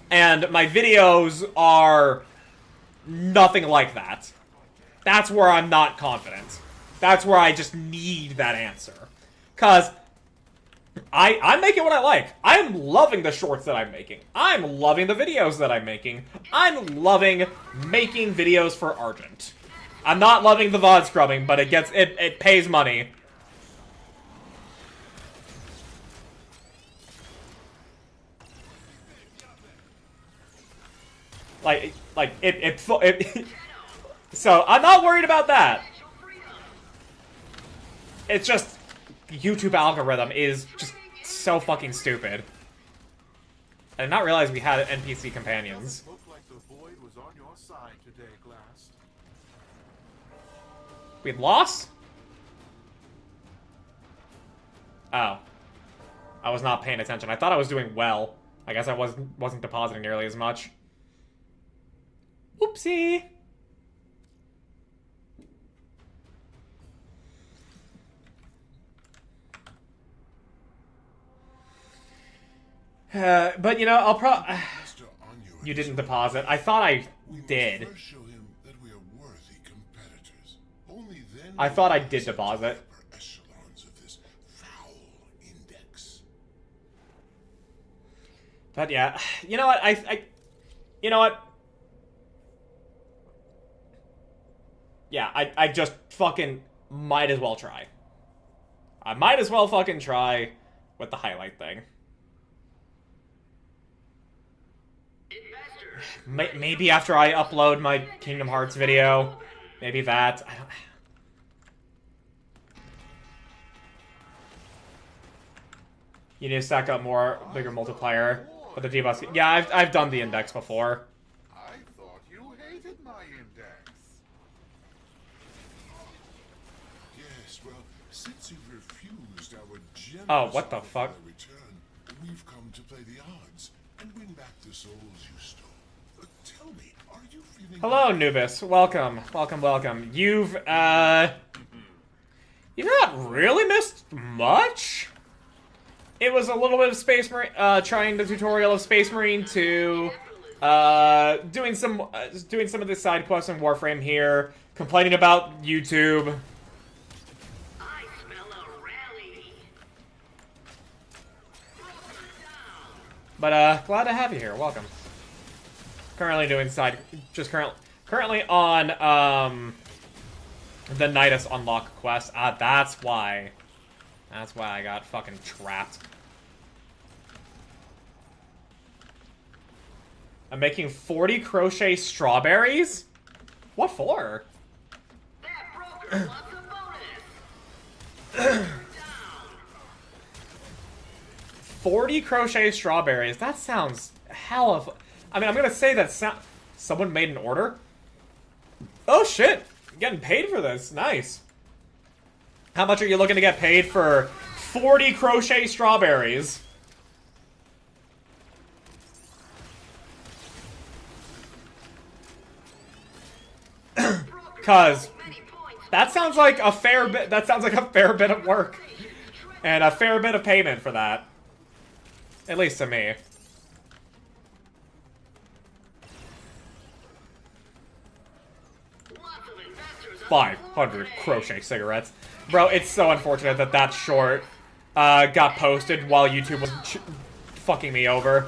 And my videos are nothing like that. That's where I'm not confident. That's where I just need that answer. Because I'm making what I like. I'm loving the shorts that I'm making. I'm loving the videos that I'm making. I'm loving making videos for Argent. I'm not loving the VOD scrubbing, but it pays money. So I'm not worried about that. It's just the YouTube algorithm is just so fucking stupid. I did not realize we had NPC companions. Looked like the void was on your side today, Glass. We'd lost? Oh. I was not paying attention. I thought I was doing well. I guess I wasn't depositing nearly as much. Oopsie. But you know, I'll probably. You didn't deposit. I thought I did. I thought I did deposit. But yeah, you know what? You know what? Yeah, I just fucking might as well try. I might as well fucking try with the highlight thing. Maybe after I upload my Kingdom Hearts video. Maybe that. I don't... You need to stack up more, bigger multiplier. But the debuffs... Yeah, I've done the index before. I thought you hated my index. Yes, well, since you refused our generous Oh, what the fuck? return, we've come to play the odds and win back the souls you stole. Tell me, are you feeling... Hello, Nubis. Welcome. Welcome, welcome. You've not really missed much. It was a little bit of Space Marine, trying the tutorial of Space Marine 2, doing some of the side quests in Warframe here, complaining about YouTube. I smell a rally. But, glad to have you here. Welcome. Currently doing currently on, the Nidus unlock quest. That's why I got fucking trapped. I'm making 40 crochet strawberries? What for? That broker wants a bonus. 40 crochet strawberries? That sounds hell of... I mean, I'm gonna say that someone made an order? Oh shit! I'm getting paid for this. Nice. How much are you looking to get paid for 40 crochet strawberries? Cause that sounds like a fair bit. That sounds like a fair bit of work, and a fair bit of payment for that. At least to me. 500 crochet cigarettes. Bro, it's so unfortunate that that short got posted while YouTube was fucking me over.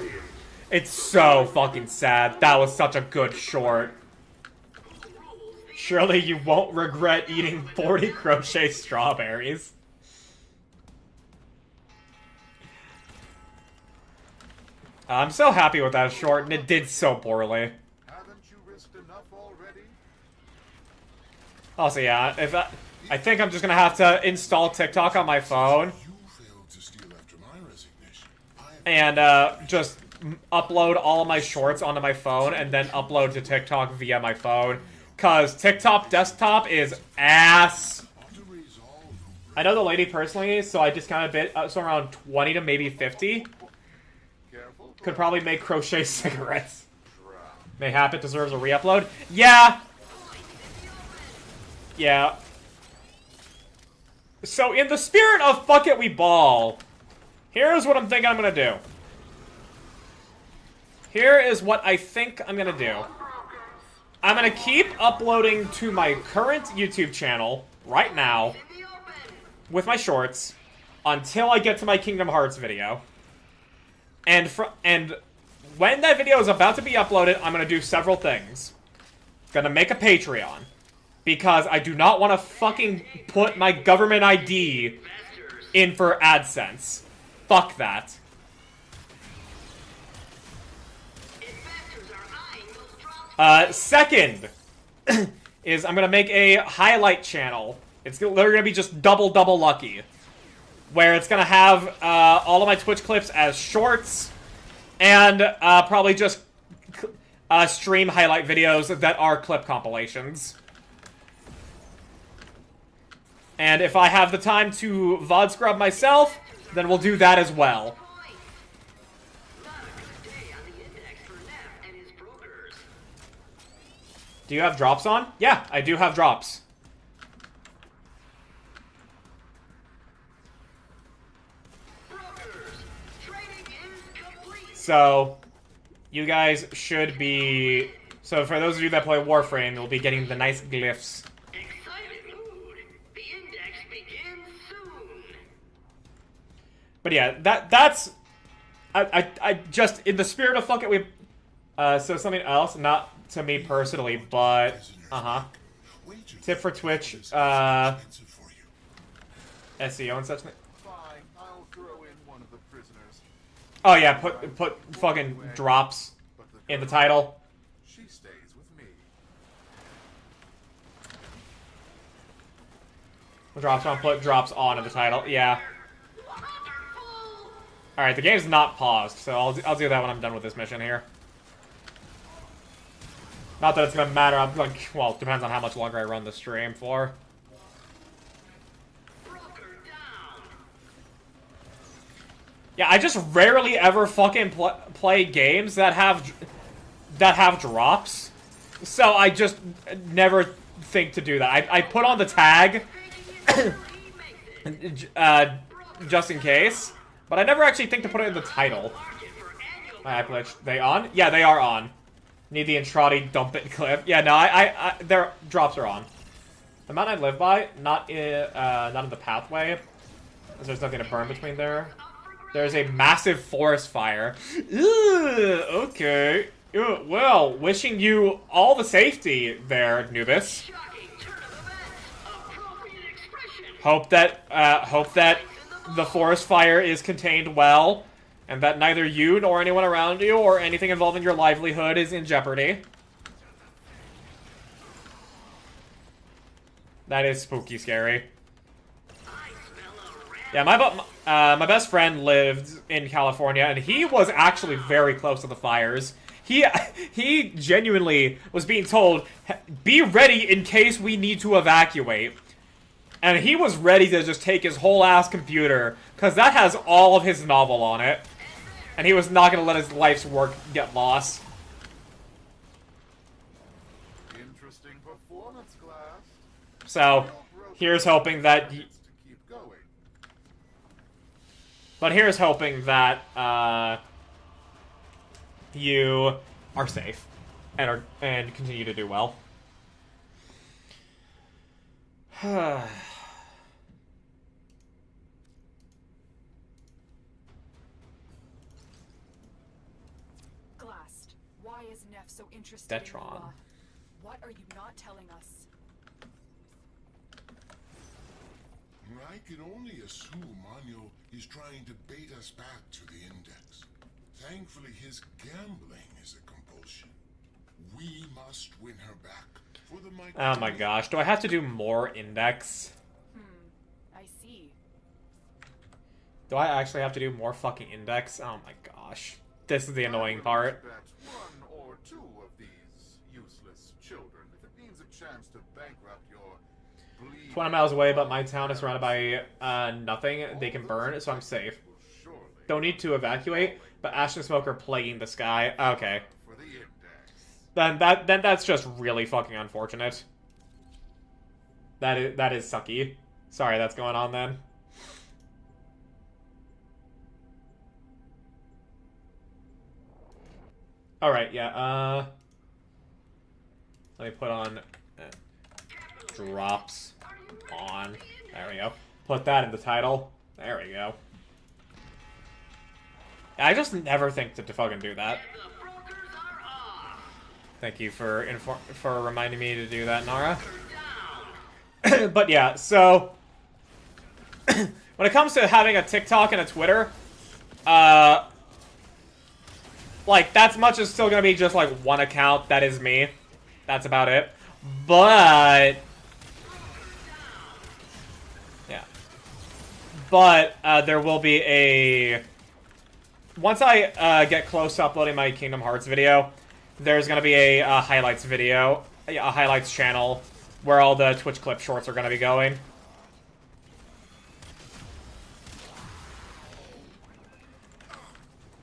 It's so fucking sad. That was such a good short. Surely you won't regret eating 40 crochet strawberries. I'm so happy with that short, and it did so poorly. Haven't you risked enough already? Also, yeah, I think I'm just gonna have to install TikTok on my phone. You failed to steal after my resignation. and just upload all of my shorts onto my phone and then upload to TikTok via my phone. Cause TikTok desktop is ass. I know the lady personally, so I discounted a bit, so around 20 to maybe 50. Could probably make crochet cigarettes. Mayhap it deserves a re-upload. Yeah! Yeah. So in the spirit of fuck it we ball, here's what I'm thinking I'm gonna do. Here is what I think I'm gonna do. I'm gonna keep uploading to my current YouTube channel right now with my shorts until I get to my Kingdom Hearts video. And when that video is about to be uploaded, I'm gonna do several things. Gonna make a Patreon. Because I do not want to fucking put my government ID in for AdSense. Fuck that. Second is I'm gonna make a highlight channel. They're gonna be just double lucky. Where it's gonna have all of my Twitch clips as shorts. And probably just stream highlight videos that are clip compilations. And if I have the time to VOD scrub myself, then we'll do that as well. Do you have drops on? Yeah, I do have drops. So, you guys should be... So for those of you that play Warframe, you'll be getting the nice glyphs. But yeah, that's... I just, in the spirit of fuck it, we... so something else, not to me personally, but... Tip for Twitch, SEO and such thing. Oh yeah, put fucking drops in the title. She stays with me. Drops on, put drops on in the title, yeah. Alright, the game's not paused, so I'll do that when I'm done with this mission here. Not that it's gonna matter, I'm like, well, it depends on how much longer I run the stream for. Yeah, I just rarely ever fucking play games that have drops. So I just never think to do that. I put on the tag just in case. But I never actually think to put it in the title. My eye glitch. They on? Yeah, they are on. Need the Entrati dump it clip. Yeah, no, their drops are on. The mountain I live by, not in the pathway. Because there's nothing to burn between there. There's a massive forest fire. Ugh, okay. Well, wishing you all the safety there, Nubis. Hope that the forest fire is contained well, and that neither you nor anyone around you or anything involving your livelihood is in jeopardy. That is spooky scary. Yeah, my best friend lived in California, and he was actually very close to the fires. He genuinely was being told, be ready in case we need to evacuate. And he was ready to just take his whole ass computer, because that has all of his novel on it. And he was not going to let his life's work get lost. Interesting performance, class. So, here's hoping that... But here's hoping that, you are safe and continue to do well. Glast, why is Neff so interested in Detron. Lua? What are you not telling us? I can only assume Anyo is trying to bait us back to the Index. Thankfully, his gambling is a compulsion. We must win her back for the might. Oh my gosh, do I have to do more Index? I see. Do I actually have to do more fucking index? Oh my gosh. This is the annoying part. One or two of these useless children, if it means a chance to bankrupt your 20 miles away, but my town is surrounded by nothing they can burn, so I'm safe. Don't need to evacuate, but ash and smoke are plaguing the sky. Okay. Then that's just really fucking unfortunate. That is sucky. Sorry, that's going on then. Alright, yeah, let me put on drops on. There we go. Put that in the title. There we go. I just never think to fucking do that. Thank you for reminding me to do that, Nara. But yeah, so when it comes to having a TikTok and a Twitter, like, that's much is still gonna be just like one account. That is me. That's about it. But yeah, but there will be a once I get close to uploading my Kingdom Hearts video. There's gonna be a highlights video, a highlights channel where all the Twitch clip shorts are gonna be going.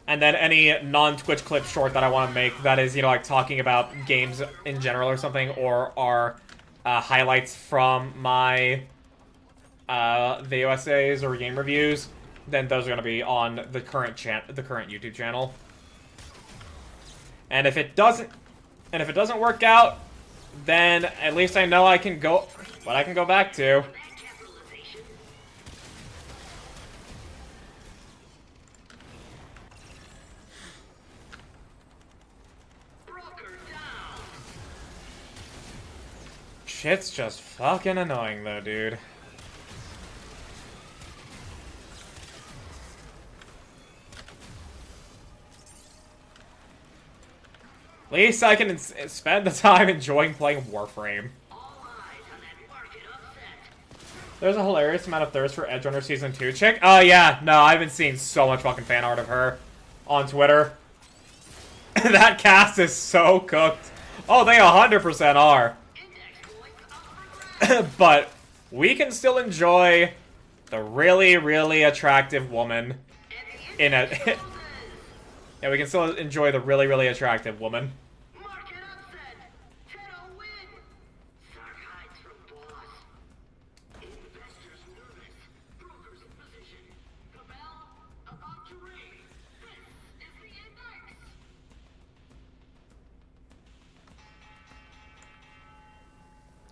And then any non-Twitch clip short that I want to make that is, you know, like talking about games in general or something, or are highlights from my video essays or game reviews, then those are going to be on the current YouTube channel. And if it doesn't work out, then at least I know I can go what I can go back to. Shit's just fucking annoying though, dude. At least I can spend the time enjoying playing Warframe. There's a hilarious amount of thirst for Edgerunner Season 2 chick. Oh yeah, no, I've been seeing so much fucking fan art of her on Twitter. That cast is so cooked. Oh, they 100% are. But we can still enjoy the really, really attractive woman in a... Yeah, we can still enjoy the really, really attractive woman.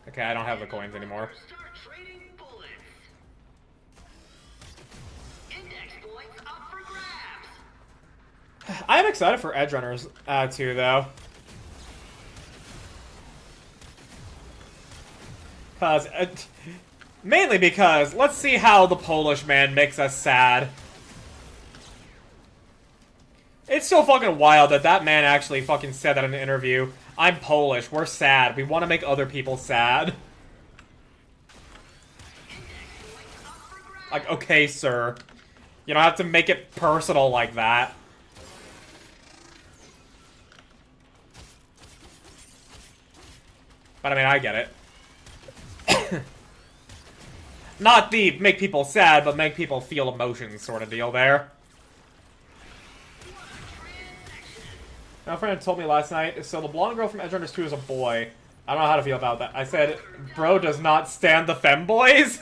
Okay, I don't have the coins anymore. I am excited for Edgerunners too, though. Mainly because, let's see how the Polish man makes us sad. It's so fucking wild that that man actually fucking said that in an interview. I'm Polish, we're sad, we want to make other people sad. Like, okay, sir. You don't have to make it personal like that. But I mean, I get it. Not the make people sad, but make people feel emotions sort of deal there. My friend told me last night, so the blonde girl from Edgerunners 2 is a boy. I don't know how to feel about that. I said, bro does not stand the femboys?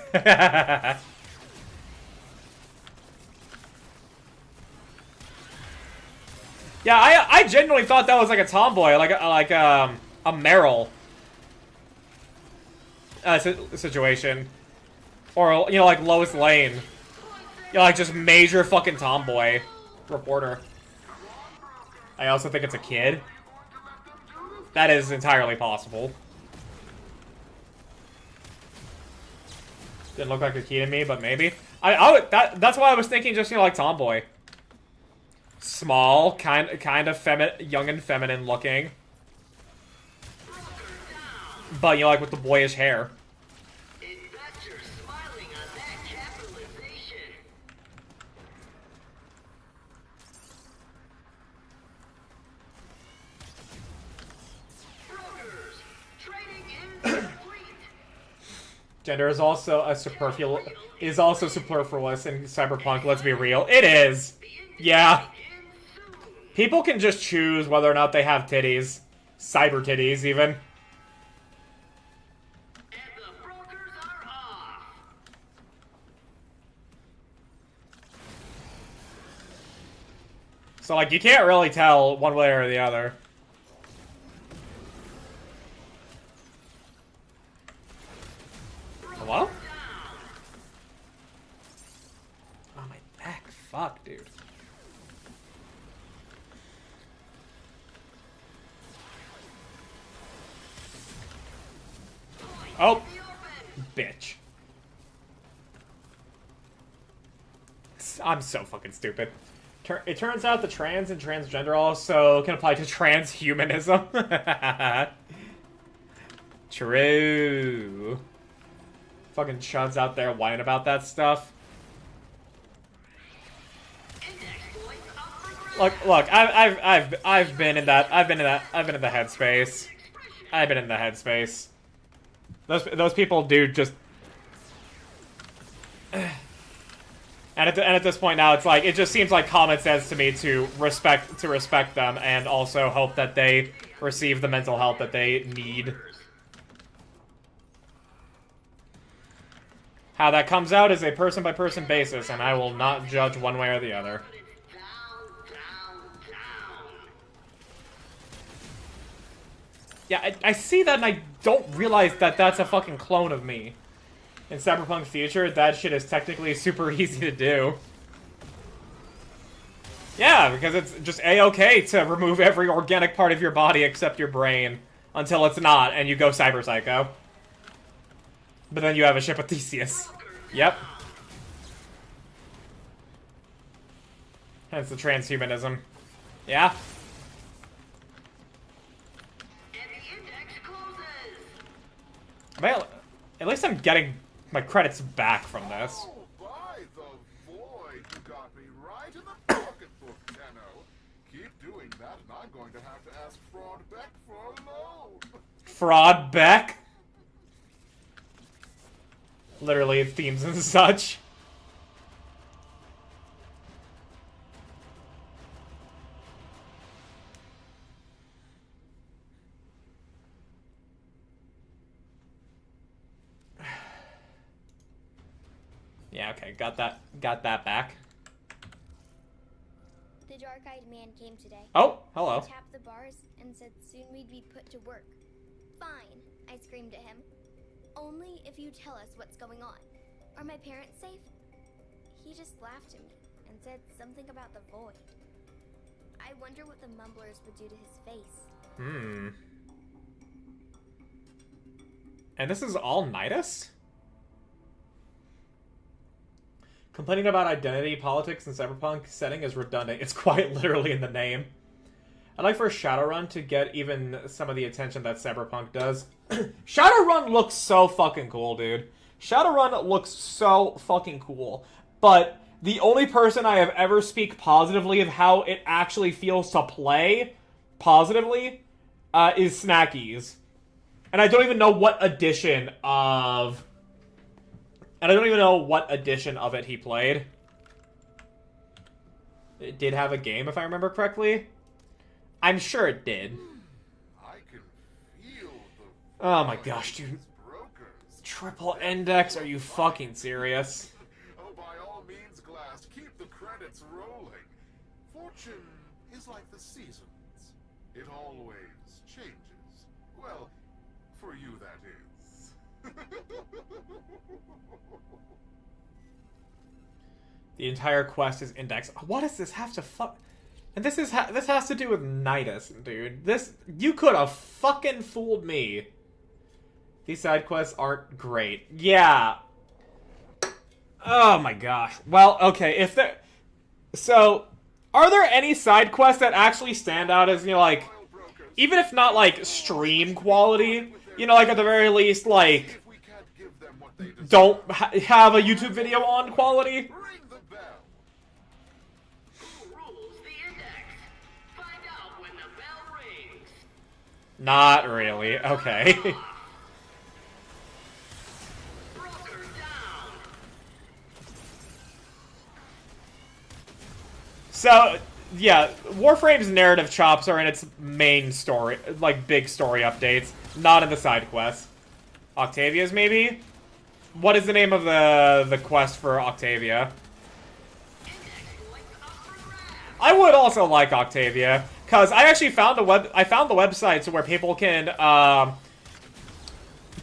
Yeah, I genuinely thought that was like a tomboy, like a Meryl situation. Or, you know, like Lois Lane. You know, like just major fucking tomboy reporter. I also think it's a kid. That is entirely possible. Didn't look like a kid to me, but maybe. That's why I was thinking just, you know, like tomboy. Small, kind of young and feminine looking. But, you know, like with the boyish hair. Gender is also superfluous in Cyberpunk, let's be real. It is! Yeah. People can just choose whether or not they have titties. Cyber titties, even. So, like, you can't really tell one way or the other. Hello? Oh, my back. Fuck, dude. Oh. Bitch. I'm so fucking stupid. It turns out the trans and transgender also can apply to transhumanism. True. Fucking chuds out there whining about that stuff. Look, I've been in the headspace. I've been in the headspace. Those people do just. And at this point now, it's like, it just seems like common sense to me to respect them and also hope that they receive the mental help that they need. How that comes out is a person-by-person basis, and I will not judge one way or the other. Yeah, I see that and I don't realize that that's a fucking clone of me. In Cyberpunk Future, that shit is technically super easy to do. Yeah, because it's just a-okay to remove every organic part of your body except your brain until it's not, and you go Cyber Psycho. But then you have a ship with Theseus. Yep. Hence the transhumanism. Yeah. Well, at least I'm getting my credits back from this. Oh, by the void, you got me right in the pocketbook, Tenno. Keep doing that, and I'm going to have to ask Fraud Beck for a loan. Fraud Beck? Literally, themes and such. Yeah, okay, got that back. The dark-eyed man came today. Oh, hello. He tapped the bars and said soon we'd be put to work. Fine, I screamed at him. Only if you tell us what's going on. Are my parents safe? He just laughed at me and said something about the void. I wonder what the mumblers would do to his face. And this is all Nidus? Complaining about identity politics in Cyberpunk setting is redundant. It's quite literally in the name. I'd like for Shadowrun to get even some of the attention that Cyberpunk does. Shadowrun looks so fucking cool, dude. Shadowrun looks so fucking cool. But the only person I have ever speak positively of how it actually feels to play positively is Snackies. And I don't even know what edition of... And I don't even know what edition of it he played. It did have a game, if I remember correctly. I'm sure it did. I can feel the Oh my gosh, dude. Triple index? Are you fucking serious? Oh, by all means, Glass, keep the credits rolling. Fortune is like the seasons. It always changes. Well, for you, that is. The entire quest is indexed. What does this have to fuck? And this has to do with Nidus, dude. You could have fucking fooled me. These side quests aren't great. Yeah. Oh my gosh. Well, okay, so are there any side quests that actually stand out as, like, even if not like stream quality, like at the very least, like, don't have a YouTube video on quality? Not really. Okay. So, yeah, Warframe's narrative chops are in its main story, like, big story updates, not in the side quests. Octavia's, maybe? What is the name of the quest for Octavia? I would also like Octavia, because I actually found the website where people can,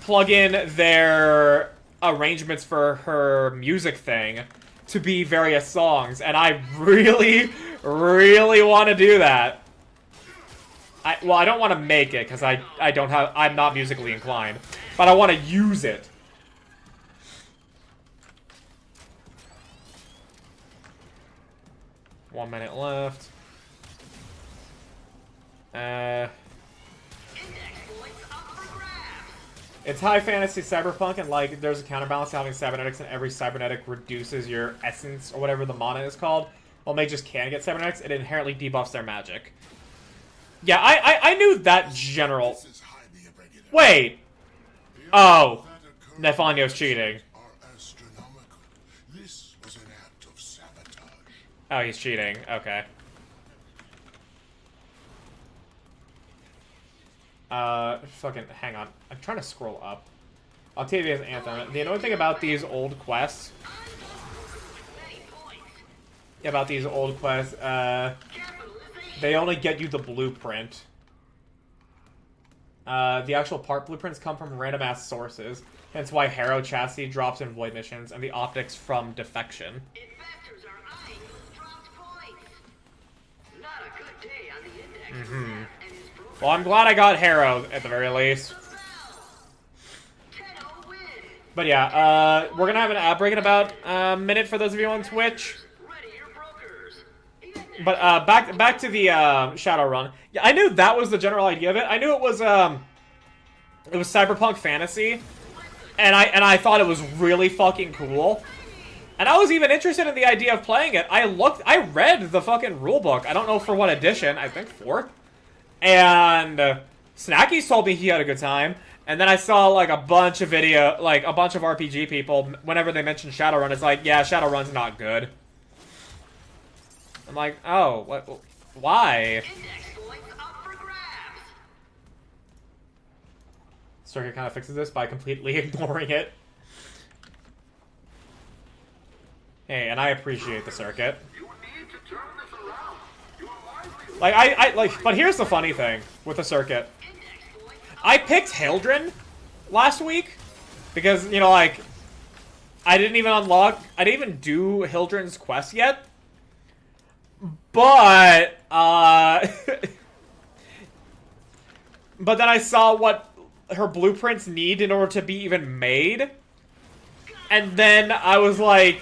plug in their arrangements for her music thing to be various songs, and I really, really want to do that. Well, I don't want to make it, because I'm not musically inclined, but I want to use it. One minute left. It's high fantasy cyberpunk, and like there's a counterbalance to having cybernetics, and every cybernetic reduces your essence or whatever the mana is called. While mages can get cybernetics, it inherently debuffs their magic. Yeah, I knew that general. Wait. Oh, Nefanyo's cheating. Oh, he's cheating. Okay. Fucking, hang on. I'm trying to scroll up. Octavia's Anthem. The annoying thing about these old quests... they only get you the blueprint. The actual part blueprints come from random-ass sources. Hence why Harrow Chassis drops in Void missions, and the optics from Defection. Mm-hmm. Well, I'm glad I got Harrow, at the very least. But yeah, we're gonna have an ad break in about a minute for those of you on Twitch. But, back to the, Shadowrun. Yeah, I knew that was the general idea of it. I knew it was cyberpunk fantasy. And I thought it was really fucking cool. And I was even interested in the idea of playing it. I read the fucking rulebook. I don't know for what edition. I think 4th. And Snackies told me he had a good time. And then I saw like a bunch of RPG people, whenever they mentioned Shadowrun, it's like, yeah, Shadowrun's not good. I'm like, oh, what? Why? Circuit kind of fixes this by completely ignoring it. Hey, and I appreciate the circuit. Like, but here's the funny thing with the circuit. I picked Hildren last week because, you know, like, I didn't even do Hildren's quest yet. But, but then I saw what her blueprints need in order to be even made. And then I was like,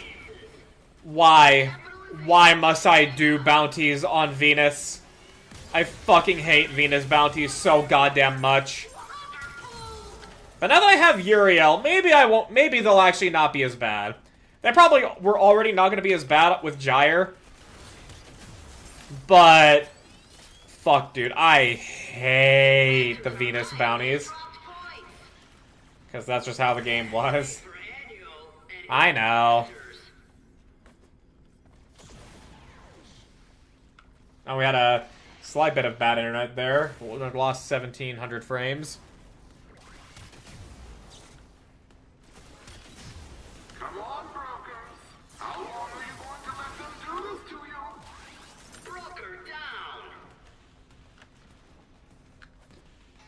why? Why must I do bounties on Venus? I fucking hate Venus bounties so goddamn much. But now that I have Uriel, maybe they'll actually not be as bad. They probably were already not going to be as bad with Gyre. But, fuck, dude, I hate the Venus bounties. Because that's just how the game was. I know. Oh, we had a slight bit of bad internet there. We lost 1,700 frames. Come on, brokers. How long are you going to let them do this to you? Broker down.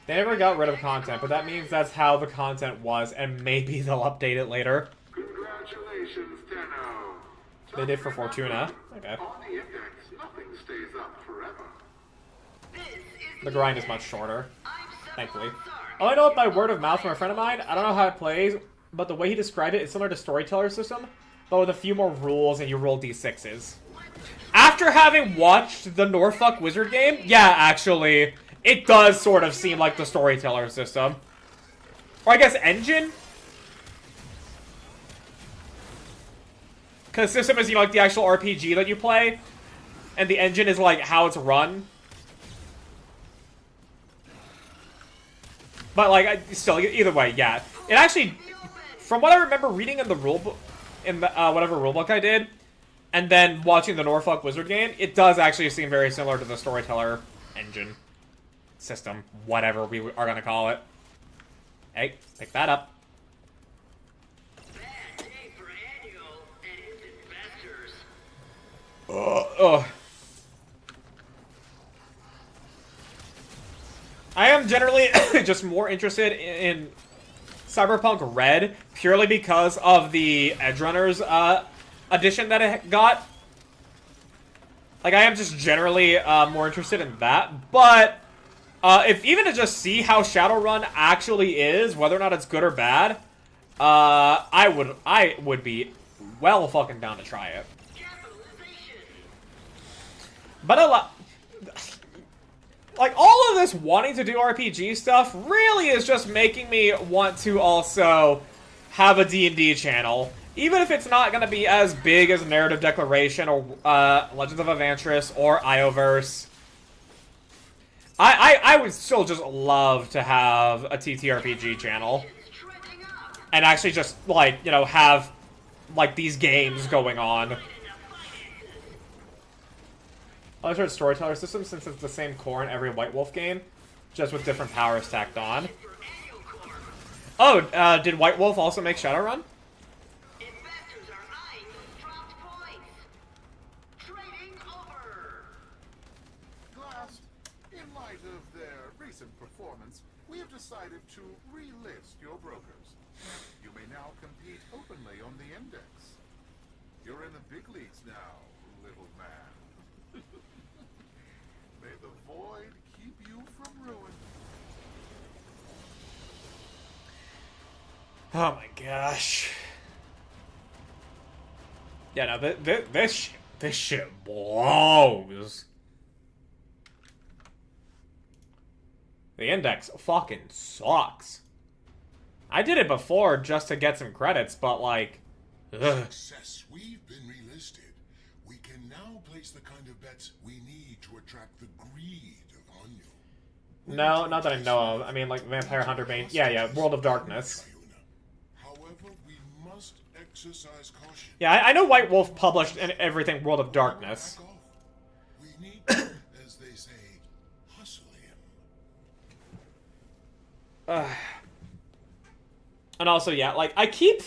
They never got rid of content, but that means that's how the content was, and maybe they'll update it later. Congratulations, Tenno. They did for Fortuna. Okay. On the index, nothing stays up forever. The grind is much shorter, thankfully. All I know by word of mouth from a friend of mine, I don't know how it plays, but the way he described it is similar to Storyteller system, but with a few more rules and you roll d6s. After having watched the Norfolk Wizard game, yeah, actually, it does sort of seem like the Storyteller system. Or I guess Engine? Because system is, you know, like the actual RPG that you play, and the engine is like how it's run. But, like, still, either way, yeah. It actually, from what I remember reading in the rulebook, in the, whatever rulebook I did, and then watching the Norfolk Wizard game, it does actually seem very similar to the Storyteller engine. System. Whatever we are going to call it. Hey, pick that up. Bad day for Annual and his investors. Ugh. I am generally just more interested in Cyberpunk Red purely because of the Edgerunners edition that it got. Like, I am just generally more interested in that. But if even to just see how Shadowrun actually is, whether or not it's good or bad, I would be well fucking down to try it. But a lot. Like, all of this wanting to do RPG stuff really is just making me want to also have a D&D channel. Even if it's not going to be as big as Narrative Declaration or Legends of Avantris or Ioverse. I would still just love to have a TTRPG channel. And actually just, like, you know, have, like, these games going on. I heard Storyteller system since it's the same core in every White Wolf game, just with different powers tacked on. Oh, did White Wolf also make Shadowrun? Investors are eyeing those dropped points. Trading over. Glass, in light of their recent performance, we have decided to relist your brokers. You may now compete openly on the index. You're in the big leagues now, little man. May the void keep you from ruin. Oh my gosh. Yeah, no, this shit blows. The index fucking sucks. I did it before just to get some credits, but like, ugh. Success, we've been relisted. We can now place the kind of bets we need to attract the greed of Anu. No, not that I know of. I mean, like, Vampire Hunter Bane. Yeah, World of Darkness. However, we must exercise caution. Yeah, I know White Wolf published everything World of Darkness. We need to, as they say, hustle him. And also, yeah, like, I keep,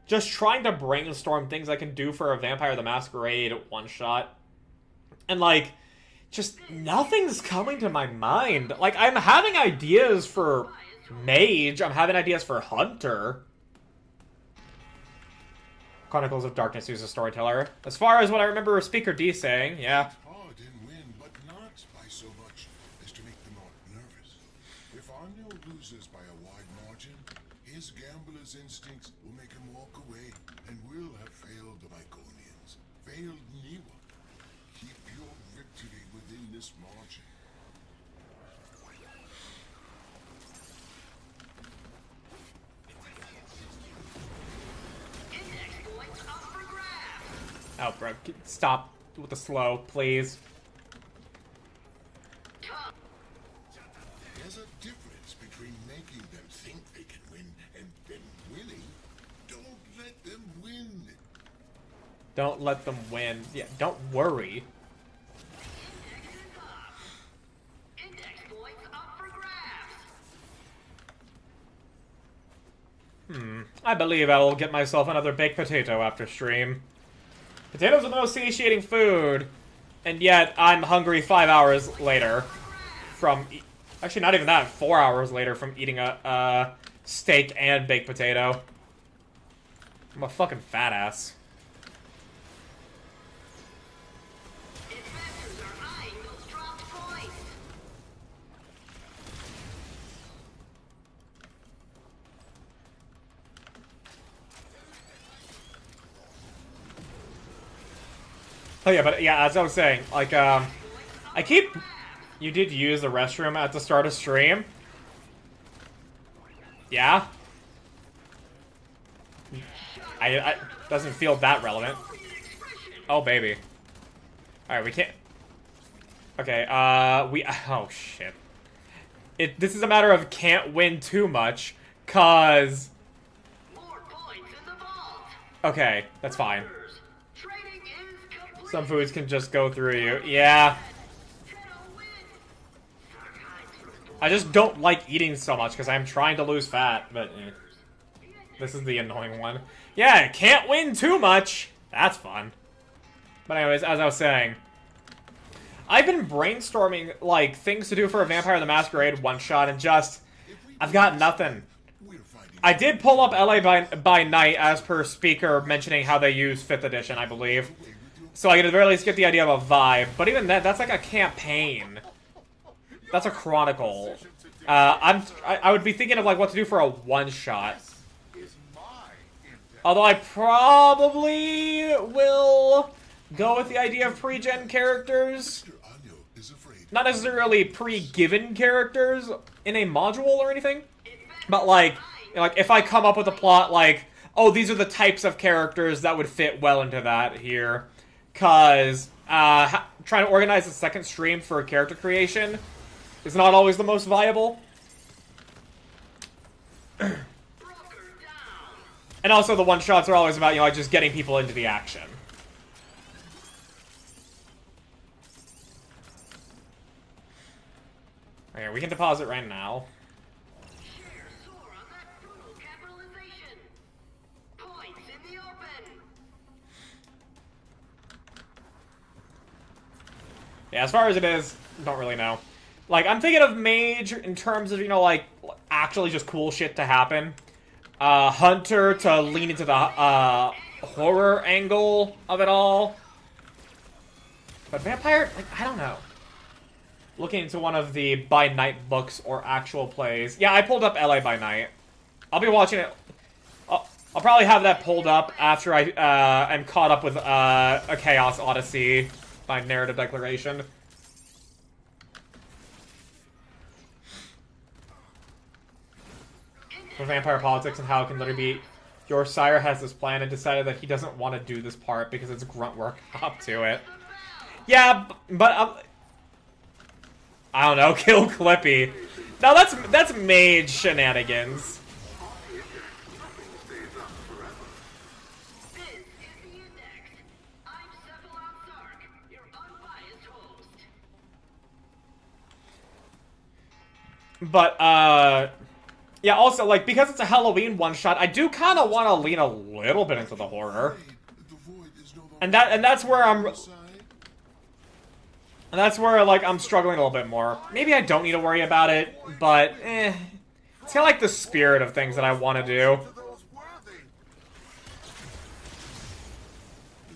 just trying to brainstorm things I can do for a Vampire the Masquerade one-shot. And, like, just nothing's coming to my mind. Like, I'm having ideas for Mage. I'm having ideas for Hunter. Chronicles of Darkness uses Storyteller. As far as what I remember Speaker D saying, yeah. Hard and win, but not by so much as to make them all nervous. If Anu loses by a wide margin, his gambler's instincts will make him walk away, and we'll have failed the Myconians, failed Niwa. Keep your victory within this margin. Index points up for grabs. Oh, bro, stop with the slow, please. There's a difference between making them think they can win and then winning. Don't let them win. Don't let them win. Yeah, don't worry. Index points up for grabs. I believe I will get myself another baked potato after stream. Potatoes are the most satiating food, and yet I'm hungry 5 hours later from... Actually, not even that, 4 hours later from eating a steak and baked potato. I'm a fucking fat ass. Investors are eyeing those dropped points. Oh yeah, but yeah, as I was saying, like, I keep... You did use the restroom at the start of stream? Yeah? I doesn't feel that relevant. Oh, baby. Alright, we can't... Okay, oh, shit. This is a matter of can't win too much, cause... More points in the vault. Okay, that's fine. Some foods can just go through you. Yeah. I just don't like eating so much because I'm trying to lose fat, but this is the annoying one. Yeah, can't win too much. That's fun. But anyways, as I was saying, I've been brainstorming, like, things to do for a Vampire the Masquerade one-shot, and just, I've got nothing. I did pull up LA by Night as per speaker mentioning how they use 5th edition, I believe. So I could at the very least get the idea of a vibe. But even that's like a campaign. That's a chronicle. I would be thinking of like what to do for a one-shot. Although I probably will go with the idea of pre-gen characters. Not necessarily pre-given characters in a module or anything. But like, you know, like if I come up with a plot like, oh, these are the types of characters that would fit well into that here. Because trying to organize a second stream for character creation is not always the most viable. And also the one-shots are always about, you know, like just getting people into the action. Okay, we can deposit right now. Yeah, as far as it is, don't really know. Like, I'm thinking of Mage in terms of, you know, like, actually just cool shit to happen. Hunter to lean into the, horror angle of it all. But Vampire, like, I don't know. Looking into one of the By Night books or actual plays. Yeah, I pulled up LA by Night. I'll be watching it. I'll probably have that pulled up after I, am caught up with, A Chaos Odyssey by Narrative Declaration. For vampire politics and how it can literally be, your sire has this plan and decided that he doesn't want to do this part because it's grunt work up to it. Yeah, but I don't know, kill Clippy. Now that's mage shenanigans. But, yeah, also, like, because it's a Halloween one-shot, I do kind of want to lean a little bit into the horror. And that's where like, I'm struggling a little bit more. Maybe I don't need to worry about it, but, it's kind of like the spirit of things that I want to do.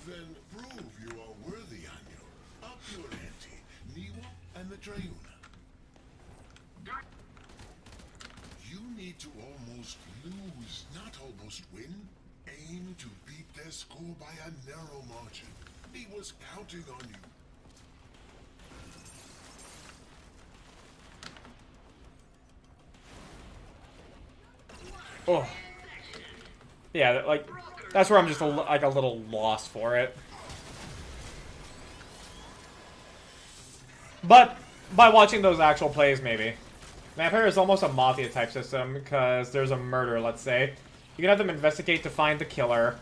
Then prove you are worthy, Anyo. Up your ante, Niwa and the Drayuna. You need to almost lose, not almost win. Aim to beat their score by a narrow margin. He was counting on you. Oh. Yeah, like, that's where I'm just like a little lost for it. But by watching those actual plays, maybe. Vampire is almost a Mafia-type system, because there's a murder, let's say. You can have them investigate to find the killer,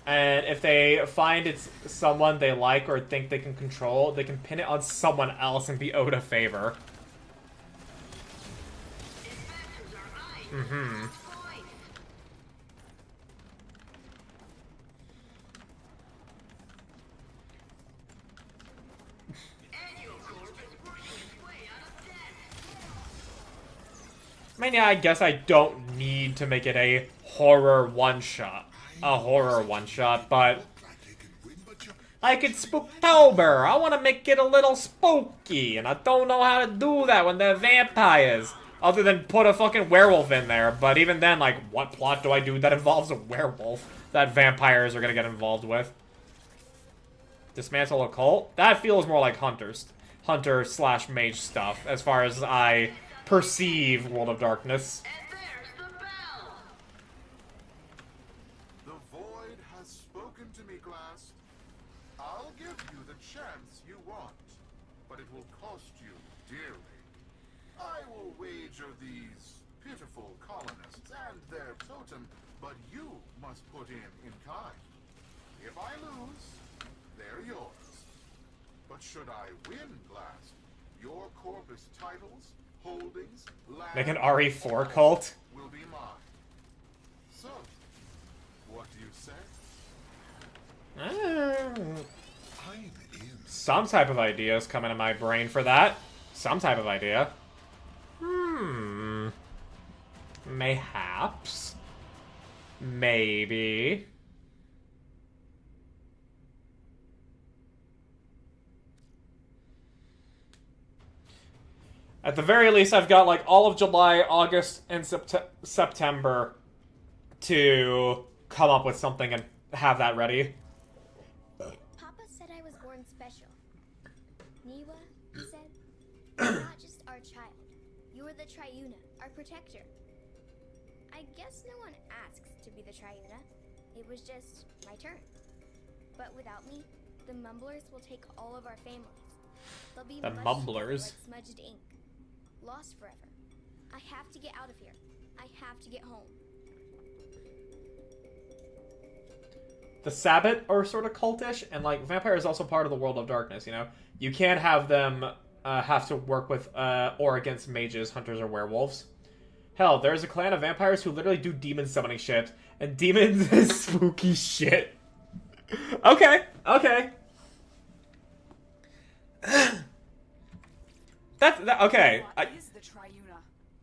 and if they find it's someone they like or think they can control, they can pin it on someone else and be owed a favor. Mm-hmm. I mean, yeah, I guess I don't need to make it a horror one-shot. A horror one-shot, but like it's Spooktober. I want to make it a little spooky, and I don't know how to do that when they're vampires. Other than put a fucking werewolf in there, but even then, like, what plot do I do that involves a werewolf that vampires are gonna get involved with? Dismantle a cult? That feels more like Hunter/Mage stuff, as far as I perceive World of Darkness. The void has spoken to me, class. I'll give you the chance you want, but it will cost you dearly. I will wager these pitiful colonists and their totem, but you must put in kind. If I lose, They're yours. But should I win, Blast, your Corvus titles, holdings, land, Make an RE4 cult? will be mine. So, what do you say? Some type of idea is coming to my brain for that. Some type of idea. Mayhaps. Maybe. At the very least, I've got like all of July, August, and September to come up with something and have that ready. Papa said I was born special. Niwa, he said, you're not just our child. You're the Triuna, our protector. I guess no one asks to be the Triuna. It was just my turn. But without me, the Mumblers will take all of our families. They'll be The mushed Mumblers? like smudged ink. Lost forever. I have to get out of here. I have to get home. The Sabbat are sort of cultish, and like vampire is also part of the world of darkness, you know? You can't have them have to work with or against mages, hunters, or werewolves. Hell, there's a clan of vampires who literally do demon summoning shit, and demons is spooky shit. Okay, okay. Okay.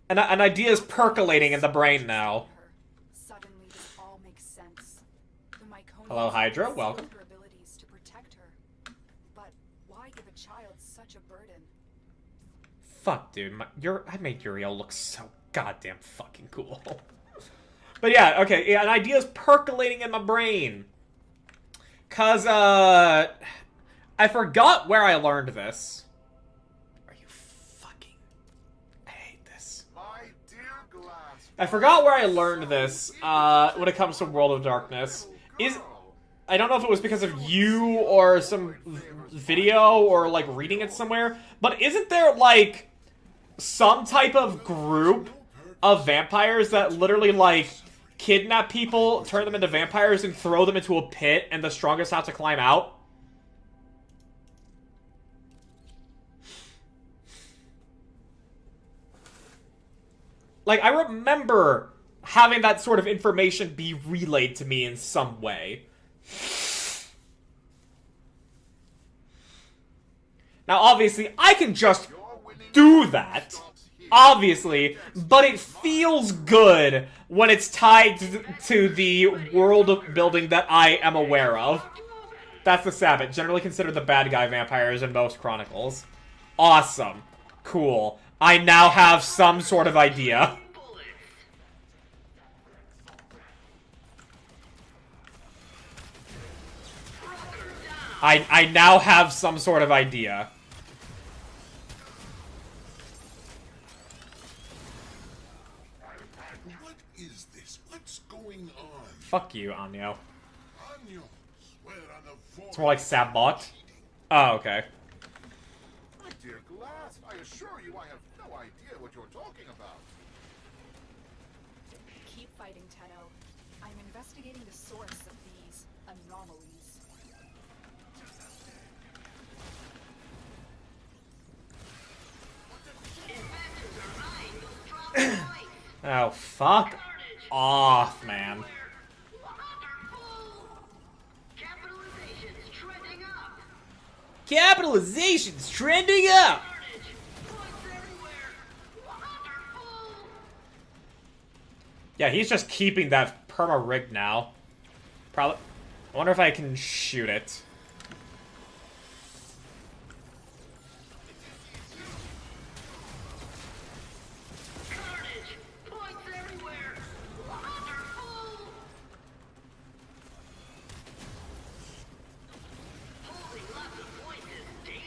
An idea is percolating in the brain now. Suddenly, this all makes sense. The Myconians Hello, Hydra. have Welcome. their abilities to protect her. But why give a child such a burden? Fuck, dude. I made Uriel look so goddamn fucking cool. But yeah, okay. Yeah, an idea is percolating in my brain. Cause, I forgot where I learned this. I forgot where I learned this, when it comes to World of Darkness. I don't know if it was because of you or some video or, like, reading it somewhere, but isn't there, like, some type of group of vampires that literally, like, kidnap people, turn them into vampires, and throw them into a pit, and the strongest have to climb out? Like, I remember having that sort of information be relayed to me in some way. Now, obviously, I can just do that. Obviously. But it feels good when it's tied to the world building that I am aware of. That's the Sabbath. Generally considered the bad guy vampires in most chronicles. Awesome. Cool. I now have some sort of idea. I now have some sort of idea. What is this? What's going on? Fuck you, Anyo. Anyo, swear on the It's more like Sabbot. Oh, okay. My dear Glass, I assure you I have no idea what you're talking about. Keep fighting, Tenno. I'm investigating the source of these anomalies. Oh, fuck off, man. Capitalization's trending up! Yeah, he's just keeping that perma rig now. Probably. I wonder if I can shoot it.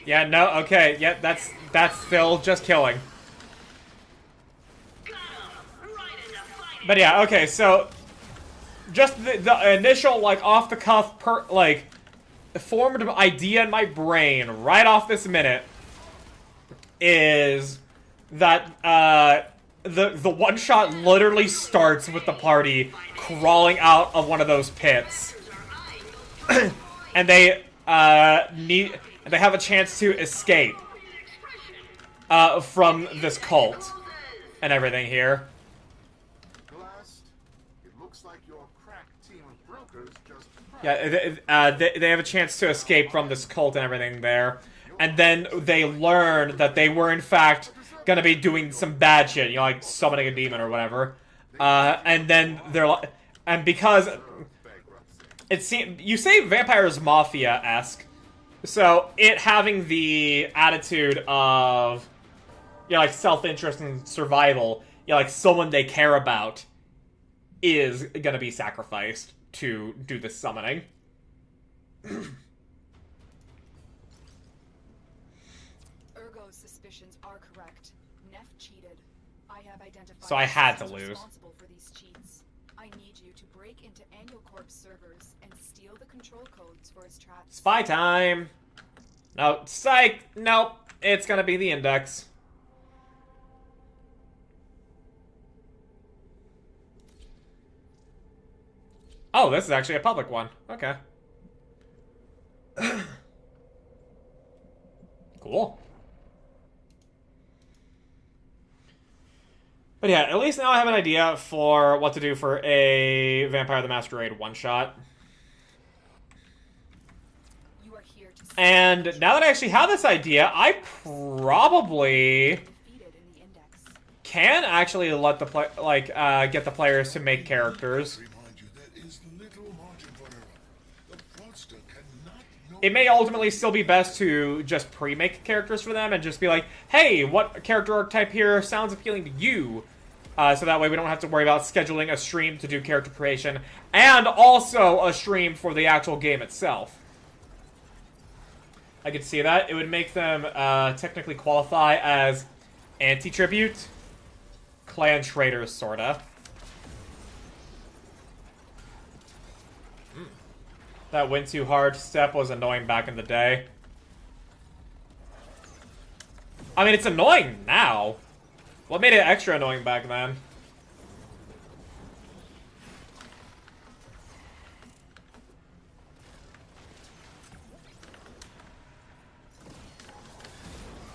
Yeah, no, okay, yeah, that's still just killing. But yeah, okay, so just the initial, like, off-the-cuff, formed idea in my brain right off this minute is that, the one-shot literally starts with the party crawling out of one of those pits. And they, they have a chance to escape from this cult and everything here. Blast, it looks like your crack team of brokers just... Yeah, they have a chance to escape from this cult and everything there. And then they learn that they were, in fact, gonna be doing some bad shit, you know, like summoning a demon or whatever. And then they're like... And because... It seems... You say Vampires Mafia-esque. So, it having the attitude of... You know, like, self-interest and survival. You know, like, someone they care about is gonna be sacrificed to do the summoning. Ergo's suspicions are correct. Neff cheated. I have identified... So I had to who's lose. responsible for these cheats. I need you to break into Annual Corp servers and steal the control codes for his traps. Spy time! No, psych! Nope. It's gonna be the Index. Oh, this is actually a public one. Okay. Cool. But yeah, at least now I have an idea for what to do for a Vampire the Masquerade one-shot. And now that I actually have this idea, I probably can actually let the get the players to make characters. It may ultimately still be best to just pre-make characters for them and just be like, hey, what character archetype here sounds appealing to you? So that way we don't have to worry about scheduling a stream to do character creation and also a stream for the actual game itself. I could see that. It would make them technically qualify as anti-tribute. Clan traitors, sorta. That win too hard step was annoying back in the day. I mean, it's annoying now. What made it extra annoying back then?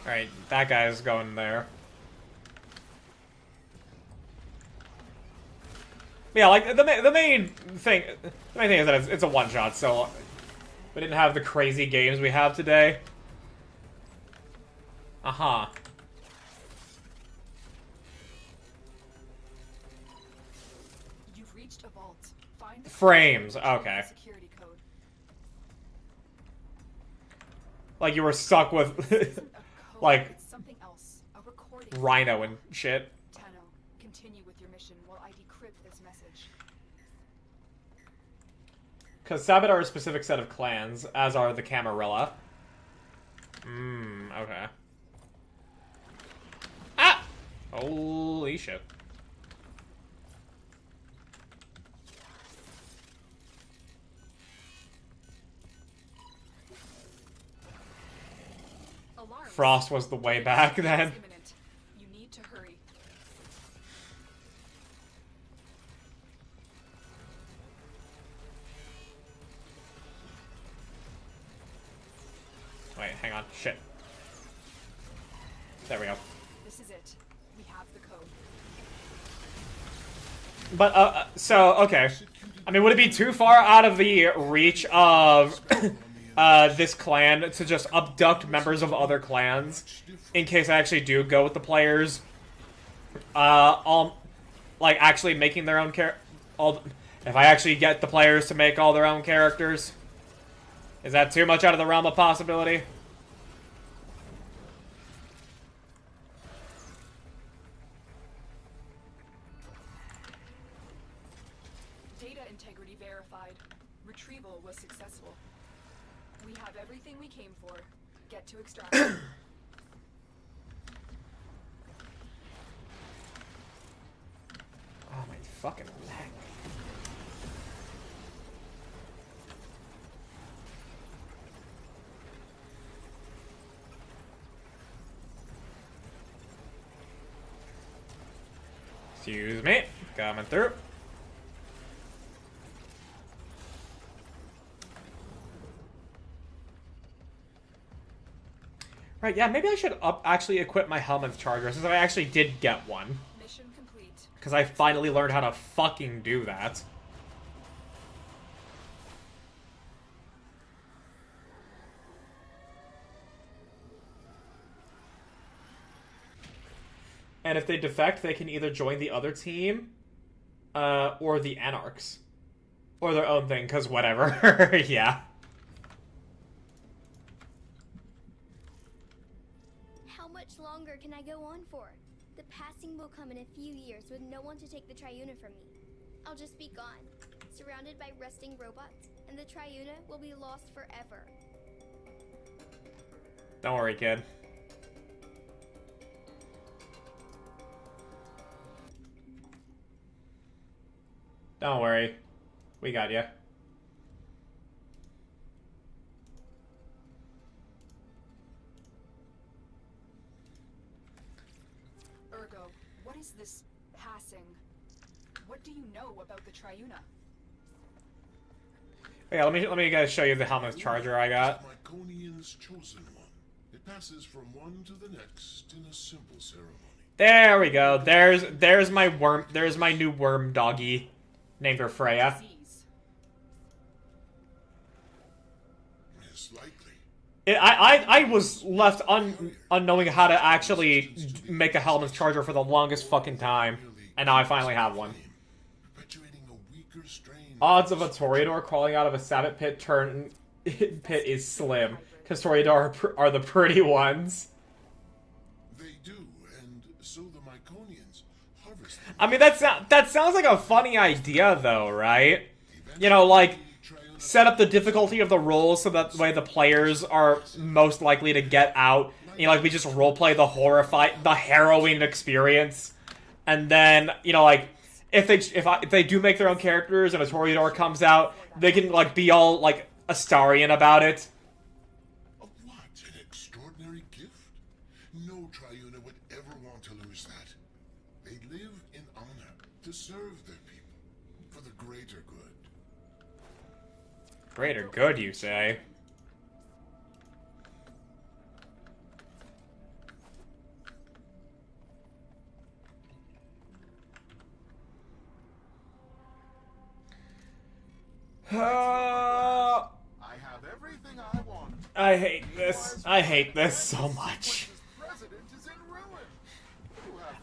Alright, that guy's going there. Yeah, like, the main thing is that it's a one-shot, so we didn't have the crazy games we have today. Uh-huh. You've reached a vault. Find the Frames, okay. security code. Like you were stuck with, like, It's something else. A recording. Rhino and shit. Tenno, continue with your mission while I decrypt this message. Because Sabbat are a specific set of clans, as are the Camarilla. Okay. Ah! Holy shit. Alarms. Frost was the way back then. Imminent. You need to hurry. Wait, hang on. Shit. There we go. This is it. We have the code. But, so, okay. I mean, would it be too far out of the reach of this clan to just abduct members of other clans in case I actually do go with the players? Like, actually making their own if I actually get the players to make all their own characters? Is that too much out of the realm of possibility? Data integrity verified. Retrieval was successful. We have everything we came for. Get to extraction. Oh my fucking neck. Excuse me. Coming through. Right, yeah, maybe I should actually equip my Helmets Charger, since I actually did get one. Mission complete. Because I finally learned how to fucking do that. And if they defect, they can either join the other team, or the Anarchs. Or their own thing, because whatever. Yeah. How much longer can I go on for? The passing will come in a few years with no one to take the Triuna from me. I'll just be gone, surrounded by rusting robots, and the Triuna will be lost forever. Don't worry, kid. Don't worry. We got you. Ergo, what is this passing? What do you know about the Triuna? Yeah, let me guys show you the Helmets Charger I got. Myconian's chosen one. It passes from one to the next in a simple ceremony. There we go. There's my worm. There's my new worm doggy, named her Freya. It's likely. I was left unknowing how to actually make a Helmets Charger for the longest fucking time, and now I finally have one. Odds of a Toreador crawling out of a Sabbat pit is slim, because Toreador are the pretty ones. They do, and so the Myconians harvest them. I mean, that sounds like a funny idea, though, right? You know, like, set up the difficulty of the rolls so that way the players are most likely to get out. You know, like, we just roleplay the harrowing experience. And then, you know, like, if they do make their own characters and a Toreador comes out, they can, like, be all, like, Astarian about it. What an extraordinary gift. No Triuna would ever want to lose that. They live in honor to serve their people for the greater good. Greater good, you say? I have everything I want. I hate this. I hate this so much.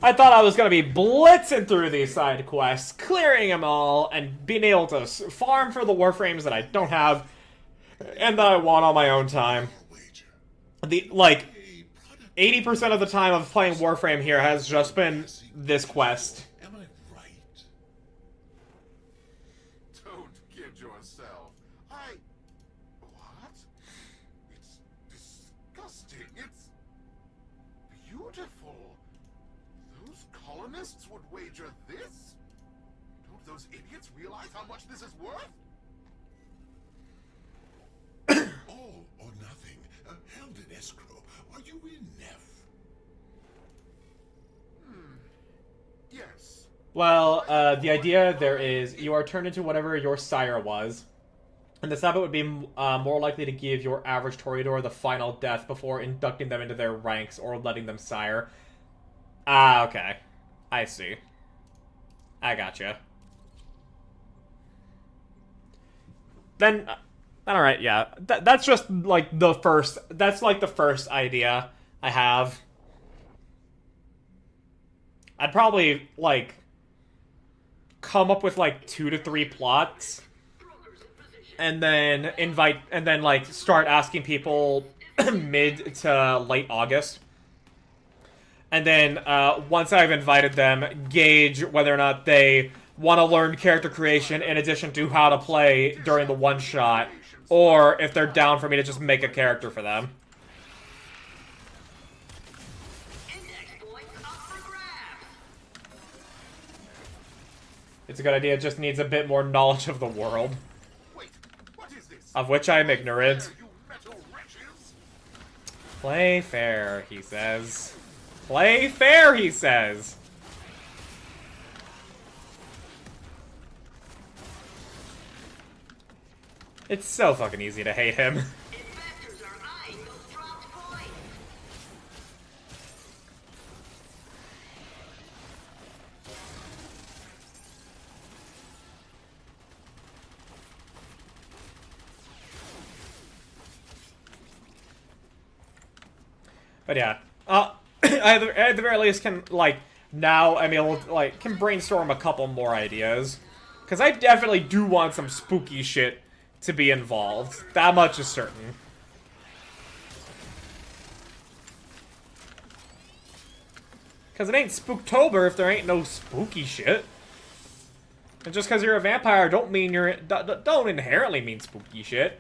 I thought I was going to be blitzing through these side quests, clearing them all, and being able to farm for the Warframes that I don't have, and that I want on my own time. Like, 80% of the time of playing Warframe here has just been this quest. Am I right? Don't kid yourself. What? It's disgusting. It's beautiful. Those colonists would wager this? Don't those idiots realize how much this is worth? All or nothing. Held in escrow. Are you in Neff? Yes. Well, the idea there is you are turned into whatever your sire was. And the Sabbat would be more likely to give your average Toreador the final death before inducting them into their ranks or letting them sire. Ah, okay. I see. I gotcha. Then, alright, yeah. That's just, like, the first... That's, like, the first idea I have. I'd probably, like, come up with, like, 2 to 3 plots. And then like, start asking people mid to late August. And then, once I've invited them, gauge whether or not they want to learn character creation in addition to how to play during the one-shot, or if they're down for me to just make a character for them. It's a good idea, it just needs a bit more knowledge of the world. Of which I am ignorant. Play fair, he says. Play fair, he says. It's so fucking easy to hate him. But yeah, at the very least can, like, now I'm able to, like, can brainstorm a couple more ideas. Because I definitely do want some spooky shit to be involved. That much is certain. Because it ain't Spooktober if there ain't no spooky shit. And just because you're a vampire don't mean don't inherently mean spooky shit.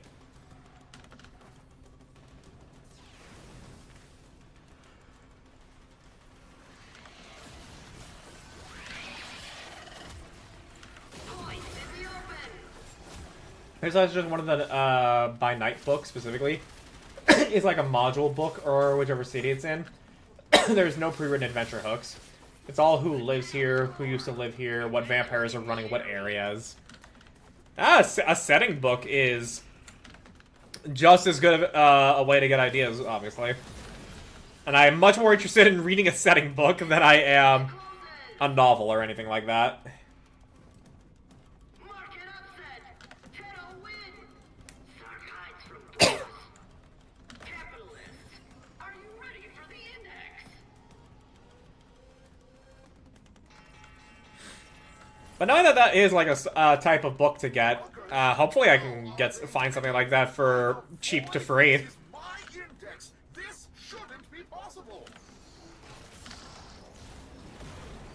There's actually just one of the by night books specifically. It's like a module book or whichever city it's in. There's no pre-written adventure hooks. It's all who lives here, who used to live here, what vampires are running what areas. A setting book is just as good of a way to get ideas, obviously. And I am much more interested in reading a setting book than I am a novel or anything like that. But knowing that that is like a type of book to get, hopefully I can find something like that for cheap to free. My index. This shouldn't be possible.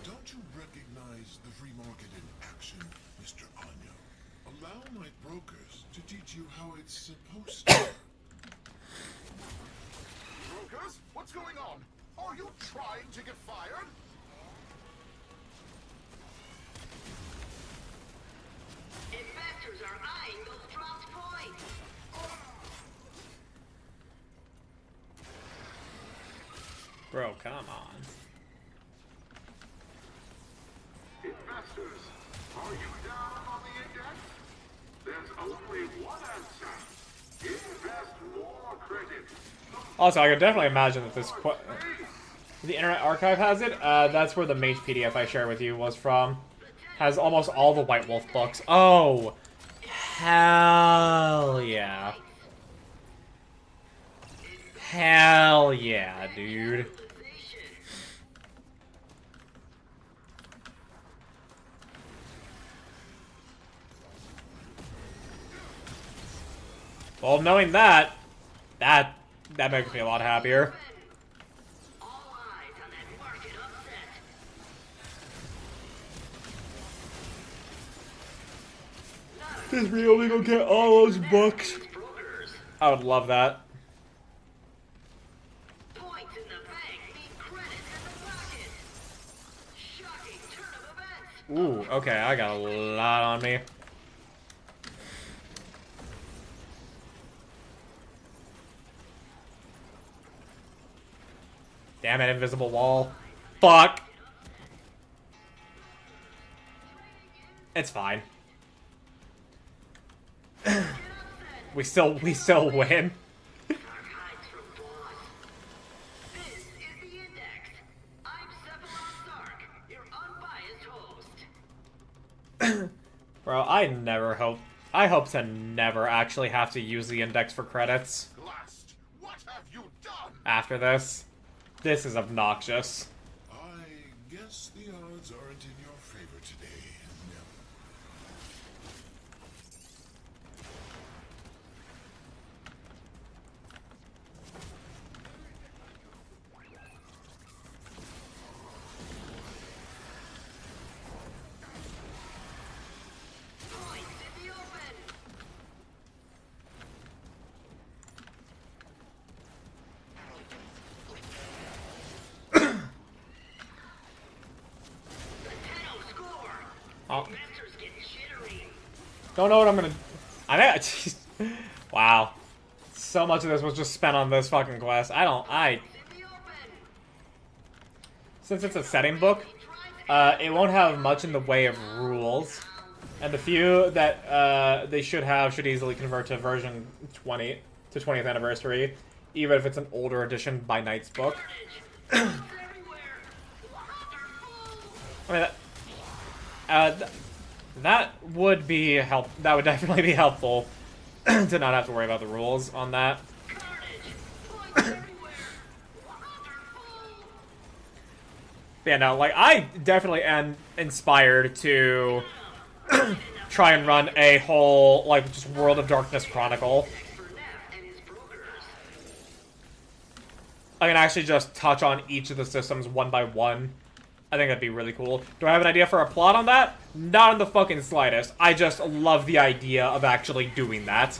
Don't you recognize the free market in action, Mr. Anya? Allow my brokers to teach you how it's supposed to. Brokers, what's going on? Are you trying to get fired? Investors are eyeing those dropped points. Bro, come on. Investors, are you down on the index? There's only one answer. Invest more credit. Also, I could definitely imagine that the Internet Archive has it. That's where the Mage PDF I shared with you was from. Has almost all the White Wolf books. Oh, hell yeah. Hell yeah, dude. Well, knowing that makes me a lot happier. Is we only gonna get all those books? I would love that. Ooh, okay, I got a lot on me. Damn it, invisible wall. Fuck. It's fine. we still win. Bro, I hope to never actually have to use the index for credits. Blast! What have you done? After this. This is obnoxious. I guess the odds aren't in your favor today. Oh. Don't know what I'm gonna. Wow. So much of this was just spent on this fucking quest. Since it's a setting book, it won't have much in the way of rules. And the few that they should easily convert to version 20 to 20th anniversary, even if it's an older edition by Knight's book. I mean, that would be that would definitely be helpful to not have to worry about the rules on that. Yeah, no, like, I definitely am inspired to try and run a whole, like, just World of Darkness Chronicle. I can actually just touch on each of the systems one by one. I think that'd be really cool. Do I have an idea for a plot on that? Not in the fucking slightest. I just love the idea of actually doing that.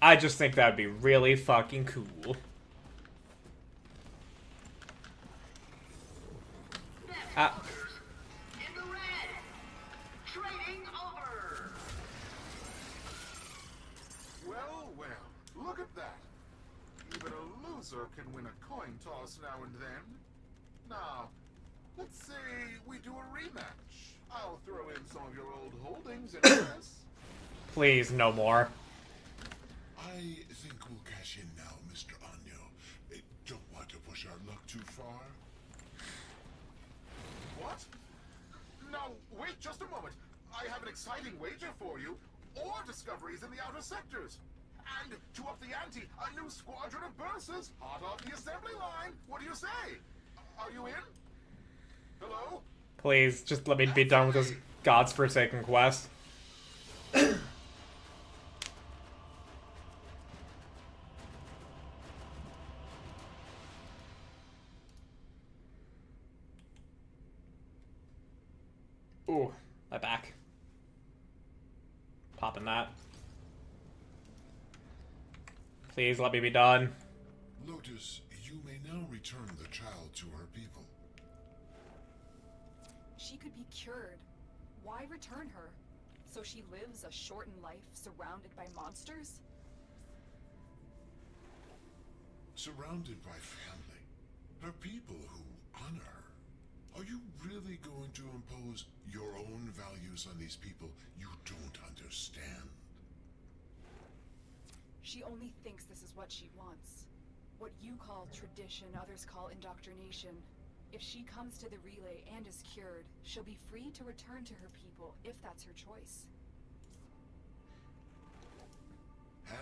I just think that'd be really fucking cool. Well, look at that. Even a loser can win a coin toss now and then. Now, let's say we do a rematch. I'll throw in some of your old holdings and this. Please, no more. I think we'll cash in now, Mr. Anyo. Don't want to push our luck too far. What? No, wait just a moment. I have an exciting wager for you. Ore discoveries in the outer sectors. And to up the ante, a new squadron of Bursas hot off the assembly line. What do you say? Are you in? Hello? Please, just let me be done with this God's Forsaken quest. Ooh, my back. Popping that. Please let me be done. Lotus, you may now return the child to her people. She could be cured. Why return her? So she lives a shortened life surrounded by monsters? Surrounded by family. Her people who honor her. Are you really going to impose your own values on these people you don't understand? She only thinks this is what she wants. What you call tradition, others call indoctrination. If she comes to the relay and is cured, she'll be free to return to her people, if that's her choice.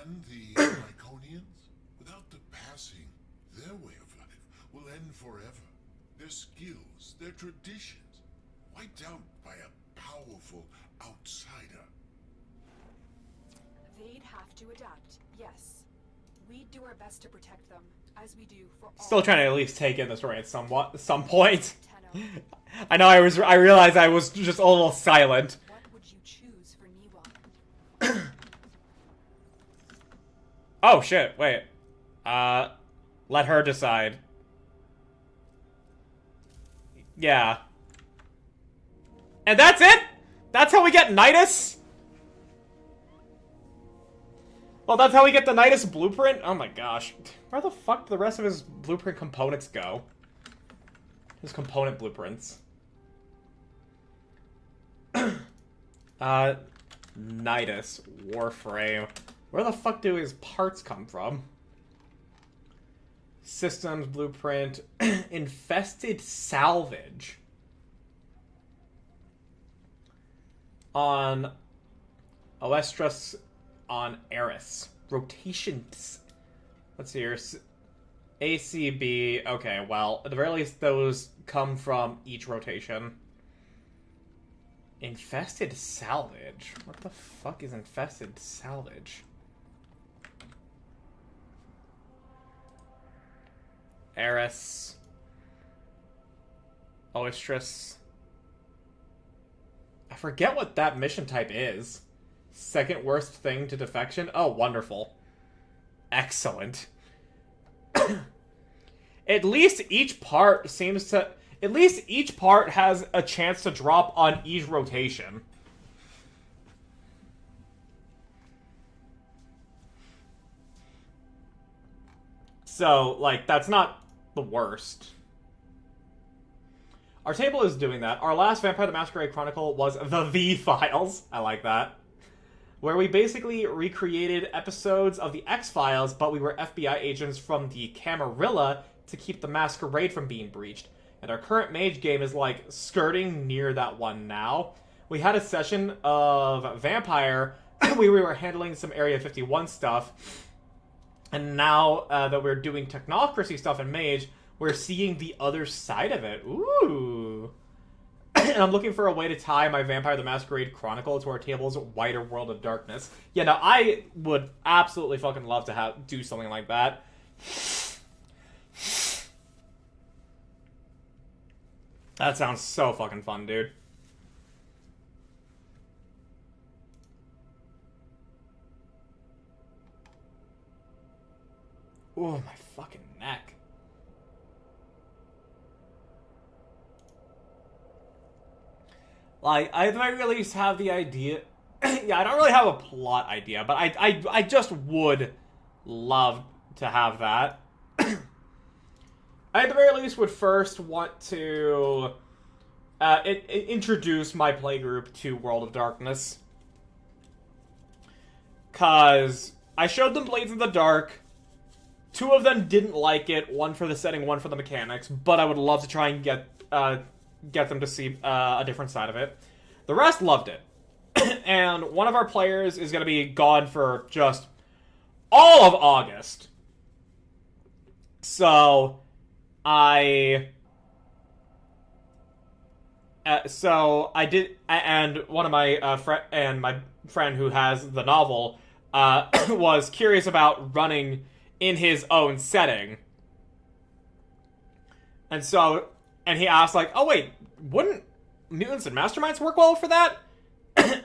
And the Iconians, without the passing, their way of life will end forever. Their skills, their traditions, wiped out by a powerful outsider. They'd have to adapt, yes. We'd do our best to protect them, as we do for all. Still trying to at least take in the story at some point. I know I realized I was just a little silent. What would you choose for Niwa? Oh shit, wait. Let her decide. Yeah. And that's it? That's how we get Nidus? Well, that's how we get the Nidus blueprint? Oh my gosh. Where the fuck do the rest of his blueprint components go? His component blueprints. Nidus. Warframe. Where the fuck do his parts come from? Systems blueprint. Infested salvage. On Oestros on Eris. Rotations. Let's see here. ACB. Okay, well, at the very least, those come from each rotation. Infested salvage. What the fuck is infested salvage? Eris. Oestros. I forget what that mission type is. Second worst thing to defection? Oh, wonderful. Excellent. At least each part seems to... At least each part has a chance to drop on each rotation. So, like, that's not the worst. Our table is doing that. Our last Vampire the Masquerade Chronicle was the V-Files. I like that. Where we basically recreated episodes of the X-Files, but we were FBI agents from the Camarilla to keep the Masquerade from being breached. And our current mage game is, like, skirting near that one now. We had a session of Vampire. We were handling some Area 51 stuff. And now that we're doing technocracy stuff in Mage, we're seeing the other side of it. Ooh. And I'm looking for a way to tie my Vampire the Masquerade Chronicle to our table's wider World of Darkness. Yeah, no, I would absolutely fucking love to do something like that. That sounds so fucking fun, dude. Oh, my fucking neck. Like, I at the very least have the idea... yeah, I don't really have a plot idea, but I just would love to have that. I at the very least would first want to introduce my playgroup to World of Darkness. Because I showed them Blades in the Dark. 2 of them didn't like it, one for the setting, one for the mechanics, but I would love to try and get them to see a different side of it. The rest loved it. And one of our players is going to be gone for just all of August. So, and one of my my friend who has the novel was curious about running in his own setting. And he asked, like, oh wait, wouldn't mutants and masterminds work well for that?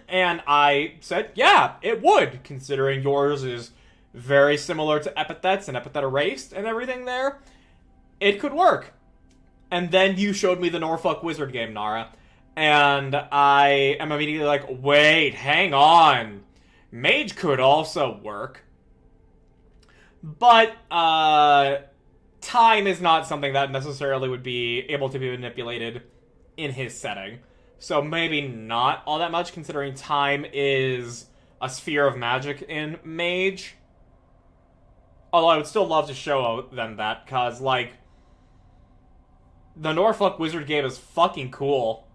And I said, yeah, it would, considering yours is very similar to Epithets and Epithet Erased and everything there. It could work. And then you showed me the Norfolk Wizard game, Nara. And I am immediately like, wait, hang on. Mage could also work. But, time is not something that necessarily would be able to be manipulated in his setting. So maybe not all that much, considering time is a sphere of magic in Mage. Although I would still love to show them that, because, like, the Norfolk Wizard game is fucking cool.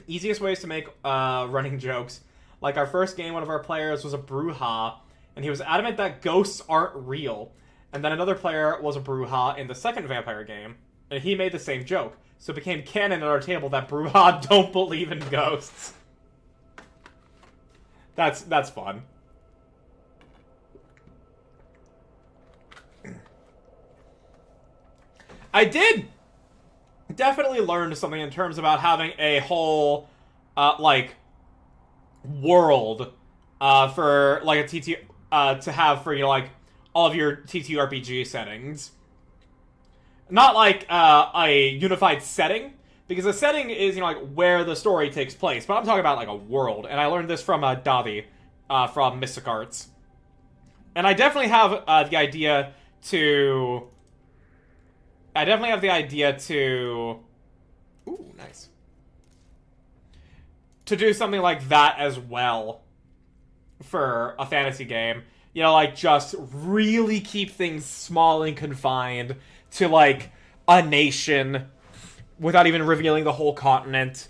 Easiest ways to make running jokes. Like, our first game, one of our players was a Brujah, and he was adamant that ghosts aren't real. And then another player was a Brujah in the second vampire game, and he made the same joke. So it became canon at our table that Brujah don't believe in ghosts. That's fun. I did definitely learn something in terms about having a whole, like, world, for, like, a TT, to have for, you know, like, all of your TTRPG settings. Not, like, a unified setting, because a setting is, you know, like, where the story takes place, but I'm talking about, like, a world, and I learned this from, Davi, from Mystic Arts. And I definitely have, the idea to... Ooh, nice. To do something like that as well for a fantasy game. You know, like, just really keep things small and confined to, like, a nation without even revealing the whole continent.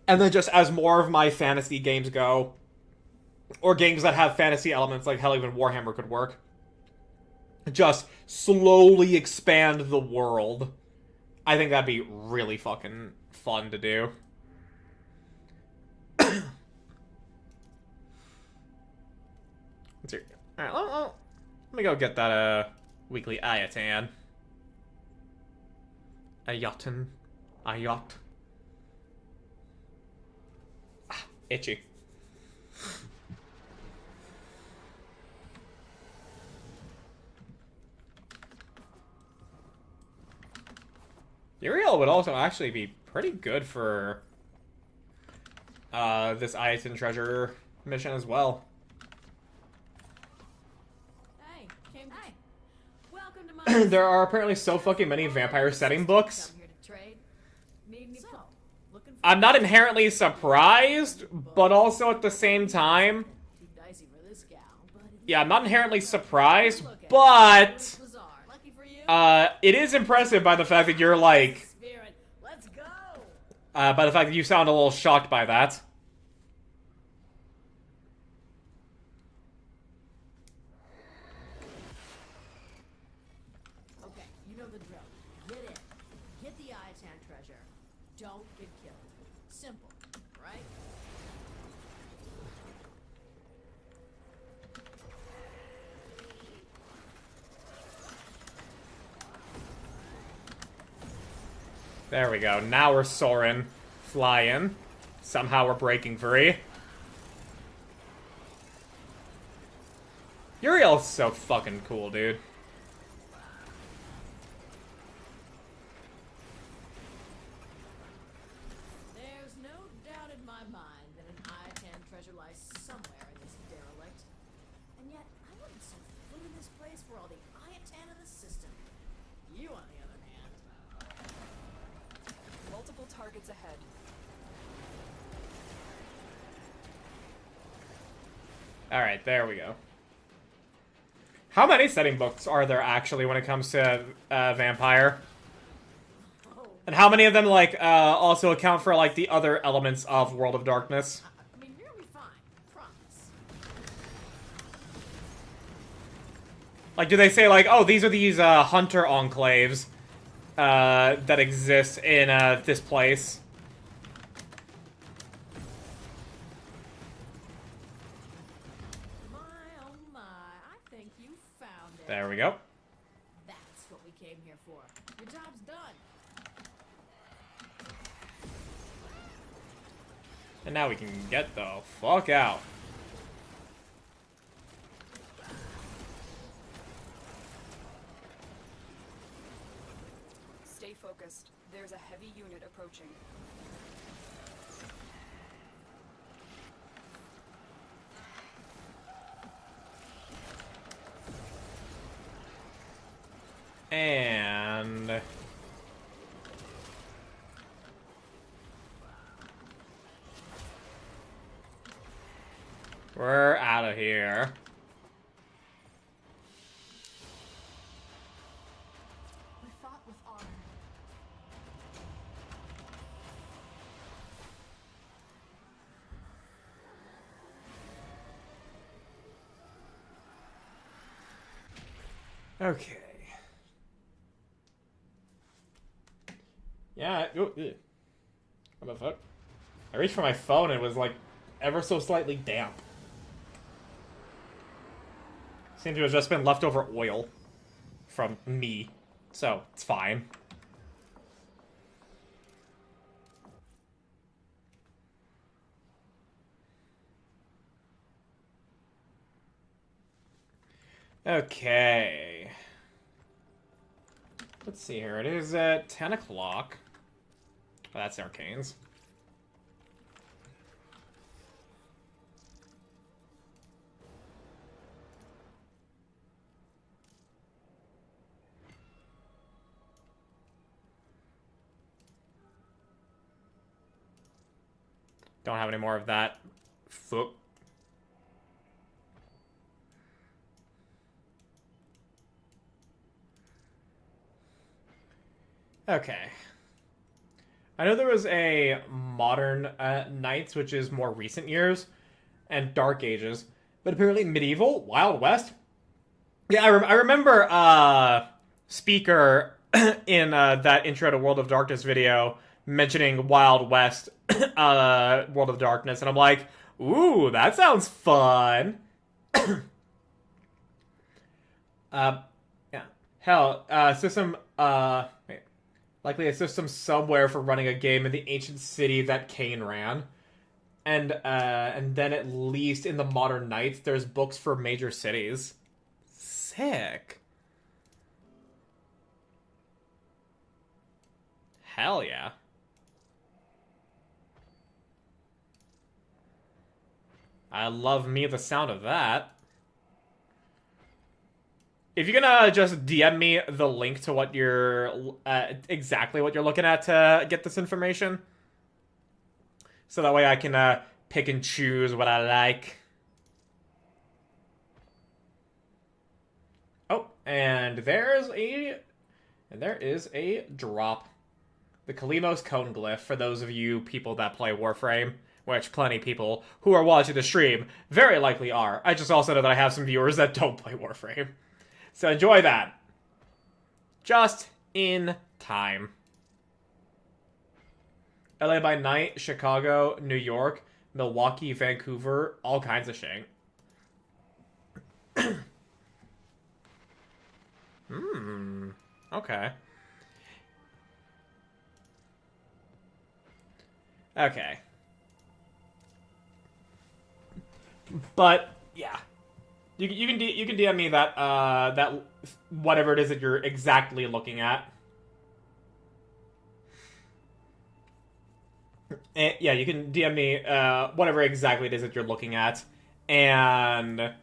And then just as more of my fantasy games go, or games that have fantasy elements, like hell, even Warhammer could work, just slowly expand the world. I think that'd be really fucking fun to do. Let's see. Alright, let me go get that, weekly Ayatan. Ayatan. Ayat. Ah, itchy. Uriel would also actually be pretty good for this Ayatan treasure mission as well. Hey, welcome to my There are apparently so fucking many vampire setting books. I'm not inherently surprised, but also at the same time... Yeah, I'm not inherently surprised, but... it is impressive by the fact that you're, like, by the fact that you sound a little shocked by that. Okay, you know the drill. Get in. Get the Iatan treasure. Don't get killed. Simple, right? There we go. Now we're soaring. Flying. Somehow we're breaking free. Uriel's so fucking cool, dude. There's no doubt in my mind that an Iatan treasure lies somewhere in this derelict. And yet, I wouldn't set foot in this place for all the Iatan of the system. You, on the other hand... Multiple targets ahead. Alright, there we go. How many setting books are there actually when it comes to Vampire? And how many of them, like, also account for, like, the other elements of World of Darkness? I mean, you'll be fine. Promise. Like, do they say, like, oh, these are these hunter enclaves that exist in this place? My, oh my, I think you found it. There we go. That's what we came here for. Your job's done. And now we can get the fuck out. Stay focused. There's a heavy unit approaching. And... we're out of here. We fought with honor. Okay. Yeah, what the fuck? I reached for my phone and it was like ever so slightly damp. Seemed to have just been leftover oil from me, so it's fine. Okay. Let's see here. It is at 10 o'clock. Oh, that's Arcane's. Don't have any more of that. Fuck. Okay. I know there was a modern Knights, which is more recent years, and Dark Ages, but apparently medieval, Wild West. Yeah, I remember Speaker in that Intro to World of Darkness video mentioning Wild West World of Darkness, and I'm like, ooh, that sounds fun. Yeah. Hell, system, wait. Likely a system somewhere for running a game in the ancient city that Cain ran. And then at least in the modern Knights, there's books for major cities. Sick. Hell yeah. I love me the sound of that. If you're gonna just DM me the link to what you're, exactly what you're looking at to get this information, so that way I can pick and choose what I like. Oh, and there is a drop. the Kalimos cone glyph, for those of you people that play Warframe, which plenty of people who are watching the stream very likely are. I just also know that I have some viewers that don't play Warframe. So enjoy that. Just in time. LA by night, Chicago, New York, Milwaukee, Vancouver, all kinds of shit. Okay. Okay. But yeah, you can DM me that that whatever it is that you're exactly looking at. And, yeah, you can DM me whatever exactly it is that you're looking at, and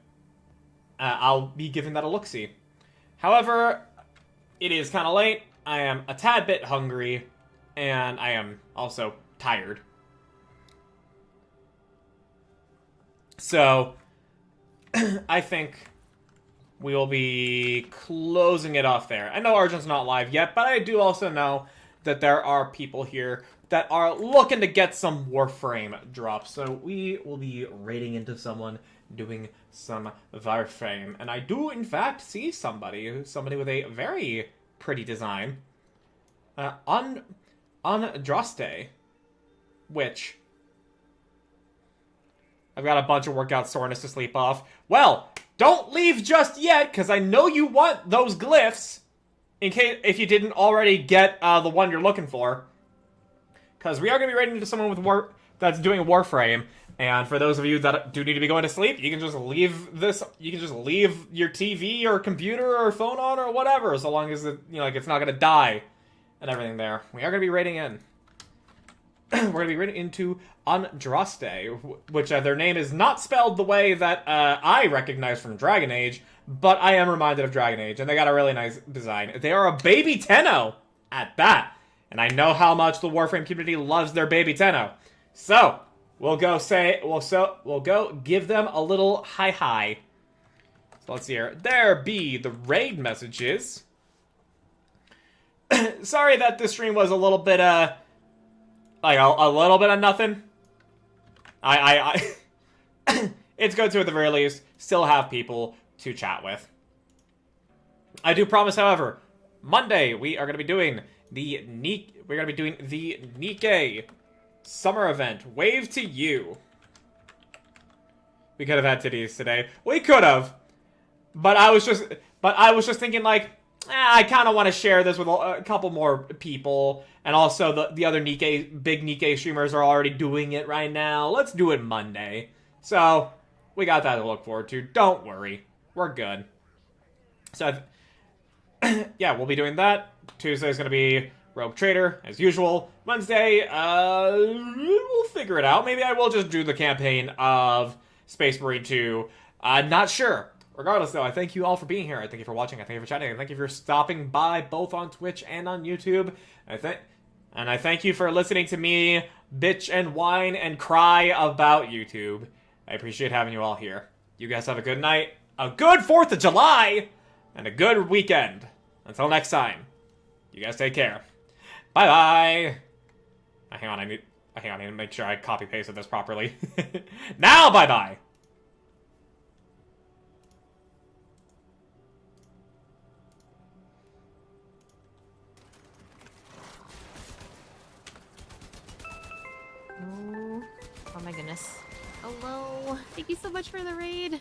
I'll be giving that a look-see. However, it is kind of late. I am a tad bit hungry, and I am also tired. So, I think we will be closing it off there. I know Arjun's not live yet, but I do also know that there are people here that are looking to get some Warframe drops. So we will be raiding into someone doing some Warframe. And I do, in fact, see somebody with a very pretty design. Andraste, which I've got a bunch of workout soreness to sleep off. Well, don't leave just yet, because I know you want those glyphs, in case if you didn't already get the one you're looking for. Because we are going to be raiding into someone with that's doing a Warframe, and for those of you that do need to be going to sleep, you can just leave this. You can just leave your TV or computer or phone on or whatever, so long as it's not going to die and everything. There, we are going to be raiding in. We're going to be raiding into Andraste, which their name is not spelled the way that I recognize from Dragon Age, but I am reminded of Dragon Age, and they got a really nice design. They are a baby Tenno at that. And I know how much the Warframe community loves their baby Tenno. So, we'll go give them a little hi. So let's see here. There be the raid messages. Sorry that this stream was a little bit, like a little bit of nothing. It's good to, at the very least, still have people to chat with. I do promise, however, Monday we are going to be doing the Nikkei summer event. Wave to you. We could have had titties today. We could have, but I was just thinking, like, I kind of want to share this with a couple more people, and also the other big Nikkei streamers are already doing it right now. Let's do it Monday. So we got that to look forward to. Don't worry, we're good. So yeah, we'll be doing that. Tuesday's gonna be Rogue Trader, as usual. Wednesday, we'll figure it out. Maybe I will just do the campaign of Space Marine 2. Not sure. Regardless, though, I thank you all for being here. I thank you for watching. I thank you for chatting. I thank you for stopping by, both on Twitch and on YouTube. And I thank you for listening to me bitch and whine and cry about YouTube. I appreciate having you all here. You guys have a good night, a good 4th of July, and a good weekend. Until next time, you guys take care. Bye-bye. Hang on, I need to make sure I copy-pasted this properly. Now, bye-bye. Oh my goodness. Hello. Thank you so much for the raid.